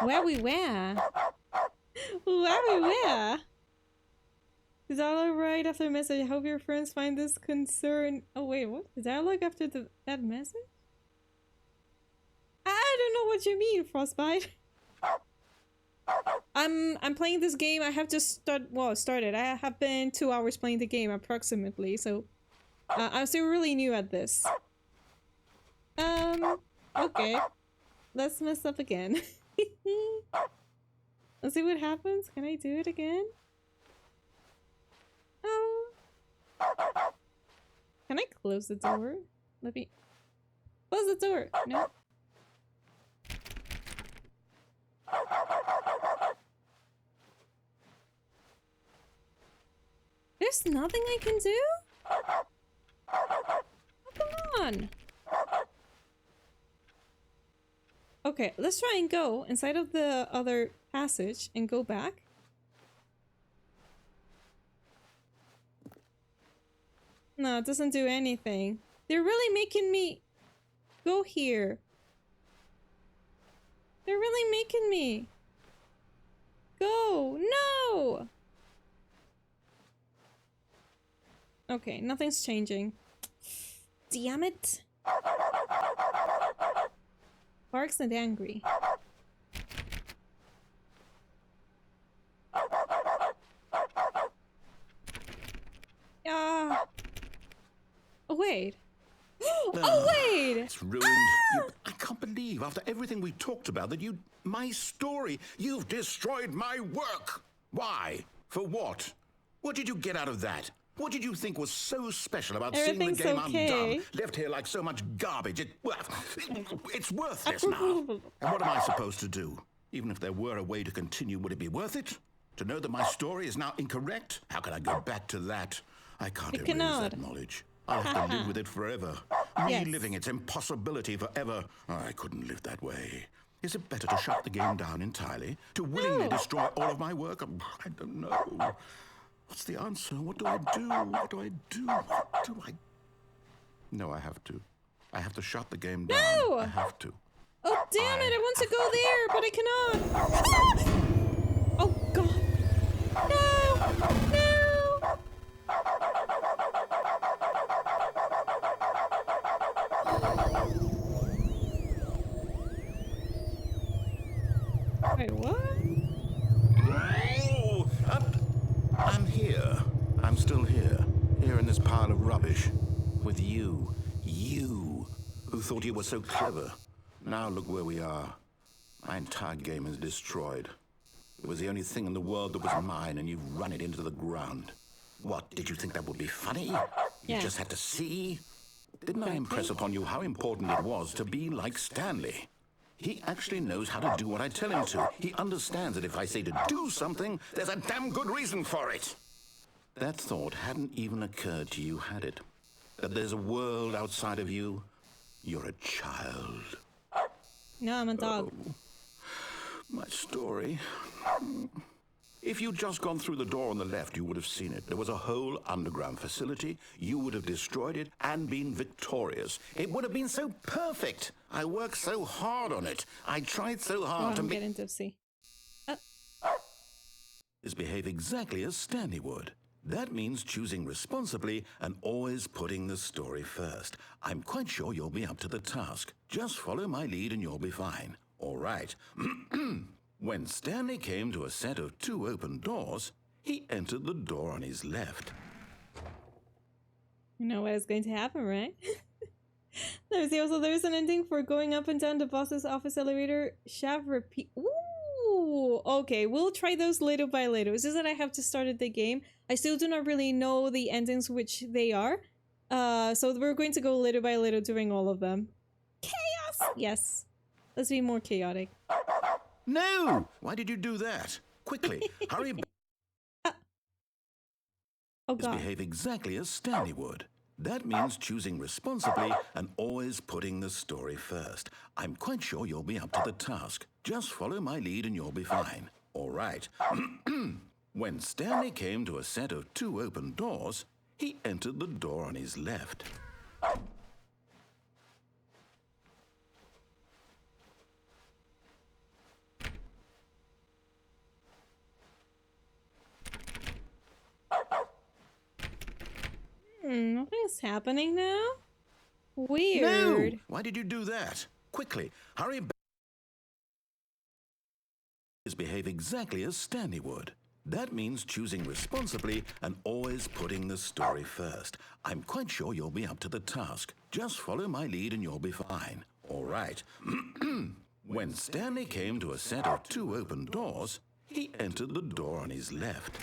[SPEAKER 1] Where we were? Where we were? Is that alright after the message? I hope your friends find this concern. Oh wait, what? The dialogue after that message? I don't know what you mean, Frostbite. I'm playing this game. I have just started. I have been 2 hours playing the game approximately, so I'm still really new at this. Okay. Let's mess up again. Let's see what happens. Can I do it again? Can I close the door? Let me... Close the door! No. There's nothing I can do? Oh, come on! Okay, let's try and go inside of the other passage and go back. No, it doesn't do anything. They're really making me go here. They're really making me go. No! Okay, nothing's changing. Damn it. Barks and angry. Oh, wait. Oh, wait!
[SPEAKER 2] It's ruined. I can't believe, after everything we talked about, that my story, you've destroyed my work. Why? For what? What did you get out of that? What did you think was so special about seeing the game undone? Left here like so much garbage. It's worthless now. And what am I supposed to do? Even if there were a way to continue, would it be worth it? To know that my story is now incorrect? How can I go back to that? I can't erase that knowledge. I'll have to live with it forever. Reliving its impossibility forever. I couldn't live that way. Is it better to shut the game down entirely? To willingly destroy all of my work? I don't know. What's the answer? What do I do? What do I do? What do I... No, I have to. I have to shut the game down.
[SPEAKER 1] No!
[SPEAKER 2] I have to.
[SPEAKER 1] Oh, damn it! I want to go there, but I cannot. Oh, God. No! No! Wait, what?
[SPEAKER 2] Oh, I'm here. I'm still here. Here in this pile of rubbish. With you. You, who thought you were so clever. Now look where we are. My entire game is destroyed. It was the only thing in the world that was mine, and you've run it into the ground. What, did you think that would be funny? You just had to see? Didn't I impress upon you how important it was to be like Stanley? He actually knows how to do what I tell him to. He understands that if I say to do something, there's a damn good reason for it. That thought hadn't even occurred to you, had it? That there's a world outside of you? You're a child.
[SPEAKER 1] No, I'm a dog.
[SPEAKER 2] Oh, my story. If you'd just gone through the door on the left, you would have seen it. There was a whole underground facility. You would have destroyed it and been victorious. It would have been so perfect. I worked so hard on it. I tried so hard to
[SPEAKER 1] I'm getting tipsy.
[SPEAKER 2] Behave exactly as Stanley would. That means choosing responsibly and always putting the story first. I'm quite sure you'll be up to the task. Just follow my lead and you'll be fine. All right. When Stanley came to a set of 2 open doors, he entered the door on his left.
[SPEAKER 1] You know what is going to happen, right? There's an ending for going up and down the boss's office elevator shaft repeat. Ooh, okay, we'll try those little by little. It's just that I have to start the game. I still do not really know the endings which they are. So we're going to go little by little doing all of them. Chaos! Yes. Let's be more chaotic.
[SPEAKER 2] No! Why did you do that? Quickly, hurry.
[SPEAKER 1] Oh god.
[SPEAKER 2] Behave exactly as Stanley would. That means choosing responsibly and always putting the story first. I'm quite sure you'll be up to the task. Just follow my lead and you'll be fine. All right. When Stanley came to a set of 2 open doors, he entered the door on his left.
[SPEAKER 1] Nothing's happening now? Weird.
[SPEAKER 2] No! Why did you do that? Quickly, hurry back. Behave exactly as Stanley would. That means choosing responsibly and always putting the story first. I'm quite sure you'll be up to the task. Just follow my lead and you'll be fine. All right. When Stanley came to a set of 2 open doors, he entered the door on his left.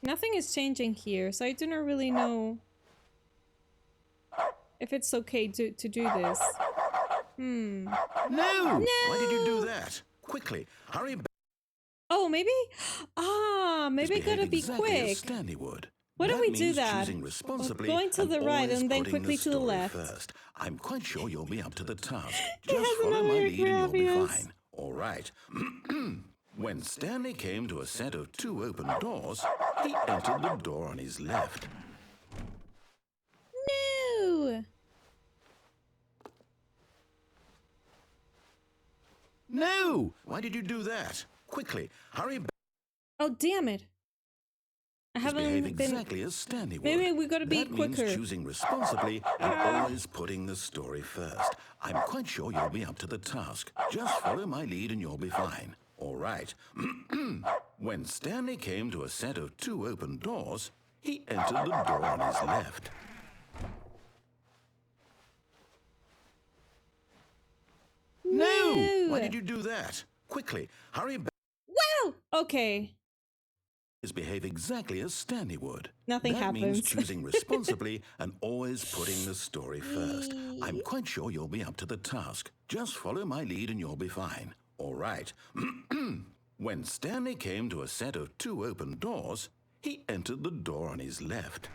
[SPEAKER 1] Nothing is changing here, so I do not really know if it's okay to do this.
[SPEAKER 2] No! Why did you do that? Quickly, hurry back.
[SPEAKER 1] Oh, maybe? Maybe I gotta be quick.
[SPEAKER 2] Stanley would.
[SPEAKER 1] Why don't we do that? Going to the right and then quickly to the left.
[SPEAKER 2] First. I'm quite sure you'll be up to the task. Just follow my lead and you'll be fine. All right. When Stanley came to a set of 2 open doors, he entered the door on his left.
[SPEAKER 1] No!
[SPEAKER 2] No! Why did you do that? Quickly, hurry back.
[SPEAKER 1] Oh, damn it. I haven't been...
[SPEAKER 2] exactly as Stanley would.
[SPEAKER 1] Maybe we gotta be
[SPEAKER 2] that
[SPEAKER 1] quicker.
[SPEAKER 2] Means choosing responsibly and always putting the story first. I'm quite sure you'll be up to the task. Just follow my lead and you'll be fine. All right. When Stanley came to a set of 2 open doors, he entered the door on his left. No! Why did you do that? Quickly, hurry back.
[SPEAKER 1] Wow! Okay.
[SPEAKER 2] Behave exactly as Stanley would.
[SPEAKER 1] Nothing
[SPEAKER 2] that
[SPEAKER 1] happens.
[SPEAKER 2] Means choosing responsibly and always putting the story first. I'm quite sure you'll be up to the task. Just follow my lead and you'll be fine. All right. When Stanley came to a set of 2 open doors, he entered the door on his left.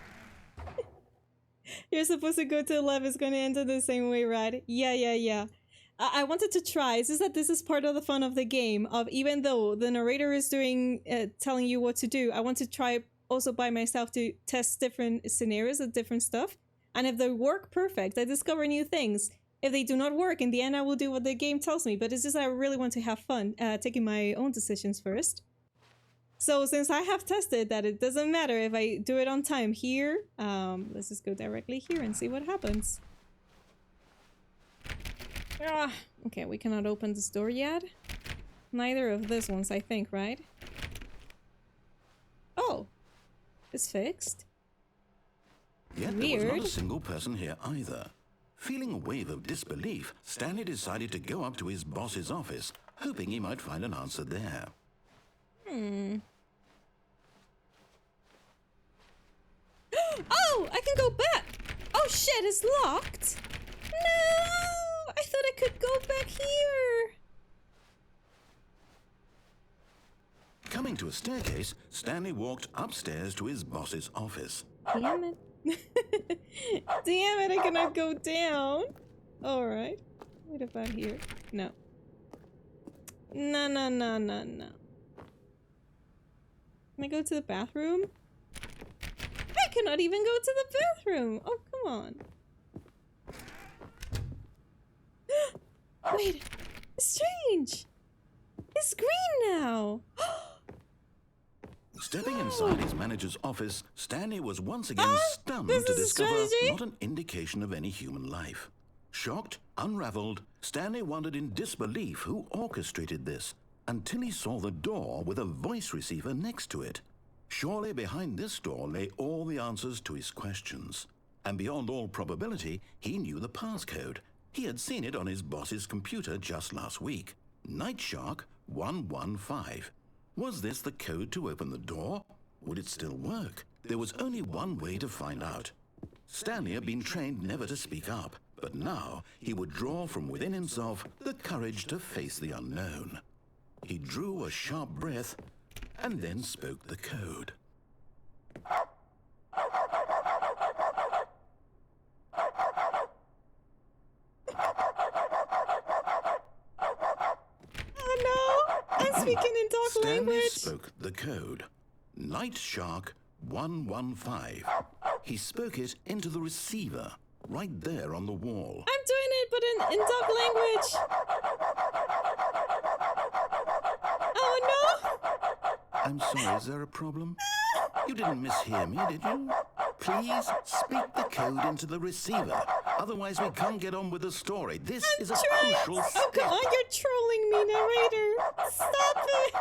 [SPEAKER 1] You're supposed to go to the left. It's going to enter the same way, right? Yeah. I wanted to try. It's just that this is part of the fun of the game. Of even though the narrator is doing, telling you what to do, I want to try also by myself to test different scenarios of different stuff. And if they work perfect, I discover new things. If they do not work, in the end, I will do what the game tells me. But it's just I really want to have fun taking my own decisions first. So since I have tested that it doesn't matter if I do it on time here, let's just go directly here and see what happens. Okay, we cannot open this door yet. Neither of these ones, I think, right? Oh, it's fixed.
[SPEAKER 2] Yet
[SPEAKER 1] Weird.
[SPEAKER 2] There was not a single person here either. Feeling a wave of disbelief, Stanley decided to go up to his boss's office, hoping he might find an answer there.
[SPEAKER 1] Oh, I can go back. Oh shit, it's locked. No, I thought I could go back here.
[SPEAKER 2] Coming to a staircase, Stanley walked upstairs to his boss's office.
[SPEAKER 1] Damn it. Damn it, I cannot go down. Alright. What about here? No. No, no, no, no, no. Can I go to the bathroom? I cannot even go to the bathroom! Oh, come on. Wait, it's strange! It's green now!
[SPEAKER 2] Stepping inside his manager's office, Stanley was once again stunned
[SPEAKER 1] this
[SPEAKER 2] to
[SPEAKER 1] is a
[SPEAKER 2] discover
[SPEAKER 1] strategy?
[SPEAKER 2] not an indication of any human life. Shocked, unraveled, Stanley wondered in disbelief who orchestrated this, until he saw the door with a voice receiver next to it. Surely behind this door lay all the answers to his questions. And beyond all probability, he knew the passcode. He had seen it on his boss's computer just last week. Nightshark 115. Was this the code to open the door? Would it still work? There was only one way to find out. Stanley had been trained never to speak up, but now he would draw from within himself the courage to face the unknown. He drew a sharp breath and then spoke the code.
[SPEAKER 1] Oh no! I'm speaking in dog
[SPEAKER 2] Stanley
[SPEAKER 1] language!
[SPEAKER 2] spoke the code. Nightshark 115. He spoke it into the receiver, right there on the wall.
[SPEAKER 1] I'm doing it, but in dog language! Oh no!
[SPEAKER 2] I'm sorry, is there a problem? You didn't mishear me, did you? Please speak the code into the receiver. Otherwise, we can't get on with the story. This is a crucial
[SPEAKER 1] Oh,
[SPEAKER 2] step.
[SPEAKER 1] come on, you're trolling me, narrator! Stop it!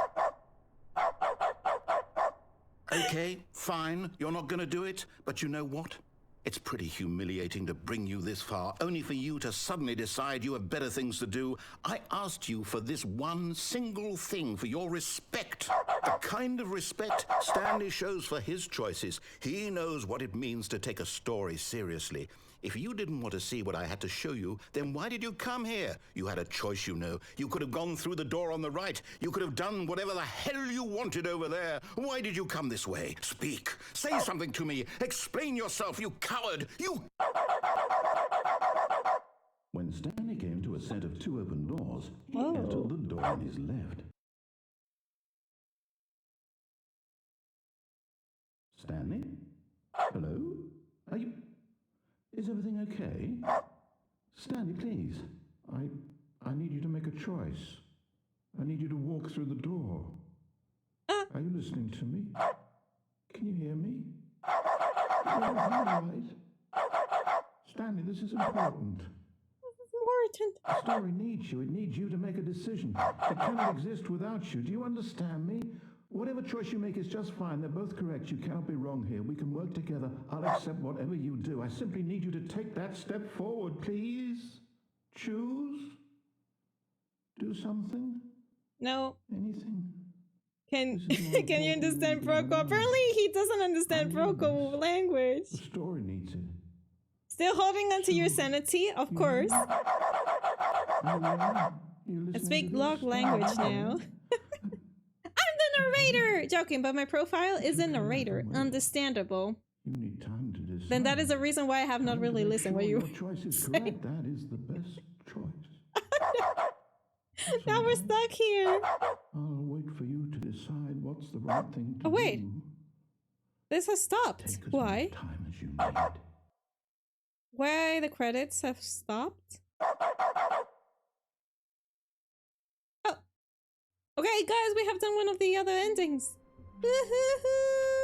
[SPEAKER 2] Okay, fine. You're not going to do it. But you know what? It's pretty humiliating to bring you this far, only for you to suddenly decide you have better things to do. I asked you for this one single thing, for your respect. The kind of respect Stanley shows for his choices. He knows what it means to take a story seriously. If you didn't want to see what I had to show you, then why did you come here? You had a choice, you know. You could have gone through the door on the right. You could have done whatever the hell you wanted over there. Why did you come this way? Speak. Say something to me. Explain yourself, you coward. You... When Stanley came to a set of two open doors, he entered the door on his left. Stanley? Hello? Are you... Is everything okay? Stanley, please. I need you to make a choice. I need you to walk through the door. Are you listening to me? Can you hear me? Is everything all right? Stanley, this is important.
[SPEAKER 1] Important.
[SPEAKER 2] The story needs you. It needs you to make a decision. It cannot exist without you. Do you understand me? Whatever choice you make is just fine. They're both correct. You cannot be wrong here. We can work together. I'll accept whatever you do. I simply need you to take that step forward, please. Choose. Do something.
[SPEAKER 1] No.
[SPEAKER 2] Anything.
[SPEAKER 1] Can
[SPEAKER 2] This is more
[SPEAKER 1] can you
[SPEAKER 2] important
[SPEAKER 1] understand
[SPEAKER 2] than anything
[SPEAKER 1] Broco?
[SPEAKER 2] else.
[SPEAKER 1] Apparently he doesn't understand
[SPEAKER 2] I need
[SPEAKER 1] Broco
[SPEAKER 2] this.
[SPEAKER 1] language.
[SPEAKER 2] The story needs it.
[SPEAKER 1] Still holding on to your sanity, of course. I speak log language now. I'm the narrator! Joking, but my profile is a narrator. Understandable.
[SPEAKER 2] You need time to decide.
[SPEAKER 1] Then that is the reason why I have not really listened what you
[SPEAKER 2] Your choice is correct. That is the best choice.
[SPEAKER 1] Now we're stuck here.
[SPEAKER 2] I'll wait for you to decide what's the right thing to
[SPEAKER 1] Oh, wait.
[SPEAKER 2] do.
[SPEAKER 1] This has stopped.
[SPEAKER 2] Take as
[SPEAKER 1] Why?
[SPEAKER 2] much time as you need.
[SPEAKER 1] Why the credits have stopped? Oh. Okay, guys, we have done one of the other endings. Woohoo!